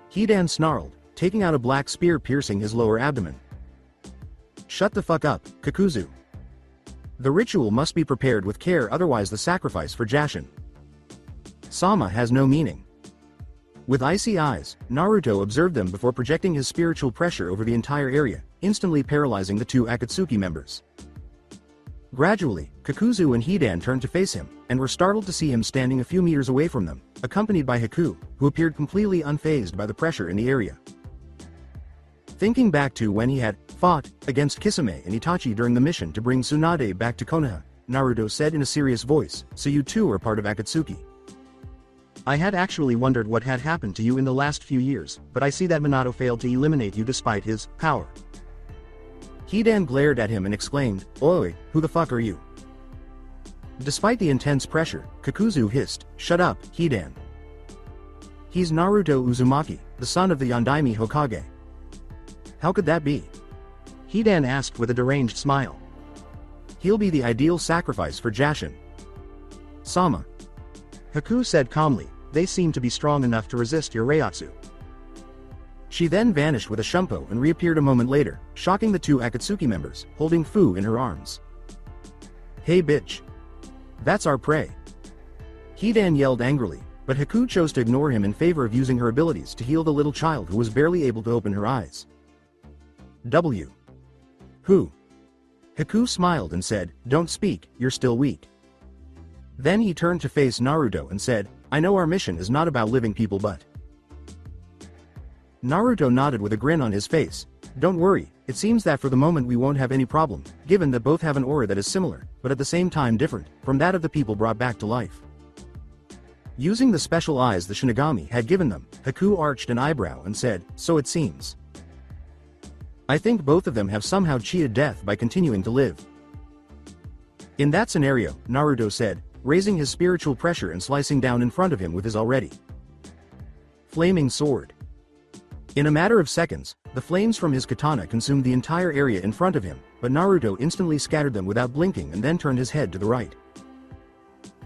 S2: Hidan snarled, taking out a black spear piercing his lower abdomen. Shut the fuck up, Kakuzu. The ritual must be prepared with care, otherwise the sacrifice for Jashin Sama has no meaning. With icy eyes, Naruto observed them before projecting his spiritual pressure over the entire area, instantly paralyzing the two Akatsuki members. Gradually, Kakuzu and Hidan turned to face him, and were startled to see him standing a few meters away from them, accompanied by Haku, who appeared completely unfazed by the pressure in the area. Thinking back to when he had fought against Kisame and Itachi during the mission to bring Tsunade back to Konoha, Naruto said in a serious voice, "So you too are part of Akatsuki." "I had actually wondered what had happened to you in the last few years, but I see that Minato failed to eliminate you despite his power." Hidan glared at him and exclaimed, "Oi, who the fuck are you?" Despite the intense pressure, Kakuzu hissed, "Shut up, Hidan. He's Naruto Uzumaki, the son of the Yondaime Hokage." "How could that be?" Hidan asked with a deranged smile. "He'll be the ideal sacrifice for Jashin Sama," Haku said calmly. "They seem to be strong enough to resist your Reiatsu." She then vanished with a shumpo and reappeared a moment later, shocking the two Akatsuki members, holding Fu in her arms. "Hey bitch. That's our prey." Hidan yelled angrily, but Haku chose to ignore him in favor of using her abilities to heal the little child who was barely able to open her eyes. Who? Haku smiled and said, "Don't speak, you're still weak." Then he turned to face Naruto and said, "I know our mission is not about living people but..." Naruto nodded with a grin on his face. "Don't worry, it seems that for the moment we won't have any problem, given that both have an aura that is similar, but at the same time different, from that of the people brought back to life." Using the special eyes the Shinigami had given them, Haku arched an eyebrow and said, "So it seems. I think both of them have somehow cheated death by continuing to live." "In that scenario," Naruto said, raising his spiritual pressure and slicing down in front of him with his already flaming sword. In a matter of seconds, the flames from his katana consumed the entire area in front of him, but Naruto instantly scattered them without blinking and then turned his head to the right.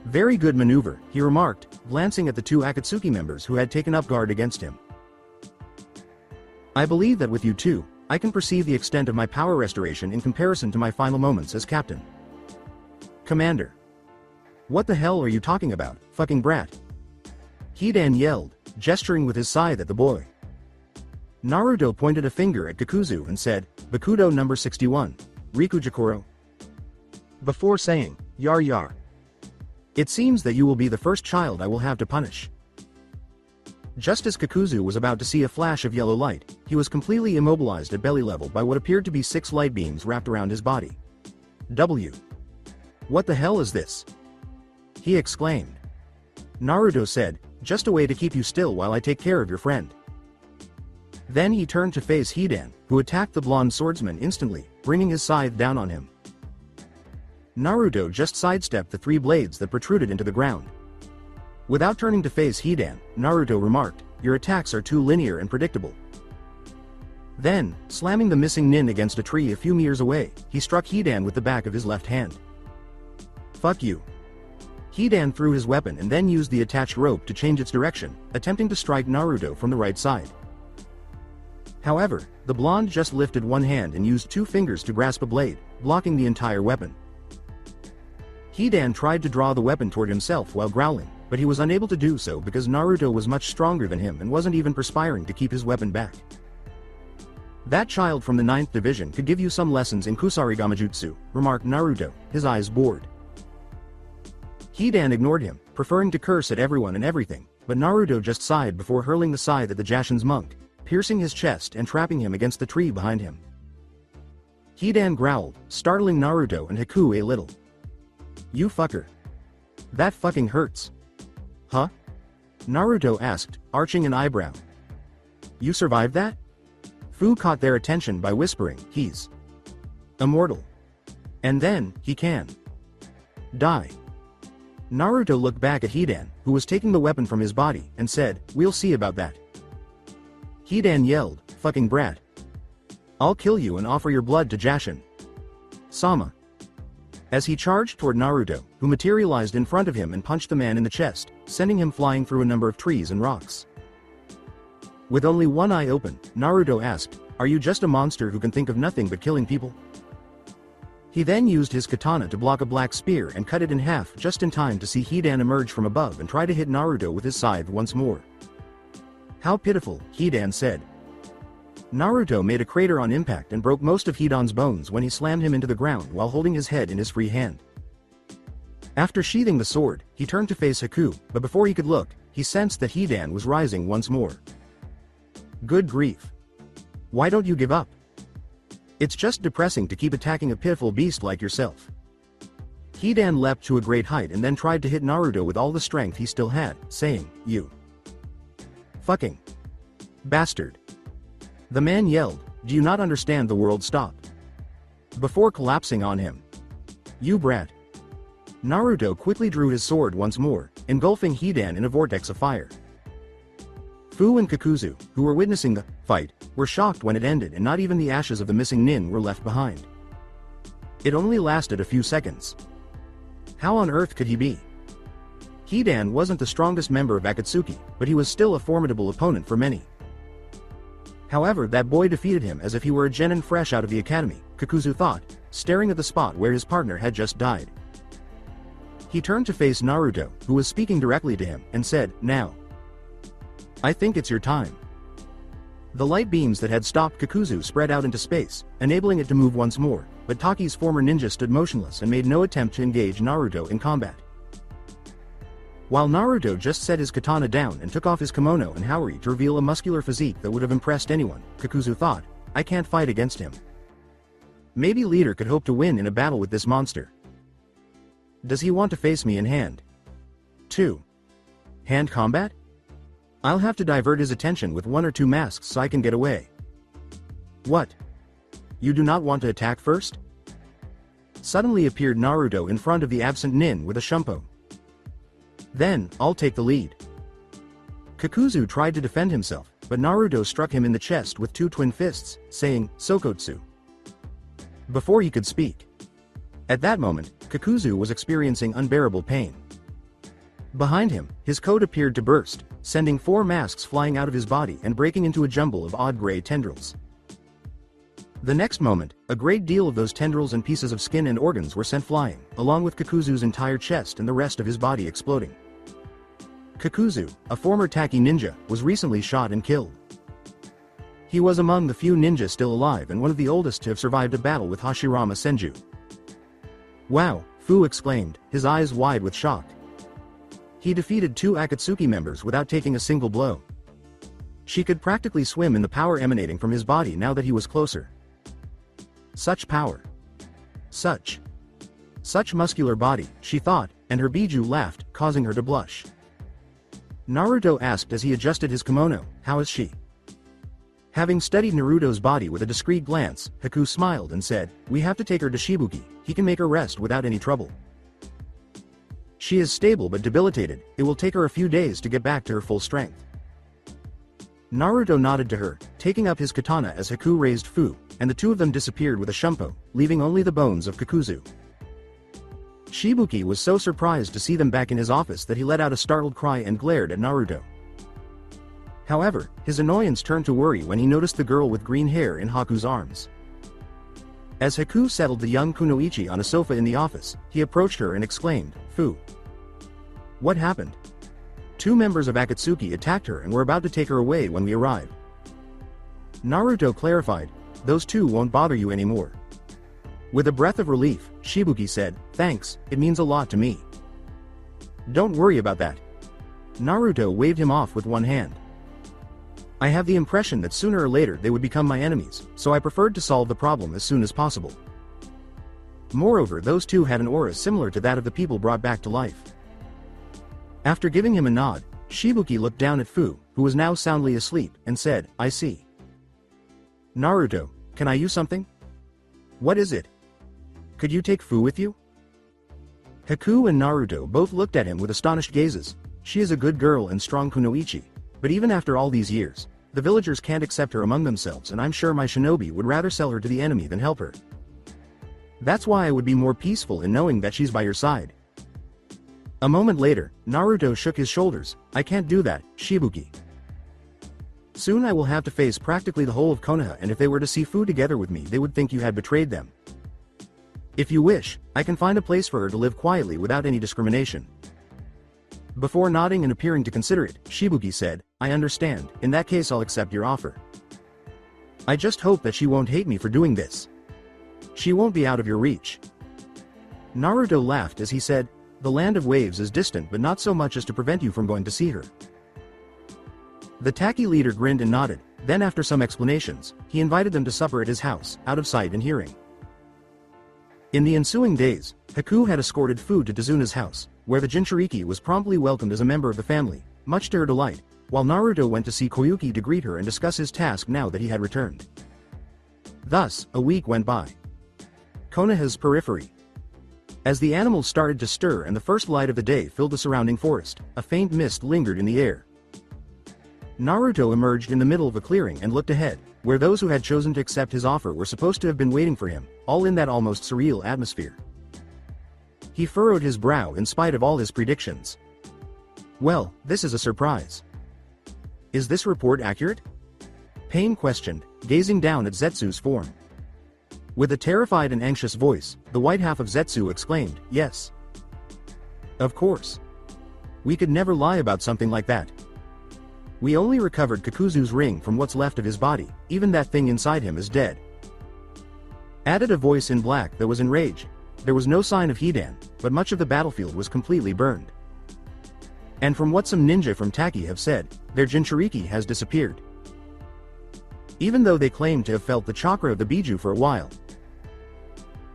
S2: "Very good maneuver," he remarked, glancing at the two Akatsuki members who had taken up guard against him. "I believe that with you two, I can perceive the extent of my power restoration in comparison to my final moments as captain." "Commander. What the hell are you talking about, fucking brat?" Hidan yelled, gesturing with his scythe at the boy. Naruto pointed a finger at Kakuzu and said, "Bakudo number 61, Rikujakuro," before saying, "Yar yar. It seems that you will be the first child I will have to punish." Just as Kakuzu was about to see a flash of yellow light, he was completely immobilized at belly level by what appeared to be 6 light beams wrapped around his body. What the hell is this?" he exclaimed. Naruto said, "Just a way to keep you still while I take care of your friend." Then he turned to face Hidan, who attacked the blonde swordsman instantly, bringing his scythe down on him. Naruto just sidestepped the 3 blades that protruded into the ground. Without turning to face Hidan, Naruto remarked, "Your attacks are too linear and predictable." Then, slamming the missing nin against a tree a few meters away, he struck Hidan with the back of his left hand. "Fuck you." Hidan threw his weapon and then used the attached rope to change its direction, attempting to strike Naruto from the right side. However, the blonde just lifted one hand and used 2 fingers to grasp a blade, blocking the entire weapon. Hidan tried to draw the weapon toward himself while growling, but he was unable to do so because Naruto was much stronger than him and wasn't even perspiring to keep his weapon back. "That child from the 9th division could give you some lessons in Kusarigamajutsu," remarked Naruto, his eyes bored. Hidan ignored him, preferring to curse at everyone and everything, but Naruto just sighed before hurling the scythe at the Jashin's monk, piercing his chest and trapping him against the tree behind him. Hidan growled, startling Naruto and Haku a little. "You fucker. That fucking hurts." "Huh?" Naruto asked, arching an eyebrow. "You survived that?" Fu caught their attention by whispering, "He's immortal. And then, he can die." Naruto looked back at Hidan, who was taking the weapon from his body, and said, "We'll see about that." Hidan yelled, "Fucking brat. I'll kill you and offer your blood to Jashin Sama." as he charged toward Naruto, who materialized in front of him and punched the man in the chest, sending him flying through a number of trees and rocks. With only one eye open, Naruto asked, "Are you just a monster who can think of nothing but killing people?" He then used his katana to block a black spear and cut it in half just in time to see Hidan emerge from above and try to hit Naruto with his scythe once more. "How pitiful," Hidan said. Naruto made a crater on impact and broke most of Hidan's bones when he slammed him into the ground while holding his head in his free hand. After sheathing the sword, he turned to face Haku, but before he could look, he sensed that Hidan was rising once more. "Good grief. Why don't you give up? It's just depressing to keep attacking a pitiful beast like yourself." Hidan leapt to a great height and then tried to hit Naruto with all the strength he still had, saying, "You fucking bastard." The man yelled, "Do you not understand the world stop?" before collapsing on him. "You brat." Naruto quickly drew his sword once more, engulfing Hidan in a vortex of fire. Fu and Kakuzu, who were witnessing the fight, were shocked when it ended and not even the ashes of the missing nin were left behind. It only lasted a few seconds. How on earth could he be? Hidan wasn't the strongest member of Akatsuki, but he was still a formidable opponent for many. However, that boy defeated him as if he were a genin fresh out of the academy, Kakuzu thought, staring at the spot where his partner had just died. He turned to face Naruto, who was speaking directly to him, and said, "Now. I think it's your time." The light beams that had stopped Kakuzu spread out into space, enabling it to move once more, but Taki's former ninja stood motionless and made no attempt to engage Naruto in combat. While Naruto just set his katana down and took off his kimono and haori to reveal a muscular physique that would have impressed anyone, Kakuzu thought, "I can't fight against him. Maybe leader could hope to win in a battle with this monster. Does he want to face me in hand? 2. Hand combat? I'll have to divert his attention with 1 or 2 masks so I can get away. What? You do not want to attack first?" Suddenly appeared Naruto in front of the absent nin with a shumpo. "Then, I'll take the lead." Kakuzu tried to defend himself, but Naruto struck him in the chest with 2 twin fists, saying, "Sokotsu," before he could speak. At that moment, Kakuzu was experiencing unbearable pain. Behind him, his coat appeared to burst, sending 4 masks flying out of his body and breaking into a jumble of odd gray tendrils. The next moment, a great deal of those tendrils and pieces of skin and organs were sent flying, along with Kakuzu's entire chest and the rest of his body exploding. Kakuzu, a former Taki ninja, was recently shot and killed. He was among the few ninjas still alive and one of the oldest to have survived a battle with Hashirama Senju. "Wow," Fu exclaimed, his eyes wide with shock. He defeated 2 Akatsuki members without taking a single blow. She could practically swim in the power emanating from his body now that he was closer. Such power. Such muscular body, she thought, and her Biju laughed, causing her to blush. Naruto asked as he adjusted his kimono, "How is she?" Having studied Naruto's body with a discreet glance, Haku smiled and said, "We have to take her to Shibuki, he can make her rest without any trouble. She is stable but debilitated, it will take her a few days to get back to her full strength." Naruto nodded to her, taking up his katana as Haku raised Fu, and the 2 of them disappeared with a shumpo, leaving only the bones of Kakuzu. Shibuki was so surprised to see them back in his office that he let out a startled cry and glared at Naruto. However, his annoyance turned to worry when he noticed the girl with green hair in Haku's arms. As Haku settled the young Kunoichi on a sofa in the office, he approached her and exclaimed, "Fu. What happened?" 2 members of Akatsuki attacked her and were about to take her away when we arrived. Naruto clarified, "Those 2 won't bother you anymore." With a breath of relief, Shibuki said, "Thanks, it means a lot to me." "Don't worry about that." Naruto waved him off with one hand. "I have the impression that sooner or later they would become my enemies, so I preferred to solve the problem as soon as possible. Moreover, those 2 had an aura similar to that of the people brought back to life." After giving him a nod, Shibuki looked down at Fu, who was now soundly asleep, and said, "I see. Naruto, can I use something?" "What is it?" "Could you take Fu with you?" Haku and Naruto both looked at him with astonished gazes. She is a good girl and strong kunoichi, but even after all these years, the villagers can't accept her among themselves and I'm sure my shinobi would rather sell her to the enemy than help her. That's why I would be more peaceful in knowing that she's by your side. A moment later, Naruto shook his shoulders. I can't do that, Shibuki. Soon I will have to face practically the whole of Konoha, and if they were to see Fu together with me they would think you had betrayed them. If you wish, I can find a place for her to live quietly without any discrimination. Before nodding and appearing to consider it, Shibuki said, I understand, in that case I'll accept your offer. I just hope that she won't hate me for doing this. She won't be out of your reach. Naruto laughed as he said, the land of waves is distant but not so much as to prevent you from going to see her. The Taki leader grinned and nodded, then after some explanations, he invited them to supper at his house, out of sight and hearing. In the ensuing days, Haku had escorted food to Tazuna's house, where the Jinchuriki was promptly welcomed as a member of the family, much to her delight, while Naruto went to see Koyuki to greet her and discuss his task now that he had returned. Thus, a week went by. Konoha's periphery. As the animals started to stir and the first light of the day filled the surrounding forest, a faint mist lingered in the air. Naruto emerged in the middle of a clearing and looked ahead, where those who had chosen to accept his offer were supposed to have been waiting for him, all in that almost surreal atmosphere. He furrowed his brow in spite of all his predictions. Well, this is a surprise. Is this report accurate? Pain questioned, gazing down at Zetsu's form. With a terrified and anxious voice, the white half of Zetsu exclaimed, yes. Of course. We could never lie about something like that. We only recovered Kakuzu's ring from what's left of his body, even that thing inside him is dead. Added a voice in black that was enraged. There was no sign of Hidan, but much of the battlefield was completely burned. And from what some ninja from Taki have said, their Jinchuriki has disappeared. Even though they claim to have felt the chakra of the Biju for a while.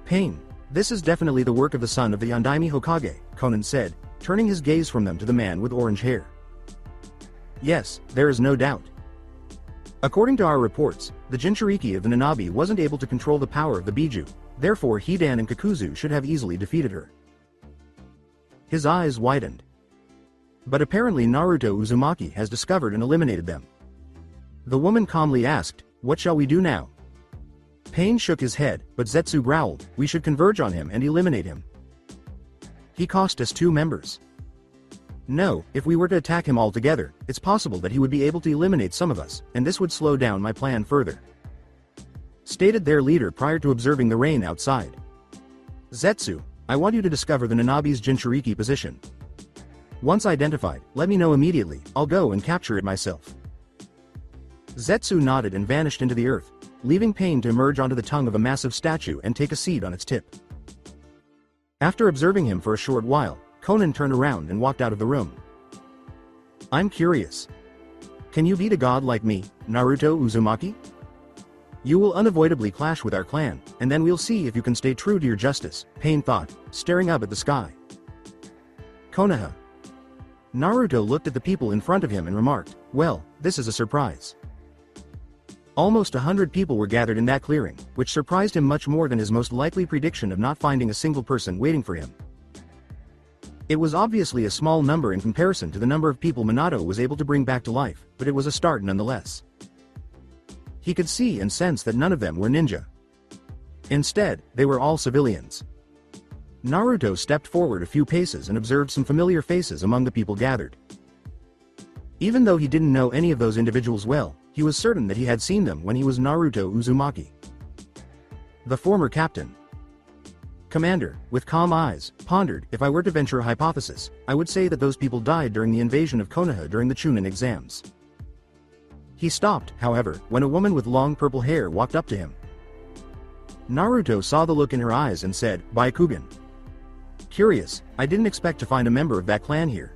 S2: Pain. This is definitely the work of the son of the Undaimi Hokage, Conan said, turning his gaze from them to the man with orange hair. Yes, there is no doubt. According to our reports, the Jinchuriki of the Nanabi wasn't able to control the power of the Biju, therefore Hidan and Kakuzu should have easily defeated her. His eyes widened. But apparently Naruto Uzumaki has discovered and eliminated them. The woman calmly asked, what shall we do now? Pain shook his head, but Zetsu growled, we should converge on him and eliminate him. He cost us 2 members. No, if we were to attack him all together, it's possible that he would be able to eliminate some of us, and this would slow down my plan further. Stated their leader prior to observing the rain outside. Zetsu, I want you to discover the Nanabi's Jinchuriki position. Once identified, let me know immediately, I'll go and capture it myself. Zetsu nodded and vanished into the earth, leaving Pain to emerge onto the tongue of a massive statue and take a seat on its tip. After observing him for a short while, Conan turned around and walked out of the room. I'm curious. Can you beat a god like me, Naruto Uzumaki? You will unavoidably clash with our clan, and then we'll see if you can stay true to your justice, Pain thought, staring up at the sky. Konoha. Naruto looked at the people in front of him and remarked, well, this is a surprise. Almost 100 people were gathered in that clearing, which surprised him much more than his most likely prediction of not finding a single person waiting for him. It was obviously a small number in comparison to the number of people Minato was able to bring back to life, but it was a start nonetheless. He could see and sense that none of them were ninja. Instead, they were all civilians. Naruto stepped forward a few paces and observed some familiar faces among the people gathered. Even though he didn't know any of those individuals well, he was certain that he had seen them when he was Naruto Uzumaki. The former captain. Commander, with calm eyes, pondered, if I were to venture a hypothesis, I would say that those people died during the invasion of Konoha during the Chunin exams. He stopped, however, when a woman with long purple hair walked up to him. Naruto saw the look in her eyes and said, Byakugan. Curious, I didn't expect to find a member of that clan here.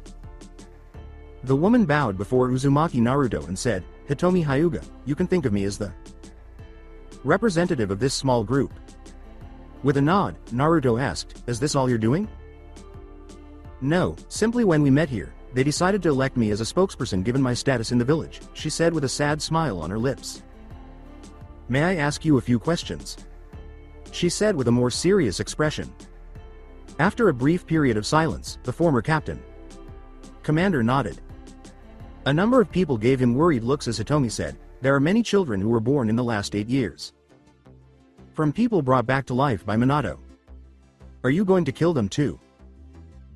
S2: The woman bowed before Uzumaki Naruto and said, Hitomi Hyuga, you can think of me as the representative of this small group. With a nod, Naruto asked, is this all you're doing? No, simply when we met here, they decided to elect me as a spokesperson given my status in the village, she said with a sad smile on her lips. May I ask you a few questions? She said with a more serious expression. After a brief period of silence, the former captain. Commander nodded. A number of people gave him worried looks as Hitomi said, there are many children who were born in the last 8 years. From people brought back to life by Minato. Are you going to kill them too?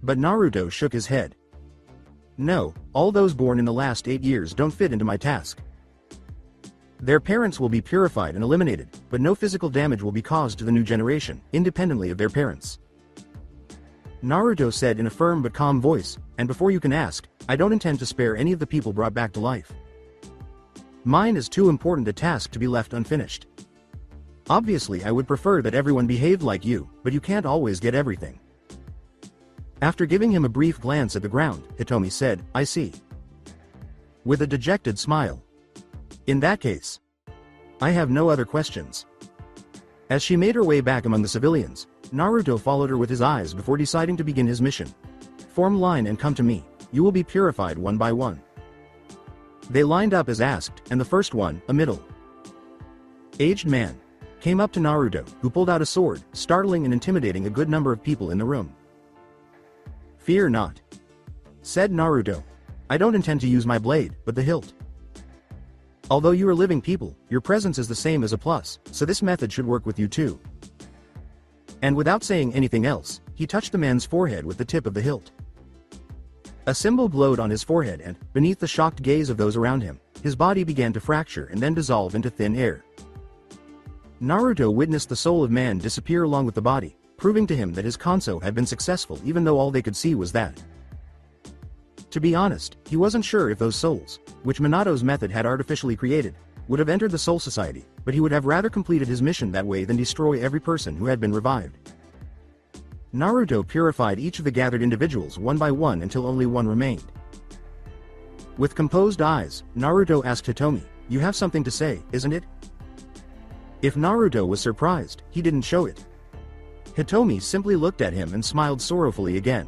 S2: But Naruto shook his head. No, all those born in the last 8 years don't fit into my task. Their parents will be purified and eliminated, but no physical damage will be caused to the new generation, independently of their parents. Naruto said in a firm but calm voice, and before you can ask, I don't intend to spare any of the people brought back to life. Mine is too important a task to be left unfinished. Obviously I would prefer that everyone behaved like you, but you can't always get everything. After giving him a brief glance at the ground, Hitomi said, I see. With a dejected smile. In that case, I have no other questions. As she made her way back among the civilians, Naruto followed her with his eyes before deciding to begin his mission. Form line and come to me, you will be purified one by one. They lined up as asked, and the first one, a middle-aged man, came up to Naruto, who pulled out a sword, startling and intimidating a good number of people in the room. Fear not, said Naruto. I don't intend to use my blade, but the hilt. Although you are living people, your presence is the same as a plus, so this method should work with you too. And without saying anything else, he touched the man's forehead with the tip of the hilt. A symbol glowed on his forehead and, beneath the shocked gaze of those around him, his body began to fracture and then dissolve into thin air. Naruto witnessed the soul of man disappear along with the body, proving to him that his Kanso had been successful even though all they could see was that. To be honest, he wasn't sure if those souls, which Minato's method had artificially created, would have entered the Soul Society, but he would have rather completed his mission that way than destroy every person who had been revived. Naruto purified each of the gathered individuals one by one until only one remained. With composed eyes, Naruto asked Hitomi, you have something to say, isn't it? If Naruto was surprised, he didn't show it. Hitomi simply looked at him and smiled sorrowfully again.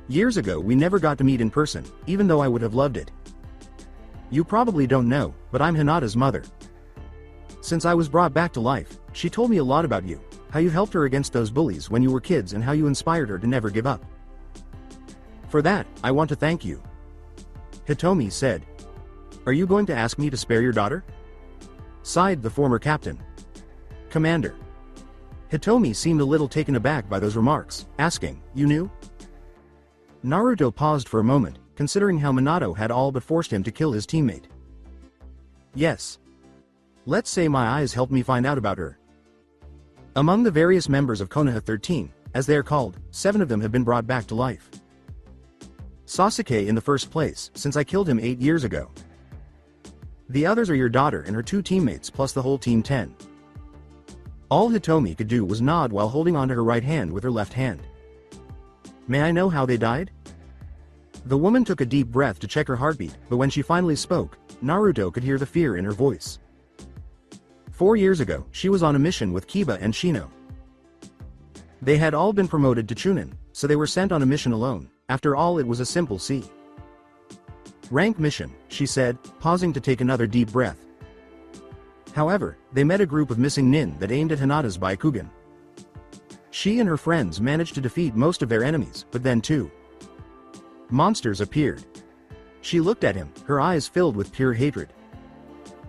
S2: Years ago we never got to meet in person, even though I would have loved it. You probably don't know, but I'm Hinata's mother. Since I was brought back to life, she told me a lot about you, how you helped her against those bullies when you were kids and how you inspired her to never give up. For that, I want to thank you. Hitomi said. Are you going to ask me to spare your daughter? Sighed the former captain. Commander. Hitomi seemed a little taken aback by those remarks, asking, you knew? Naruto paused for a moment, considering how Minato had all but forced him to kill his teammate. Yes. Let's say my eyes helped me find out about her. Among the various members of Konoha 13, as they are called, 7 of them have been brought back to life. Sasuke in the first place, since I killed him 8 years ago. The others are your daughter and her 2 teammates plus the whole team 10. All Hitomi could do was nod while holding onto her right hand with her left hand. May I know how they died? The woman took a deep breath to check her heartbeat, but when she finally spoke, Naruto could hear the fear in her voice. 4 years ago, she was on a mission with Kiba and Shino. They had all been promoted to Chunin, so they were sent on a mission alone. After all, it was a simple C rank mission, she said, pausing to take another deep breath. However, they met a group of missing nin that aimed at Hinata's Byakugan. She and her friends managed to defeat most of their enemies, but then 2 monsters appeared. She looked at him, her eyes filled with pure hatred.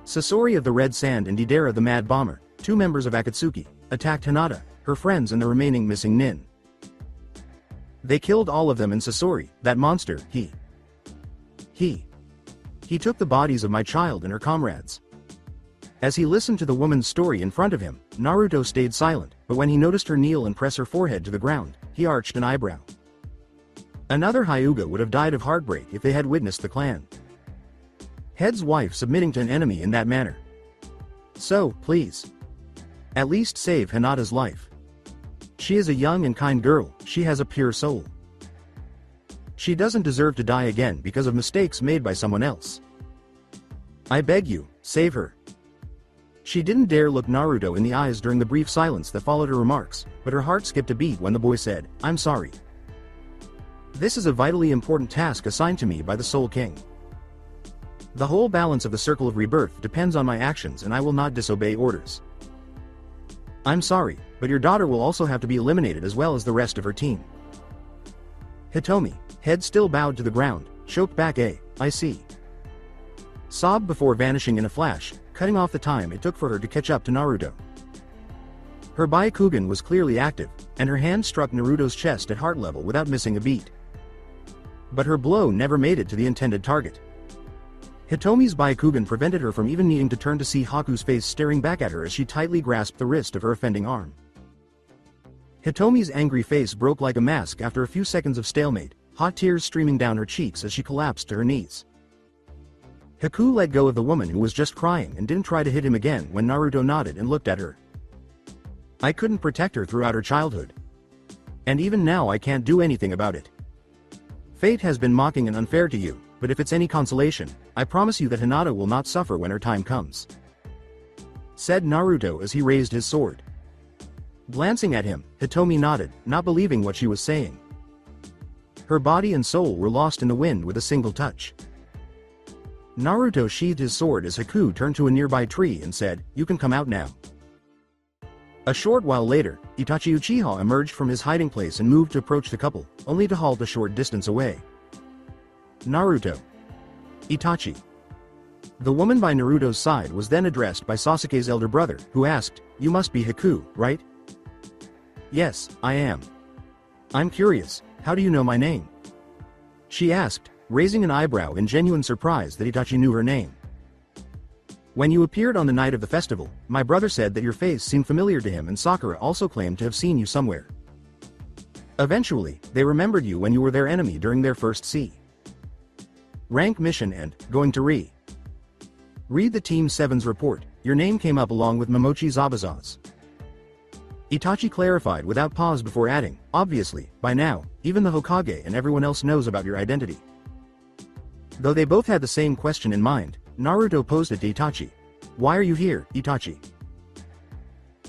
S2: Sasori of the Red Sand and Deidara the Mad Bomber, 2 members of Akatsuki, attacked Hinata, her friends and the remaining missing nin. They killed all of them, and Sasori, that monster, he took the bodies of my child and her comrades. As he listened to the woman's story in front of him, Naruto stayed silent, but when he noticed her kneel and press her forehead to the ground, he arched an eyebrow. Another Hyuga would have died of heartbreak if they had witnessed the clan head's wife submitting to an enemy in that manner. So, please, at least save Hinata's life. She is a young and kind girl, she has a pure soul. She doesn't deserve to die again because of mistakes made by someone else. I beg you, save her. She didn't dare look Naruto in the eyes during the brief silence that followed her remarks, but her heart skipped a beat when the boy said, I'm sorry. This is a vitally important task assigned to me by the Soul King. The whole balance of the circle of rebirth depends on my actions, and I will not disobey orders. I'm sorry, but your daughter will also have to be eliminated as well as the rest of her team. Hitomi, head still bowed to the ground, choked back I see. Sobbed before vanishing in a flash, cutting off the time it took for her to catch up to Naruto. Her Byakugan was clearly active, and her hand struck Naruto's chest at heart level without missing a beat. But her blow never made it to the intended target. Hitomi's Byakugan prevented her from even needing to turn to see Haku's face staring back at her as she tightly grasped the wrist of her offending arm. Hitomi's angry face broke like a mask after a few seconds of stalemate, hot tears streaming down her cheeks as she collapsed to her knees. Haku let go of the woman who was just crying and didn't try to hit him again when Naruto nodded and looked at her. I couldn't protect her throughout her childhood. And even now I can't do anything about it. Fate has been mocking and unfair to you, but if it's any consolation, I promise you that Hinata will not suffer when her time comes," said Naruto as he raised his sword. Glancing at him, Hitomi nodded, not believing what she was saying. Her body and soul were lost in the wind with a single touch. Naruto sheathed his sword as Haku turned to a nearby tree and said, "You can come out now." A short while later, Itachi Uchiha emerged from his hiding place and moved to approach the couple, only to halt a short distance away. Naruto. Itachi. The woman by Naruto's side was then addressed by Sasuke's elder brother, who asked, "You must be Haku, right?" "Yes, I am." "I'm curious, how do you know my name?" she asked, raising an eyebrow in genuine surprise that Itachi knew her name. "When you appeared on the night of the festival, my brother said that your face seemed familiar to him and Sakura also claimed to have seen you somewhere. Eventually, they remembered you when you were their enemy during their first rank mission and, going to read the Team 7's report, your name came up along with Momochi Zabuza's." Itachi clarified without pause before adding, "Obviously, by now, even the Hokage and everyone else knows about your identity." Though they both had the same question in mind, Naruto posed it to Itachi. "Why are you here, Itachi?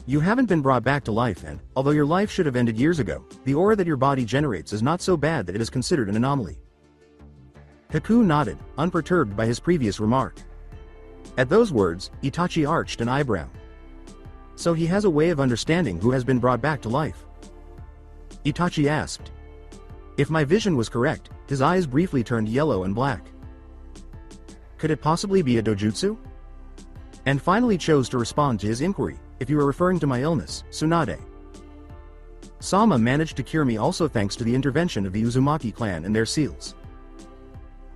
S2: You haven't been brought back to life and, although your life should have ended years ago, the aura that your body generates is not so bad that it is considered an anomaly." Haku nodded, unperturbed by his previous remark. At those words, Itachi arched an eyebrow. "So he has a way of understanding who has been brought back to life?" Itachi asked. If my vision was correct, his eyes briefly turned yellow and black. Could it possibly be a dojutsu? And finally chose to respond to his inquiry, "If you are referring to my illness, Tsunade. Sama managed to cure me also thanks to the intervention of the Uzumaki clan and their seals.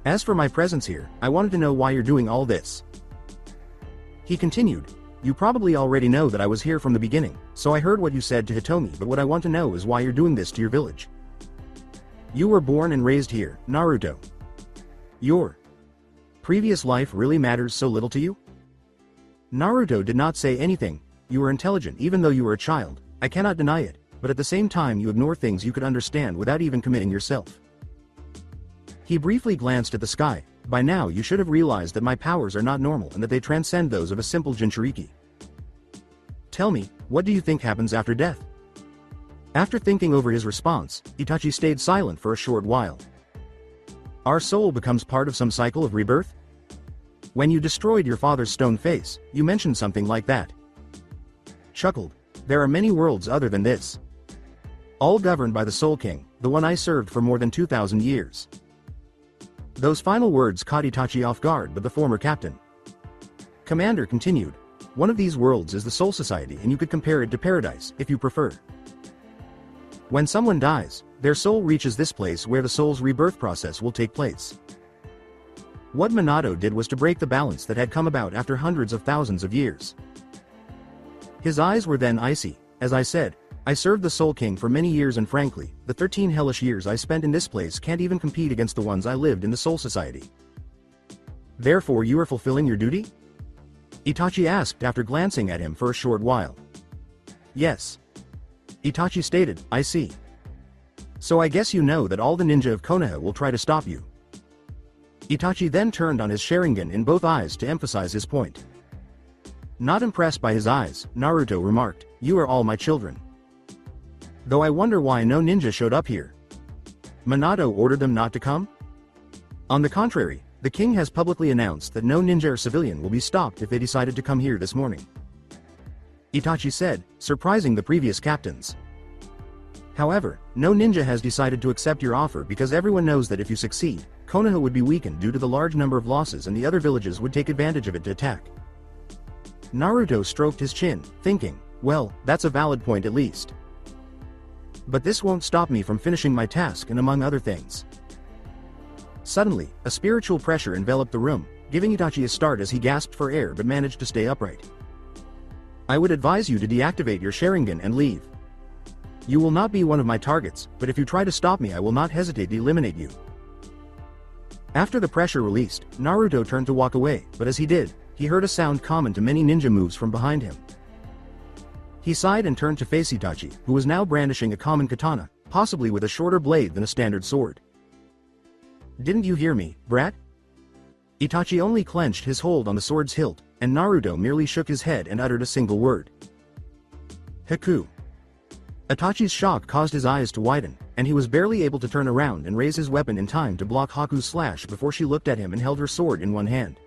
S2: As for my presence here, I wanted to know why you're doing all this." He continued, "You probably already know that I was here from the beginning, so I heard what you said to Hitomi, but what I want to know is why you're doing this to your village. You were born and raised here, Naruto. Your previous life really matters so little to you?" Naruto did not say anything. "You were intelligent even though you were a child, I cannot deny it, but at the same time you ignore things you could understand without even committing yourself." He briefly glanced at the sky. "By now you should have realized that my powers are not normal and that they transcend those of a simple jinchuriki. Tell me, what do you think happens after death?" After thinking over his response, Itachi stayed silent for a short while. "Our soul becomes part of some cycle of rebirth? When you destroyed your father's stone face, you mentioned something like that." Chuckled. "There are many worlds other than this. All governed by the Soul King, the one I served for more than 2,000 years. Those final words caught Itachi off guard, but the former captain. Commander continued, "One of these worlds is the Soul Society and you could compare it to paradise, if you prefer. When someone dies, their soul reaches this place where the soul's rebirth process will take place. What Minato did was to break the balance that had come about after hundreds of thousands of years." His eyes were then icy. "As I said, I served the Soul King for many years and frankly, the 13 hellish years I spent in this place can't even compete against the ones I lived in the Soul Society. Therefore you are fulfilling your duty?" Itachi asked after glancing at him for a short while. "Yes." Itachi stated, "I see. So I guess you know that all the ninja of Konoha will try to stop you." Itachi then turned on his Sharingan in both eyes to emphasize his point. Not impressed by his eyes, Naruto remarked, "You are all my children. Though I wonder why no ninja showed up here. Minato ordered them not to come? On the contrary, the king has publicly announced that no ninja or civilian will be stopped if they decided to come here this morning," Itachi said, surprising the previous captains. "However, no ninja has decided to accept your offer because everyone knows that if you succeed, Konoha would be weakened due to the large number of losses and the other villages would take advantage of it to attack." Naruto stroked his chin, thinking, Well, that's a valid point at least. But this won't stop me from finishing my task and among other things. Suddenly, a spiritual pressure enveloped the room, giving Itachi a start as he gasped for air but managed to stay upright. I would advise you to deactivate your Sharingan and leave. You will not be one of my targets, but if you try to stop me I will not hesitate to eliminate you. After the pressure released, Naruto turned to walk away, but as he did, he heard a sound common to many ninja moves from behind him. He sighed and turned to face Itachi, who was now brandishing a common katana, possibly with a shorter blade than a standard sword. Didn't you hear me, brat? Itachi only clenched his hold on the sword's hilt, and Naruto merely shook his head and uttered a single word. Haku. Itachi's shock caused his eyes to widen, and he was barely able to turn around and raise his weapon in time to block Haku's slash before she looked at him and held her sword in one hand.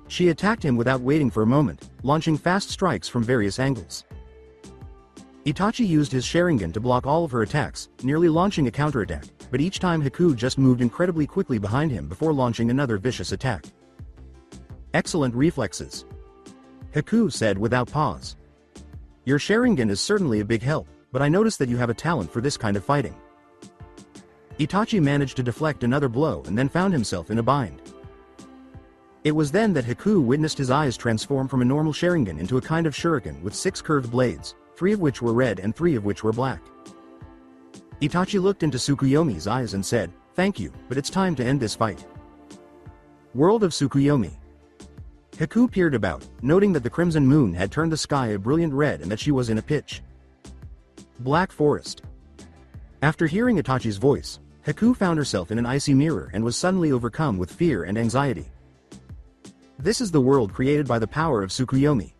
S2: She attacked him without waiting for a moment, launching fast strikes from various angles. Itachi used his Sharingan to block all of her attacks, nearly launching a counterattack, but each time Haku just moved incredibly quickly behind him before launching another vicious attack. Excellent reflexes. Haku said without pause. Your Sharingan is certainly a big help, but I noticed that you have a talent for this kind of fighting. Itachi managed to deflect another blow and then found himself in a bind. It was then that Haku witnessed his eyes transform from a normal Sharingan into a kind of shuriken with 6 curved blades, 3 of which were red and 3 of which were black. Itachi looked into Tsukuyomi's eyes and said, "Thank you, but it's time to end this fight." World of Tsukuyomi. Haku peered about, noting that the crimson moon had turned the sky a brilliant red and that she was in a pitch black forest. After hearing Itachi's voice, Haku found herself in an icy mirror and was suddenly overcome with fear and anxiety. This is the world created by the power of Tsukuyomi.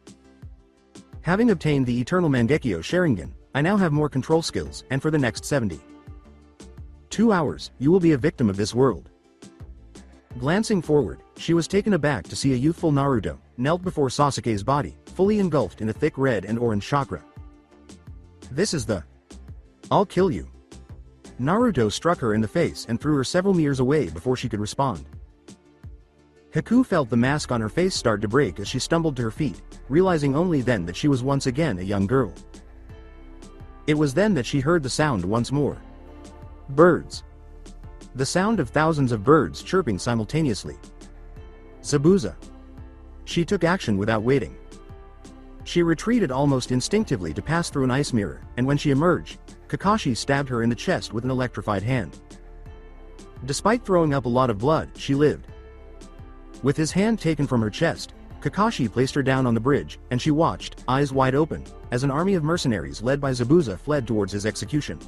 S2: Having obtained the Eternal Mangekyo Sharingan, I now have more control skills, and for the next 72 hours, you will be a victim of this world. Glancing forward, she was taken aback to see a youthful Naruto, knelt before Sasuke's body, fully engulfed in a thick red and orange chakra. This is the... I'll kill you. Naruto struck her in the face and threw her several meters away before she could respond. Haku felt the mask on her face start to break as she stumbled to her feet, realizing only then that she was once again a young girl. It was then that she heard the sound once more. Birds. The sound of thousands of birds chirping simultaneously. Zabuza. She took action without waiting. She retreated almost instinctively to pass through an ice mirror, and when she emerged, Kakashi stabbed her in the chest with an electrified hand. Despite throwing up a lot of blood, she lived. With his hand taken from her chest, Kakashi placed her down on the bridge, and she watched, eyes wide open, as an army of mercenaries led by Zabuza fled towards his execution.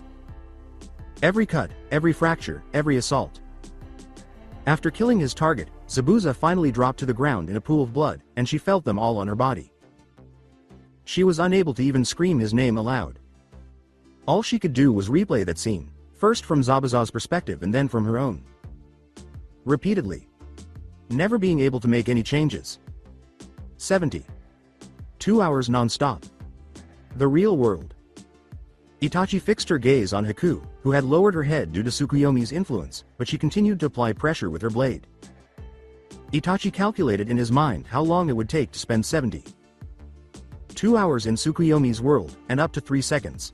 S2: Every cut, every fracture, every assault. After killing his target, Zabuza finally dropped to the ground in a pool of blood, and she felt them all on her body. She was unable to even scream his name aloud. All she could do was replay that scene, first from Zabuza's perspective and then from her own. Repeatedly. Never being able to make any changes. 72 hours non-stop. The real world. Itachi fixed her gaze on Haku, who had lowered her head due to Tsukuyomi's influence, but she continued to apply pressure with her blade. Itachi calculated in his mind how long it would take to spend 72 hours in Tsukuyomi's world, and up to 3 seconds.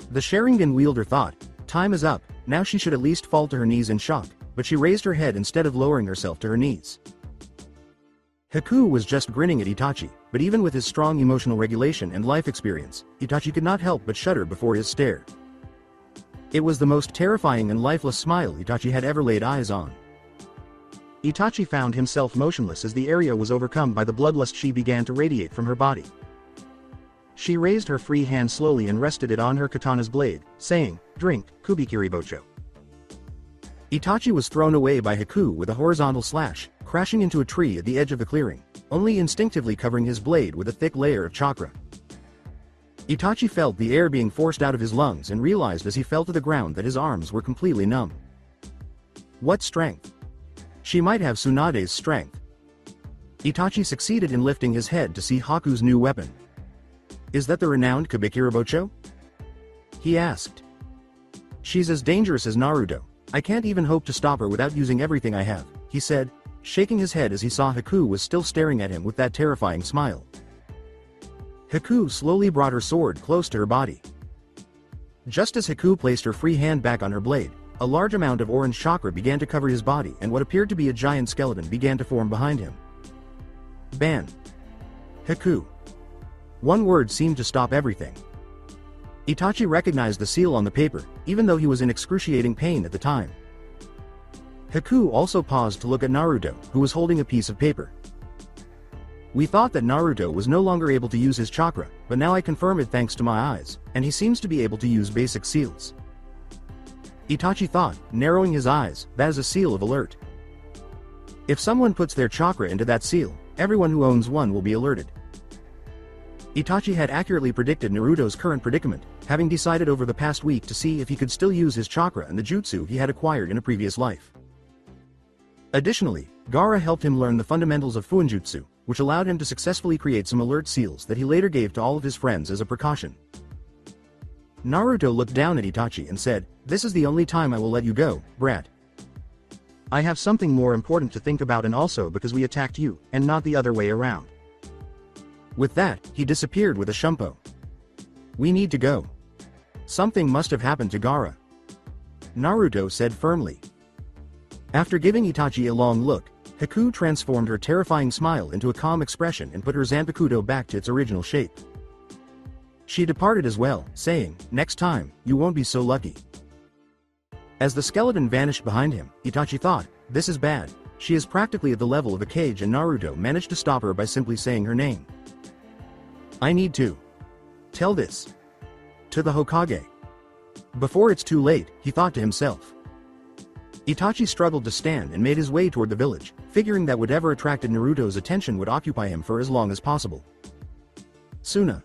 S2: The Sharingan wielder thought, time is up, now she should at least fall to her knees in shock, but she raised her head instead of lowering herself to her knees. Haku was just grinning at Itachi, but even with his strong emotional regulation and life experience, Itachi could not help but shudder before his stare. It was the most terrifying and lifeless smile Itachi had ever laid eyes on. Itachi found himself motionless as the area was overcome by the bloodlust she began to radiate from her body. She raised her free hand slowly and rested it on her katana's blade, saying, "Drink, Kubikiribocho." Itachi was thrown away by Haku with a horizontal slash, crashing into a tree at the edge of the clearing, only instinctively covering his blade with a thick layer of chakra. Itachi felt the air being forced out of his lungs and realized as he fell to the ground that his arms were completely numb. What strength! She might have Tsunade's strength. Itachi succeeded in lifting his head to see Haku's new weapon. "Is that the renowned Kubikiribocho?" he asked. "She's as dangerous as Naruto. I can't even hope to stop her without using everything I have," he said, shaking his head as he saw Haku was still staring at him with that terrifying smile. Haku slowly brought her sword close to her body. Just as Haku placed her free hand back on her blade, a large amount of orange chakra began to cover his body and what appeared to be a giant skeleton began to form behind him. Ban. Haku. One word seemed to stop everything. Itachi recognized the seal on the paper, even though he was in excruciating pain at the time. Haku also paused to look at Naruto, who was holding a piece of paper. We thought that Naruto was no longer able to use his chakra, but now I confirm it thanks to my eyes, and he seems to be able to use basic seals. Itachi thought, narrowing his eyes, that is a seal of alert. If someone puts their chakra into that seal, everyone who owns one will be alerted. Itachi had accurately predicted Naruto's current predicament, having decided over the past week to see if he could still use his chakra and the jutsu he had acquired in a previous life. Additionally, Gaara helped him learn the fundamentals of Fuinjutsu, which allowed him to successfully create some alert seals that he later gave to all of his friends as a precaution. Naruto looked down at Itachi and said, "This is the only time I will let you go, brat. I have something more important to think about, and also because we attacked you, and not the other way around." With that, he disappeared with a shumpo. "We need to go. Something must have happened to Gaara," Naruto said firmly. After giving Itachi a long look, Haku transformed her terrifying smile into a calm expression and put her Zanpakuto back to its original shape. She departed as well, saying, "Next time, you won't be so lucky." As the skeleton vanished behind him, Itachi thought, "This is bad. She is practically at the level of a cage, and Naruto managed to stop her by simply saying her name. I need to tell this to the Hokage before it's too late," he thought to himself. Itachi struggled to stand and made his way toward the village, figuring that whatever attracted Naruto's attention would occupy him for as long as possible. Suna.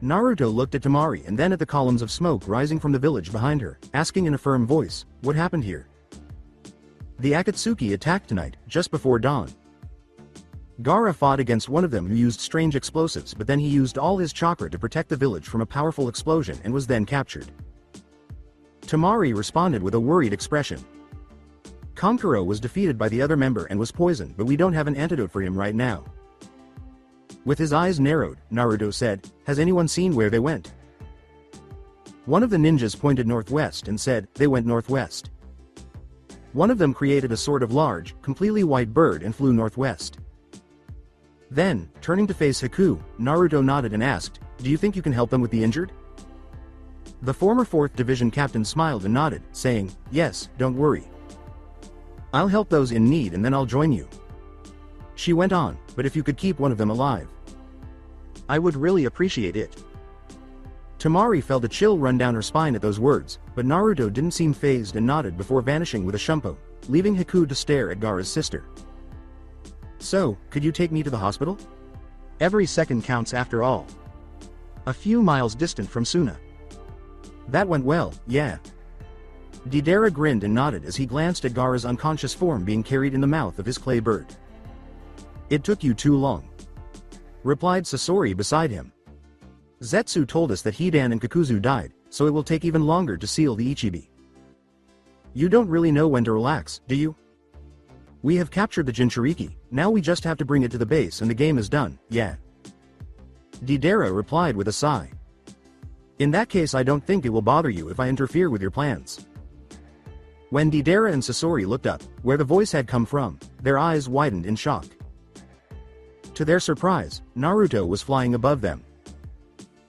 S2: Naruto looked at Temari and then at the columns of smoke rising from the village behind her, asking in a firm voice, "What happened here?" "The Akatsuki attacked tonight, just before dawn. Gaara fought against one of them who used strange explosives, but then he used all his chakra to protect the village from a powerful explosion and was then captured." Temari responded with a worried expression. "Kankuro was defeated by the other member and was poisoned, but we don't have an antidote for him right now." With his eyes narrowed, Naruto said, "Has anyone seen where they went?" One of the ninjas pointed northwest and said, "They went northwest." One of them created a sort of large, completely white bird and flew northwest. Then, turning to face Haku, Naruto nodded and asked, "Do you think you can help them with the injured?" The former 4th Division captain smiled and nodded, saying, "Yes, don't worry. I'll help those in need and then I'll join you." She went on, "But if you could keep one of them alive, I would really appreciate it." Temari felt a chill run down her spine at those words, but Naruto didn't seem fazed and nodded before vanishing with a shumpo, leaving Haku to stare at Gaara's sister. "So, could you take me to the hospital? Every second counts after all." A few miles distant from Suna. "That went well, yeah." Deidara grinned and nodded as he glanced at Gaara's unconscious form being carried in the mouth of his clay bird. "It took you too long," replied Sasori beside him. "Zetsu told us that Hidan and Kakuzu died, so it will take even longer to seal the Ichibi. You don't really know when to relax, do you? We have captured the Jinchuriki, now we just have to bring it to the base and the game is done, yeah." Deidara replied with a sigh. "In that case, I don't think it will bother you if I interfere with your plans." When Deidara and Sasori looked up, where the voice had come from, their eyes widened in shock. To their surprise, Naruto was flying above them.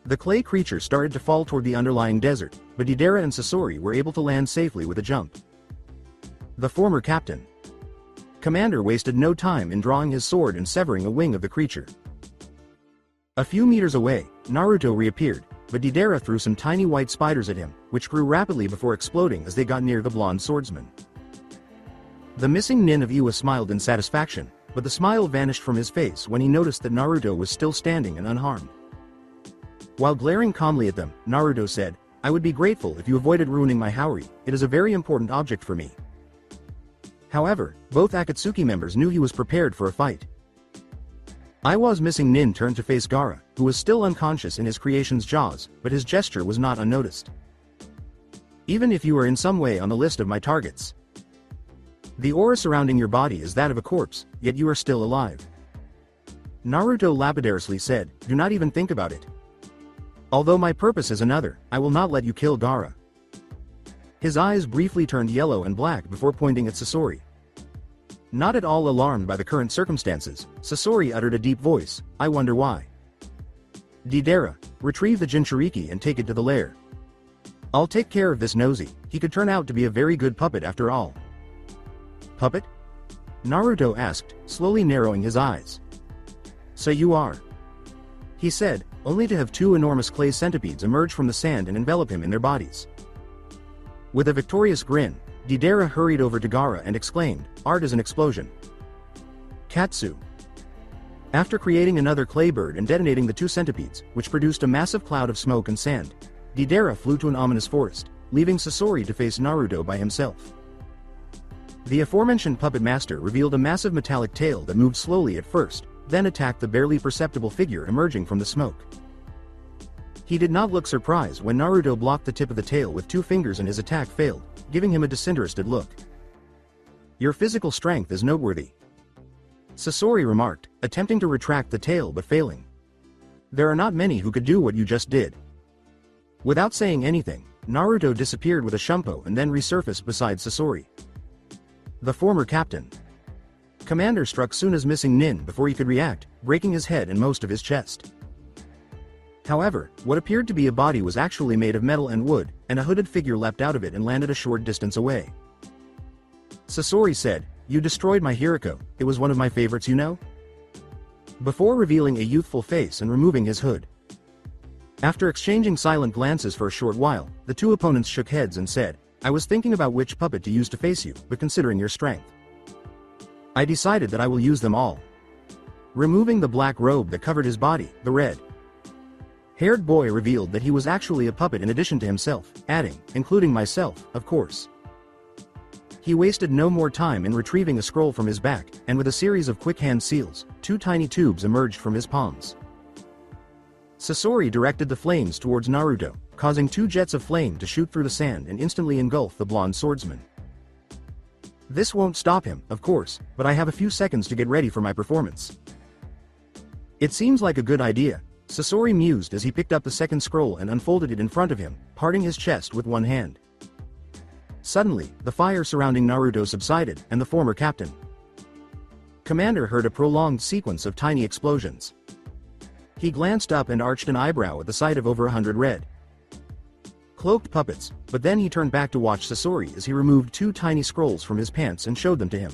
S2: The clay creature started to fall toward the underlying desert, but Deidara and Sasori were able to land safely with a jump. The former captain, commander, wasted no time in drawing his sword and severing a wing of the creature. A few meters away, Naruto reappeared, but Deidara threw some tiny white spiders at him, which grew rapidly before exploding as they got near the blonde swordsman. The missing nin of Iwa smiled in satisfaction, but the smile vanished from his face when he noticed that Naruto was still standing and unharmed. While glaring calmly at them, Naruto said, "I would be grateful if you avoided ruining my Haori, it is a very important object for me." However, both Akatsuki members knew he was prepared for a fight. Iwa's missing nin turned to face Gaara, who was still unconscious in his creation's jaws, but his gesture was not unnoticed. "Even if you are in some way on the list of my targets, the aura surrounding your body is that of a corpse, yet you are still alive. Naruto lapidariously said, "Do not even think about it. Although my purpose is another, I will not let you kill Gaara." His eyes briefly turned yellow and black before pointing at Sasori. Not at all alarmed by the current circumstances, Sasori uttered a deep voice, "I wonder why." "Deidara, retrieve the jinchuriki and take it to the lair. I'll take care of this nosy, he could turn out to be a very good puppet after all." "Puppet?" Naruto asked, slowly narrowing his eyes. "So you are," he said, only to have two enormous clay centipedes emerge from the sand and envelop him in their bodies. With a victorious grin, Deidara hurried over to Gaara and exclaimed, "Art is an explosion." Katsu. After creating another clay bird and detonating the two centipedes, which produced a massive cloud of smoke and sand, Deidara flew to an ominous forest, leaving Sasori to face Naruto by himself. The aforementioned puppet master revealed a massive metallic tail that moved slowly at first, then attacked the barely perceptible figure emerging from the smoke. He did not look surprised when Naruto blocked the tip of the tail with two fingers and his attack failed, giving him a disinterested look. "Your physical strength is noteworthy," Sasori remarked, attempting to retract the tail but failing. "There are not many who could do what you just did." Without saying anything, Naruto disappeared with a shumpo and then resurfaced beside Sasori. The former captain. Commander struck Suna's missing nin before he could react, breaking his head and most of his chest. However, what appeared to be a body was actually made of metal and wood, and a hooded figure leapt out of it and landed a short distance away. Sasori said, "You destroyed my Hiriko, it was one of my favorites, you know?" Before revealing a youthful face and removing his hood. After exchanging silent glances for a short while, the two opponents shook heads and said, "I was thinking about which puppet to use to face you, but considering your strength, I decided that I will use them all." Removing the black robe that covered his body, the red-haired boy revealed that he was actually a puppet in addition to himself, adding, "Including myself, of course." He wasted no more time in retrieving a scroll from his back, and with a series of quick hand seals, two tiny tubes emerged from his palms. Sasori directed the flames towards Naruto, causing two jets of flame to shoot through the sand and instantly engulf the blonde swordsman. "This won't stop him, of course, but I have a few seconds to get ready for my performance." "It seems like a good idea," Sasori mused as he picked up the second scroll and unfolded it in front of him, parting his chest with one hand. Suddenly, the fire surrounding Naruto subsided, and the former captain. Commander heard a prolonged sequence of tiny explosions. He glanced up and arched an eyebrow at the sight of over 100 red-cloaked puppets, but then he turned back to watch Sasori as he removed two tiny scrolls from his pants and showed them to him.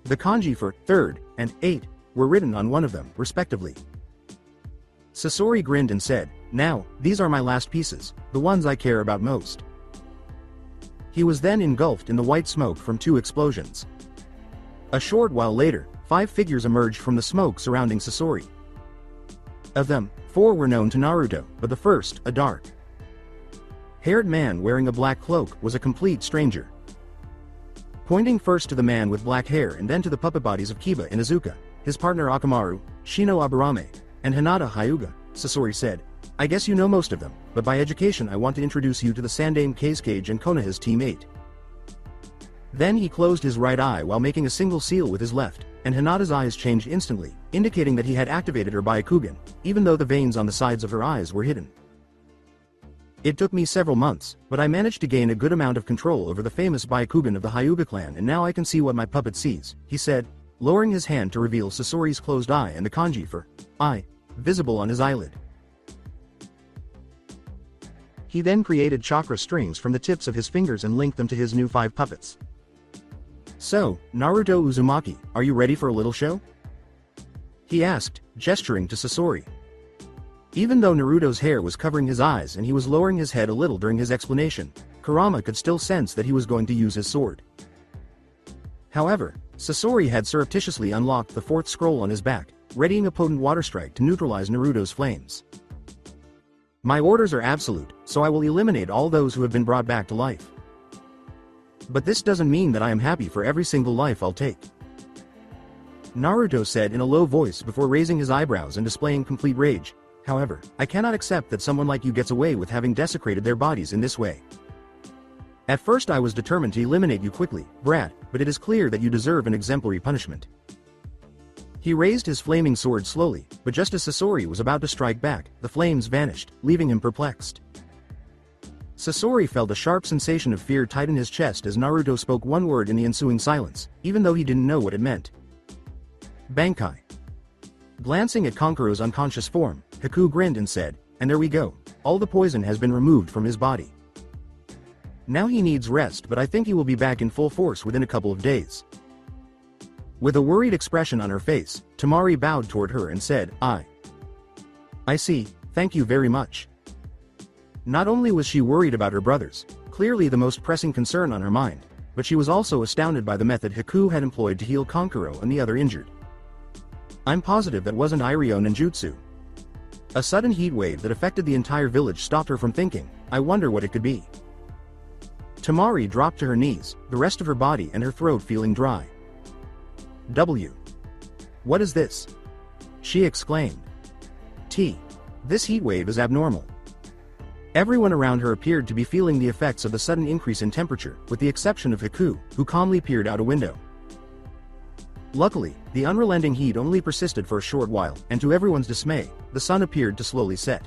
S2: The kanji for third and 8 were written on one of them, respectively. Sasori grinned and said, "Now, these are my last pieces, the ones I care about most." He was then engulfed in the white smoke from two explosions. A short while later, 5 figures emerged from the smoke surrounding Sasori. Of them, 4 were known to Naruto, but the first, a dark-haired man wearing a black cloak, was a complete stranger. Pointing first to the man with black hair and then to the puppet bodies of Kiba and Izuka, his partner Akamaru, Shino Aburame, and Hinata Hyuga, Sasori said, "I guess you know most of them, but by education I want to introduce you to the Sandame Kazekage and Konoha's Team 8. Then he closed his right eye while making a single seal with his left, and Hinata's eyes changed instantly, indicating that he had activated her Byakugan, even though the veins on the sides of her eyes were hidden. "It took me several months, but I managed to gain a good amount of control over the famous Byakugan of the Hyuga clan, and now I can see what my puppet sees," he said, lowering his hand to reveal Sasori's closed eye and the kanji for eye visible on his eyelid. He then created chakra strings from the tips of his fingers and linked them to his new 5 puppets. "So, Naruto Uzumaki, are you ready for a little show?" he asked, gesturing to Sasori. Even though Naruto's hair was covering his eyes and he was lowering his head a little during his explanation, Kurama could still sense that he was going to use his sword. However, Sasori had surreptitiously unlocked the 4th scroll on his back, readying a potent water strike to neutralize Naruto's flames. "My orders are absolute, so I will eliminate all those who have been brought back to life. But this doesn't mean that I am happy for every single life I'll take," Naruto said in a low voice before raising his eyebrows and displaying complete rage. "However, I cannot accept that someone like you gets away with having desecrated their bodies in this way. At first I was determined to eliminate you quickly, brat, but it is clear that you deserve an exemplary punishment." He raised his flaming sword slowly, but just as Sasori was about to strike back, the flames vanished, leaving him perplexed. Sasori felt a sharp sensation of fear tighten his chest as Naruto spoke one word in the ensuing silence, even though he didn't know what it meant. Bankai. Glancing at Kankuro's unconscious form, Haku grinned and said, "And there we go. All the poison has been removed from his body. Now he needs rest, but I think he will be back in full force within a couple of days." With a worried expression on her face, Temari bowed toward her and said, I see, thank you very much." Not only was she worried about her brothers, clearly the most pressing concern on her mind, but she was also astounded by the method Haku had employed to heal Kankuro and the other injured. "I'm positive that wasn't Iryo ninjutsu." A sudden heat wave that affected the entire village stopped her from thinking, "I wonder what it could be." Temari dropped to her knees, the rest of her body and her throat feeling dry. What is this?" she exclaimed. This heat wave is abnormal." Everyone around her appeared to be feeling the effects of the sudden increase in temperature, with the exception of Haku, who calmly peered out a window. Luckily, the unrelenting heat only persisted for a short while, and to everyone's dismay, the sun appeared to slowly set.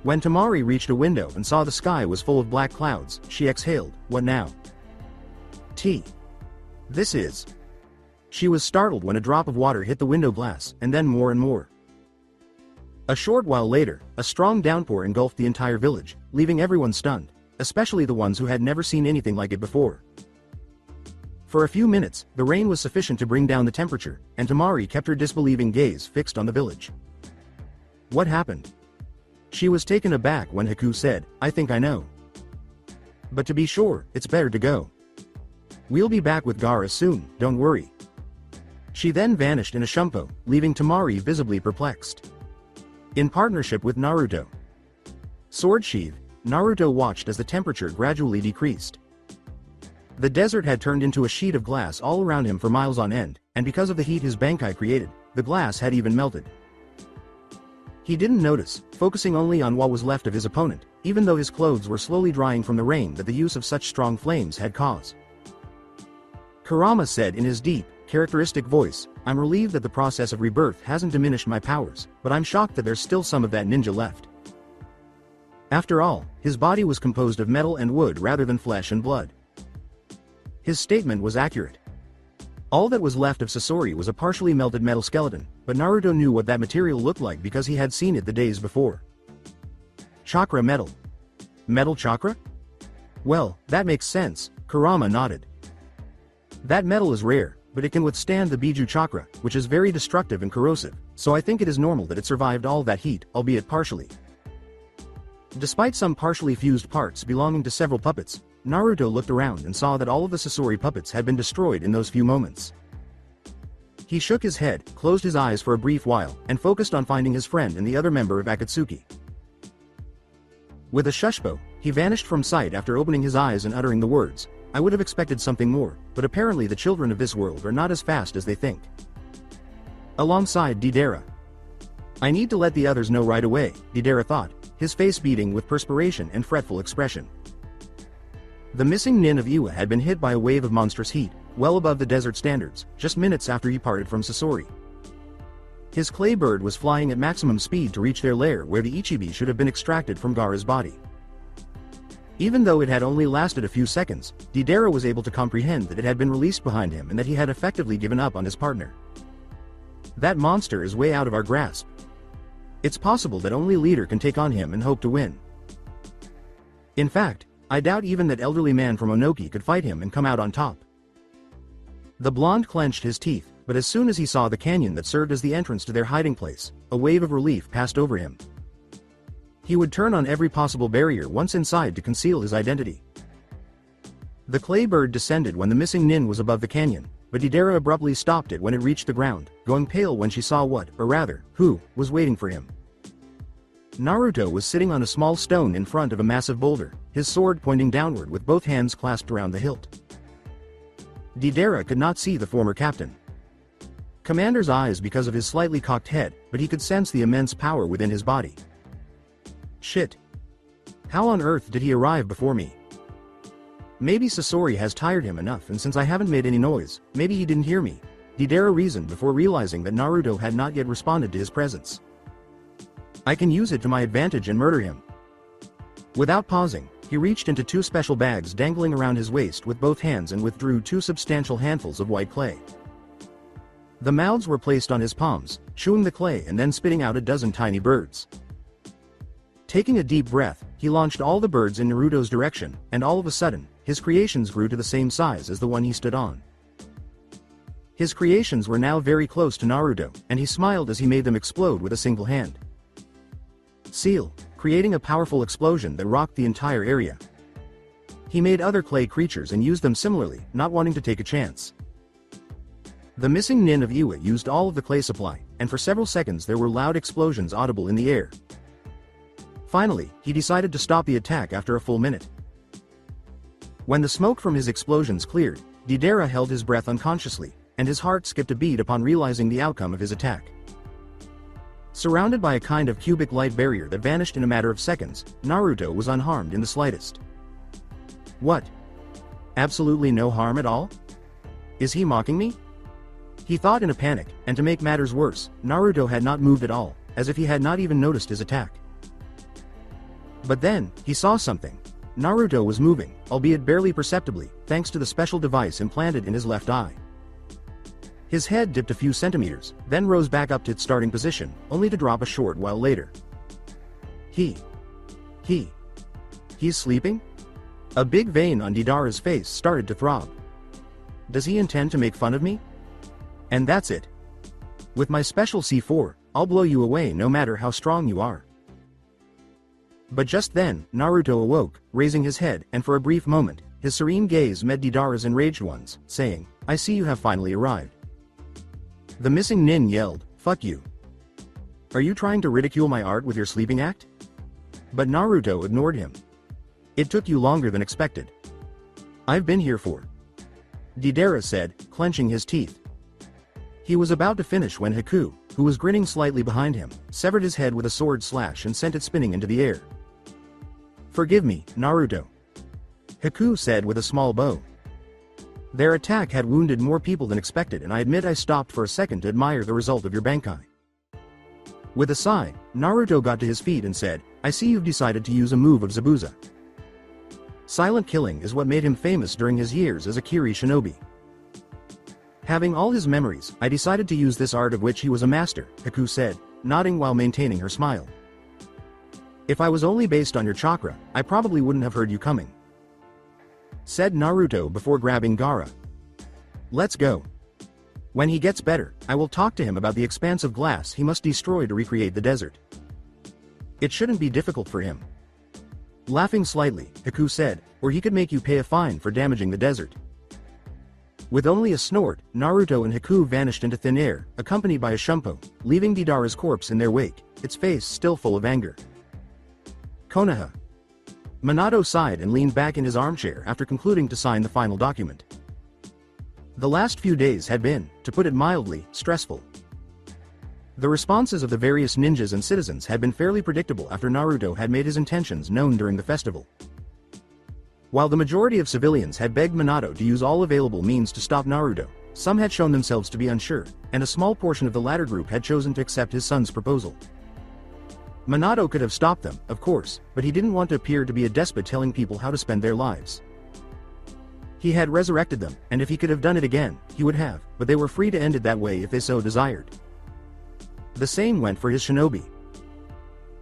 S2: When Temari reached a window and saw the sky was full of black clouds, she exhaled, "What now?" This is." She was startled when a drop of water hit the window glass, and then more and more. A short while later, a strong downpour engulfed the entire village, leaving everyone stunned, especially the ones who had never seen anything like it before. For a few minutes, the rain was sufficient to bring down the temperature, and Temari kept her disbelieving gaze fixed on the village. What happened? She was taken aback when Haku said, "I think I know. But to be sure, it's better to go. We'll be back with Gaara soon, don't worry." She then vanished in a shumpo, leaving Temari visibly perplexed. In partnership with Naruto. Sword sheath, Naruto watched as the temperature gradually decreased. The desert had turned into a sheet of glass all around him for miles on end, and because of the heat his Bankai created, the glass had even melted. He didn't notice, focusing only on what was left of his opponent, even though his clothes were slowly drying from the rain that the use of such strong flames had caused. Kurama said in his deep, characteristic voice, "I'm relieved that the process of rebirth hasn't diminished my powers, but I'm shocked that there's still some of that ninja left." After all, his body was composed of metal and wood rather than flesh and blood. His statement was accurate. All that was left of Sasori was a partially melted metal skeleton, but Naruto knew what that material looked like because he had seen it the days before. Chakra metal. Metal chakra? Well, that makes sense, Kurama nodded. That metal is rare, but it can withstand the Biju chakra, which is very destructive and corrosive, so I think it is normal that it survived all that heat, albeit partially. Despite some partially fused parts belonging to several puppets, Naruto looked around and saw that all of the Sasori puppets had been destroyed in those few moments. He shook his head, closed his eyes for a brief while, and focused on finding his friend and the other member of Akatsuki. With a shushpo, he vanished from sight after opening his eyes and uttering the words, "I would have expected something more, but apparently the children of this world are not as fast as they think." Alongside Deidara. "I need to let the others know right away," Deidara thought, his face beading with perspiration and fretful expression. The missing nin of Iwa had been hit by a wave of monstrous heat, well above the desert standards, just minutes after he parted from Sasori. His clay bird was flying at maximum speed to reach their lair where the Ichibi should have been extracted from Gaara's body. Even though it had only lasted a few seconds, Deidara was able to comprehend that it had been released behind him and that he had effectively given up on his partner. "That monster is way out of our grasp. It's possible that only leader can take on him and hope to win. In fact, I doubt even that elderly man from Onoki could fight him and come out on top." The blonde clenched his teeth, but as soon as he saw the canyon that served as the entrance to their hiding place, a wave of relief passed over him. He would turn on every possible barrier once inside to conceal his identity. The clay bird descended when the missing nin was above the canyon, but Deidara abruptly stopped it when it reached the ground, going pale when she saw what, or rather, who, was waiting for him. Naruto was sitting on a small stone in front of a massive boulder, his sword pointing downward with both hands clasped around the hilt. Deidara could not see the former captain. Commander's eyes because of his slightly cocked head, but he could sense the immense power within his body. Shit. How on earth did he arrive before me? Maybe Sasori has tired him enough, and since I haven't made any noise, maybe he didn't hear me. Deidara reasoned before realizing that Naruto had not yet responded to his presence. I can use it to my advantage and murder him. Without pausing, he reached into two special bags dangling around his waist with both hands and withdrew two substantial handfuls of white clay. The mouths were placed on his palms, chewing the clay and then spitting out a dozen tiny birds. Taking a deep breath, he launched all the birds in Naruto's direction, and all of a sudden, his creations grew to the same size as the one he stood on. His creations were now very close to Naruto, and he smiled as he made them explode with a single hand. Seal, creating a powerful explosion that rocked the entire area. He made other clay creatures and used them similarly, not wanting to take a chance. The missing nin of Iwa used all of the clay supply, and for several seconds there were loud explosions audible in the air. Finally, he decided to stop the attack after a full minute. When the smoke from his explosions cleared, Deidara held his breath unconsciously, and his heart skipped a beat upon realizing the outcome of his attack. Surrounded by a kind of cubic light barrier that vanished in a matter of seconds, Naruto was unharmed in the slightest. What? Absolutely no harm at all? Is he mocking me? He thought in a panic, and to make matters worse, Naruto had not moved at all, as if he had not even noticed his attack. But then, he saw something. Naruto was moving, albeit barely perceptibly, thanks to the special device implanted in his left eye. His head dipped a few centimeters, then rose back up to its starting position, only to drop a short while later. He's sleeping? A big vein on Deidara's face started to throb. Does he intend to make fun of me? And that's it. With my special C4, I'll blow you away no matter how strong you are. But just then, Naruto awoke, raising his head, and for a brief moment, his serene gaze met Deidara's enraged ones, saying, I see you have finally arrived. The missing nin yelled, fuck you. Are you trying to ridicule my art with your sleeping act? But Naruto ignored him. It took you longer than expected. I've been here for. Deidara said, clenching his teeth. He was about to finish when Haku, who was grinning slightly behind him, severed his head with a sword slash and sent it spinning into the air. Forgive me, Naruto. Haku said with a small bow. Their attack had wounded more people than expected, and I admit I stopped for a second to admire the result of your Bankai. With a sigh, Naruto got to his feet and said, I see you've decided to use a move of Zabuza. Silent killing is what made him famous during his years as a Kiri shinobi. Having all his memories, I decided to use this art of which he was a master, Haku said, nodding while maintaining her smile. If I was only based on your chakra, I probably wouldn't have heard you coming. Said Naruto before grabbing Gaara. Let's go. When he gets better, I will talk to him about the expanse of glass he must destroy to recreate the desert. It shouldn't be difficult for him. Laughing slightly, Haku said, or he could make you pay a fine for damaging the desert. With only a snort, Naruto and Haku vanished into thin air, accompanied by a Shumpo, leaving Deidara's corpse in their wake, its face still full of anger. Konoha. Minato sighed and leaned back in his armchair after concluding to sign the final document. The last few days had been, to put it mildly, stressful. The responses of the various ninjas and citizens had been fairly predictable after Naruto had made his intentions known during the festival. While the majority of civilians had begged Minato to use all available means to stop Naruto, some had shown themselves to be unsure, and a small portion of the latter group had chosen to accept his son's proposal. Minato could have stopped them, of course, but he didn't want to appear to be a despot telling people how to spend their lives. He had resurrected them, and if he could have done it again, he would have, but they were free to end it that way if they so desired. The same went for his shinobi.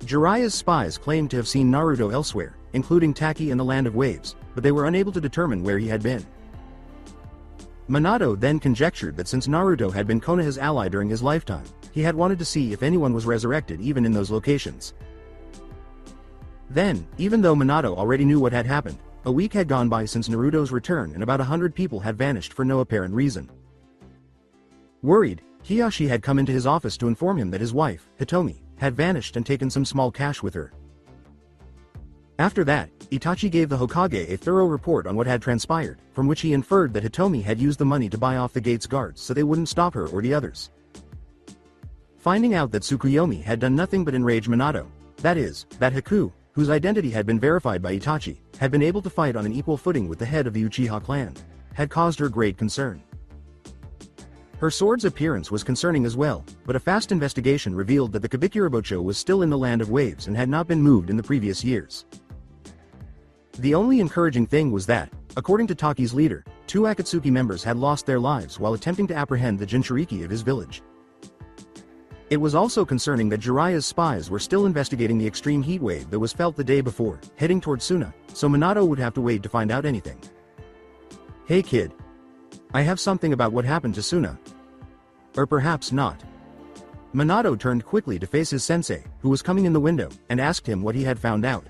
S2: Jiraiya's spies claimed to have seen Naruto elsewhere, including Taki and the Land of Waves, but they were unable to determine where he had been. Minato then conjectured that since Naruto had been Konoha's ally during his lifetime, he had wanted to see if anyone was resurrected even in those locations. Then, even though Minato already knew what had happened, a week had gone by since Naruto's return and about 100 people had vanished for no apparent reason. Worried, Hiyashi had come into his office to inform him that his wife, Hitomi, had vanished and taken some small cash with her. After that, Itachi gave the Hokage a thorough report on what had transpired, from which he inferred that Hitomi had used the money to buy off the gate's guards so they wouldn't stop her or the others. Finding out that Tsukuyomi had done nothing but enrage Minato, that is, that Haku, whose identity had been verified by Itachi, had been able to fight on an equal footing with the head of the Uchiha clan, had caused her great concern. Her sword's appearance was concerning as well, but a fast investigation revealed that the Kabikirabocho was still in the land of waves and had not been moved in the previous years. The only encouraging thing was that, according to Taki's leader, 2 Akatsuki members had lost their lives while attempting to apprehend the jinchuriki of his village. It was also concerning that Jiraiya's spies were still investigating the extreme heat wave that was felt the day before, heading toward Suna, so Minato would have to wait to find out anything. "Hey kid. I have something about what happened to Suna." Or perhaps not. Minato turned quickly to face his sensei, who was coming in the window, and asked him what he had found out.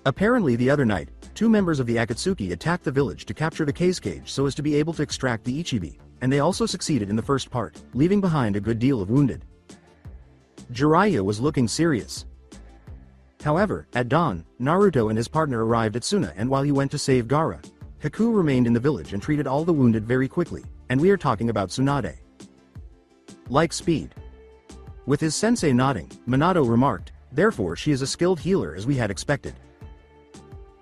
S2: Apparently the other night, 2 members of the Akatsuki attacked the village to capture the case cage so as to be able to extract the Ichibi, and they also succeeded in the first part, leaving behind a good deal of wounded. Jiraiya was looking serious. However, at dawn, Naruto and his partner arrived at Suna, and while he went to save Gaara, Haku remained in the village and treated all the wounded very quickly, and we are talking about Tsunade. Like speed. With his sensei nodding, Minato remarked, "Therefore she is a skilled healer as we had expected."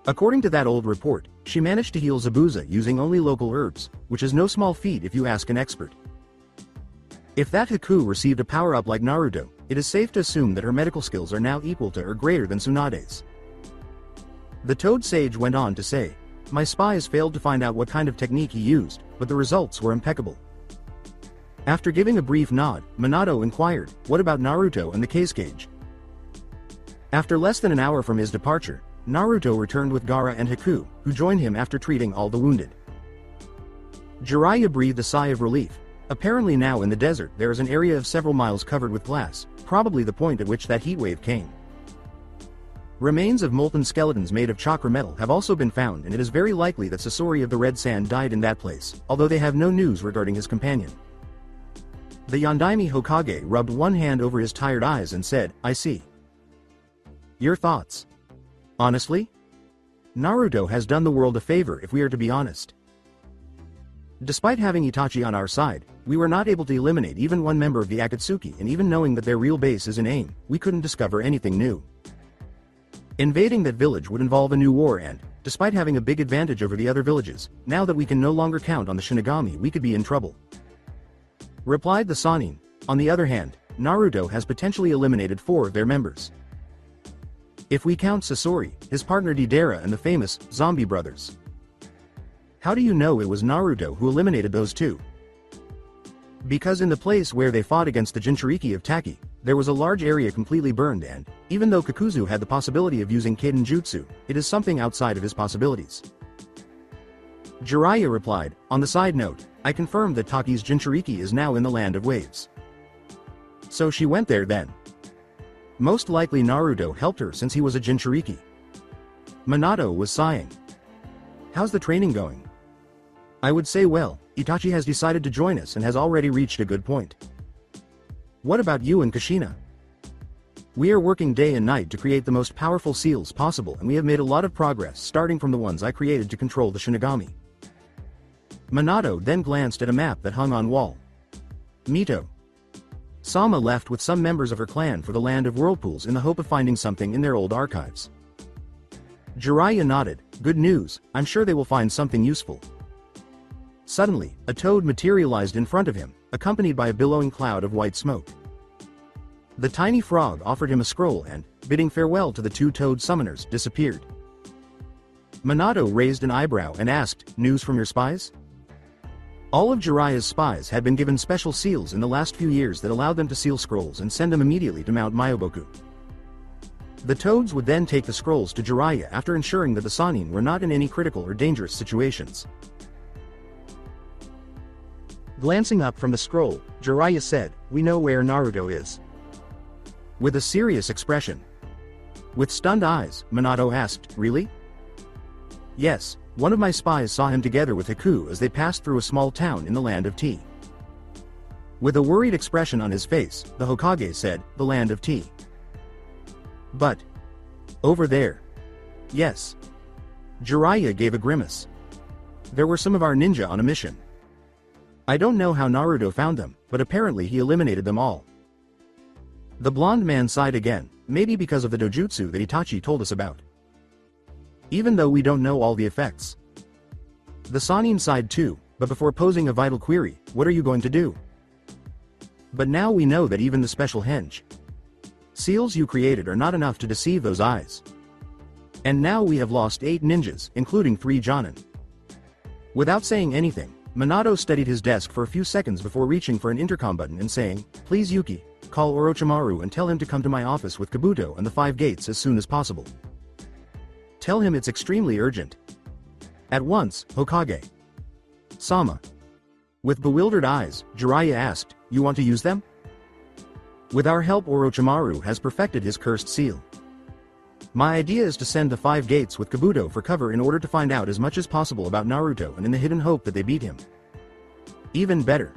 S2: According to that old report, she managed to heal Zabuza using only local herbs, which is no small feat if you ask an expert. If that Haku received a power-up like Naruto, it is safe to assume that her medical skills are now equal to or greater than Tsunade's. The Toad Sage went on to say, "My spies failed to find out what kind of technique he used, but the results were impeccable." After giving a brief nod, Minato inquired, "What about Naruto and the case cage?" After less than an hour from his departure, Naruto returned with Gaara and Haku, who joined him after treating all the wounded. Jiraiya breathed a sigh of relief. Apparently now in the desert there is an area of several miles covered with glass, probably the point at which that heat wave came. Remains of molten skeletons made of chakra metal have also been found, and it is very likely that Sasori of the Red Sand died in that place, although they have no news regarding his companion. The Yondaime Hokage rubbed one hand over his tired eyes and said, "I see. Your thoughts?" "Honestly? Naruto has done the world a favor if we are to be honest. Despite having Itachi on our side, we were not able to eliminate even one member of the Akatsuki, and even knowing that their real base is in AIM, we couldn't discover anything new. Invading that village would involve a new war, and, despite having a big advantage over the other villages, now that we can no longer count on the Shinigami, we could be in trouble," replied the Sannin. On the other hand, Naruto has potentially eliminated 4 of their members. If we count Sasori, his partner Deidara, and the famous zombie brothers. How do you know it was Naruto who eliminated those 2? Because in the place where they fought against the jinchuriki of Taki, there was a large area completely burned, and, even though Kakuzu had the possibility of using Kaiden Jutsu, it is something outside of his possibilities. Jiraiya replied, "On the side note, I confirmed that Taki's jinchuriki is now in the land of waves." So she went there then. Most likely Naruto helped her since he was a jinchuriki. Minato was sighing. "How's the training going?" "I would say well, Itachi has decided to join us and has already reached a good point." "What about you and Kushina?" "We are working day and night to create the most powerful seals possible, and we have made a lot of progress, starting from the ones I created to control the Shinigami." Minato then glanced at a map that hung on wall. Mito. Sama left with some members of her clan for the land of whirlpools in the hope of finding something in their old archives. Jiraiya nodded, "Good news, I'm sure they will find something useful." Suddenly, a toad materialized in front of him, accompanied by a billowing cloud of white smoke. The tiny frog offered him a scroll and, bidding farewell to the 2 toad summoners, disappeared. Minato raised an eyebrow and asked, "News from your spies?" All of Jiraiya's spies had been given special seals in the last few years that allowed them to seal scrolls and send them immediately to Mount Myoboku. The toads would then take the scrolls to Jiraiya after ensuring that the Sannin were not in any critical or dangerous situations. Glancing up from the scroll, Jiraiya said, "We know where Naruto is." With a serious expression. With stunned eyes, Minato asked, "Really?" "Yes, one of my spies saw him together with Haku as they passed through a small town in the land of tea." With a worried expression on his face, the Hokage said, "The land of tea. But over there." "Yes." Jiraiya gave a grimace. "There were some of our ninja on a mission. I don't know how Naruto found them, but apparently he eliminated them all." The blonde man sighed again, maybe because of the dojutsu that Itachi told us about. "Even though we don't know all the effects." The Sannin sighed too, But before posing a vital query, what are you going to do? But now we know that even the special henge seals you created are not enough to deceive those eyes. And now we have lost 8 ninjas, including 3 Jonin. Without saying anything, Minato steadied his desk for a few seconds before reaching for an intercom button and saying, "Please Yuki, call Orochimaru and tell him to come to my office with Kabuto and the 5 gates as soon as possible. Tell him it's extremely urgent. At once, Hokage." "Sama." With bewildered eyes, Jiraiya asked, "You want to use them?" "With our help, Orochimaru has perfected his cursed seal. My idea is to send the 5 gates with Kabuto for cover in order to find out as much as possible about Naruto and in the hidden hope that they beat him. Even better.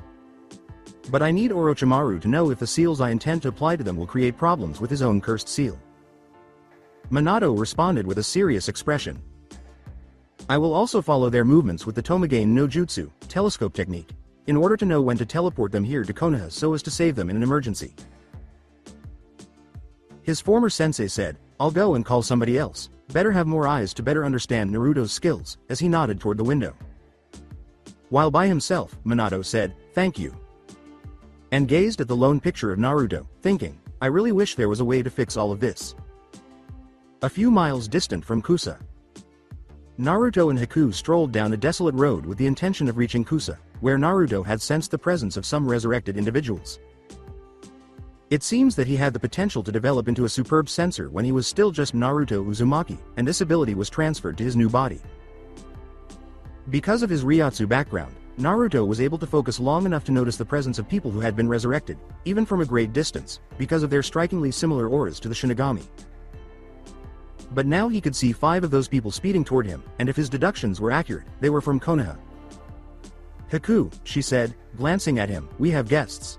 S2: But I need Orochimaru to know if the seals I intend to apply to them will create problems with his own cursed seal." Minato responded with a serious expression. "I will also follow their movements with the Tomigane no Jutsu, telescope technique, in order to know when to teleport them here to Konoha so as to save them in an emergency." His former sensei said, "I'll go and call somebody else, better have more eyes to better understand Naruto's skills," as he nodded toward the window. While by himself, Minato said, "Thank you," and gazed at the lone picture of Naruto, thinking, "I really wish there was a way to fix all of this." A few miles distant from Kusa, Naruto and Haku strolled down a desolate road with the intention of reaching Kusa, where Naruto had sensed the presence of some resurrected individuals. It seems that he had the potential to develop into a superb sensor when he was still just Naruto Uzumaki, and this ability was transferred to his new body. Because of his Ryatsu background, Naruto was able to focus long enough to notice the presence of people who had been resurrected, even from a great distance, because of their strikingly similar auras to the Shinigami. But now he could see 5 of those people speeding toward him, and if his deductions were accurate, they were from Konoha. "Haku," she said, glancing at him, "we have guests."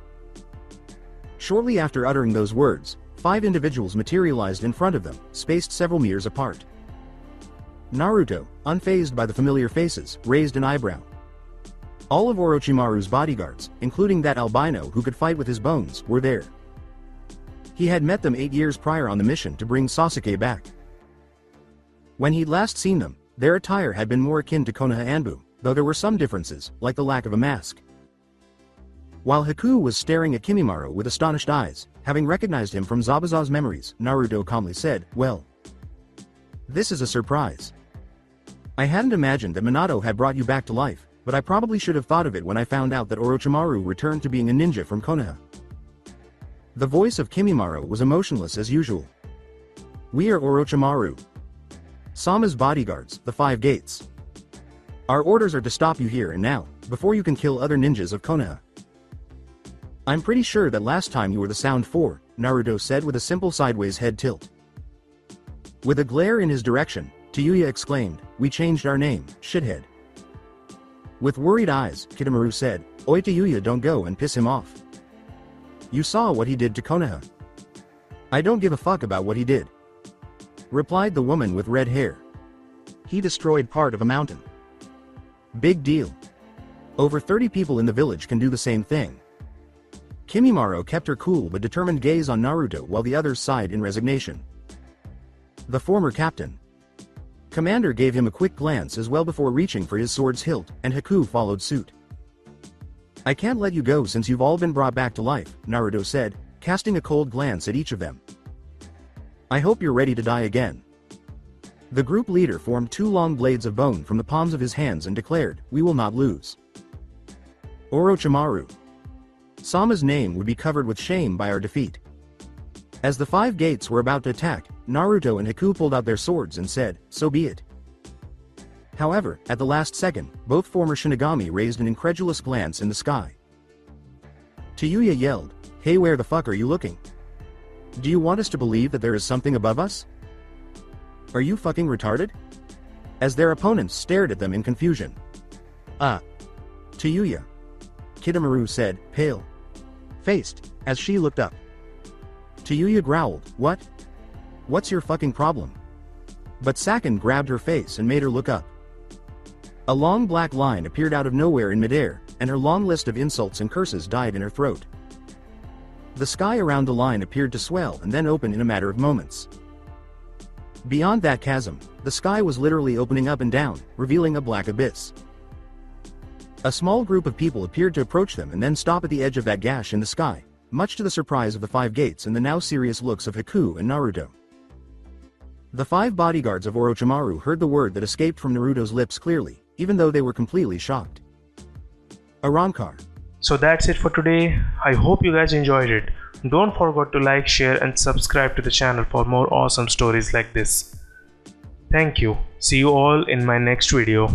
S2: Shortly after uttering those words, 5 individuals materialized in front of them, spaced several meters apart. Naruto, unfazed by the familiar faces, raised an eyebrow. All of Orochimaru's bodyguards, including that albino who could fight with his bones, were there. He had met them 8 years prior on the mission to bring Sasuke back. When he'd last seen them, their attire had been more akin to Konoha Anbu, though there were some differences, like the lack of a mask. While Haku was staring at Kimimaro with astonished eyes, having recognized him from Zabuza's memories, Naruto calmly said, "Well, this is a surprise. I hadn't imagined that Minato had brought you back to life, but I probably should have thought of it when I found out that Orochimaru returned to being a ninja from Konoha." The voice of Kimimaro was emotionless as usual. "We are Orochimaru, Sama's bodyguards, the 5 gates. Our orders are to stop you here and now, before you can kill other ninjas of Konoha." "I'm pretty sure that last time you were the Sound 4, Naruto said with a simple sideways head tilt. With a glare in his direction, Tayuya exclaimed, "We changed our name, shithead." With worried eyes, Kitamaru said, "Oi Tayuya, don't go and piss him off. You saw what he did to Konoha." "I don't give a fuck about what he did," replied the woman with red hair. "He destroyed part of a mountain. Big deal. Over 30 people in the village can do the same thing." Kimimaro kept her cool but determined gaze on Naruto while the others sighed in resignation. The former captain. Commander gave him a quick glance as well before reaching for his sword's hilt, and Haku followed suit. "I can't let you go since you've all been brought back to life," Naruto said, casting a cold glance at each of them. "I hope you're ready to die again." The group leader formed 2 long blades of bone from the palms of his hands and declared, "We will not lose." Orochimaru. Sama's name would be covered with shame by our defeat. As the 5 gates were about to attack, Naruto and Haku pulled out their swords and said, "So be it." However, at the last second, both former Shinigami raised an incredulous glance in the sky. Tayuya yelled, "Hey, where the fuck are you looking? Do you want us to believe that there is something above us? Are you fucking retarded?" As their opponents stared at them in confusion. Tayuya," Kitamaru said, pale-faced, as she looked up. Tayuya growled, "What? What's your fucking problem?" But Sakin grabbed her face and made her look up. A long black line appeared out of nowhere in midair, and her long list of insults and curses died in her throat. The sky around the line appeared to swell and then open in a matter of moments. Beyond that chasm, the sky was literally opening up and down, revealing a black abyss. A small group of people appeared to approach them and then stop at the edge of that gash in the sky, much to the surprise of the 5 gates and the now serious looks of Haku and Naruto. The 5 bodyguards of Orochimaru heard the word that escaped from Naruto's lips clearly, even though they were completely shocked. Arrancar.
S1: So that's it for today. I hope you guys enjoyed it. Don't forget to like, share and subscribe to the channel for more awesome stories like this. Thank you. See you all in my next video.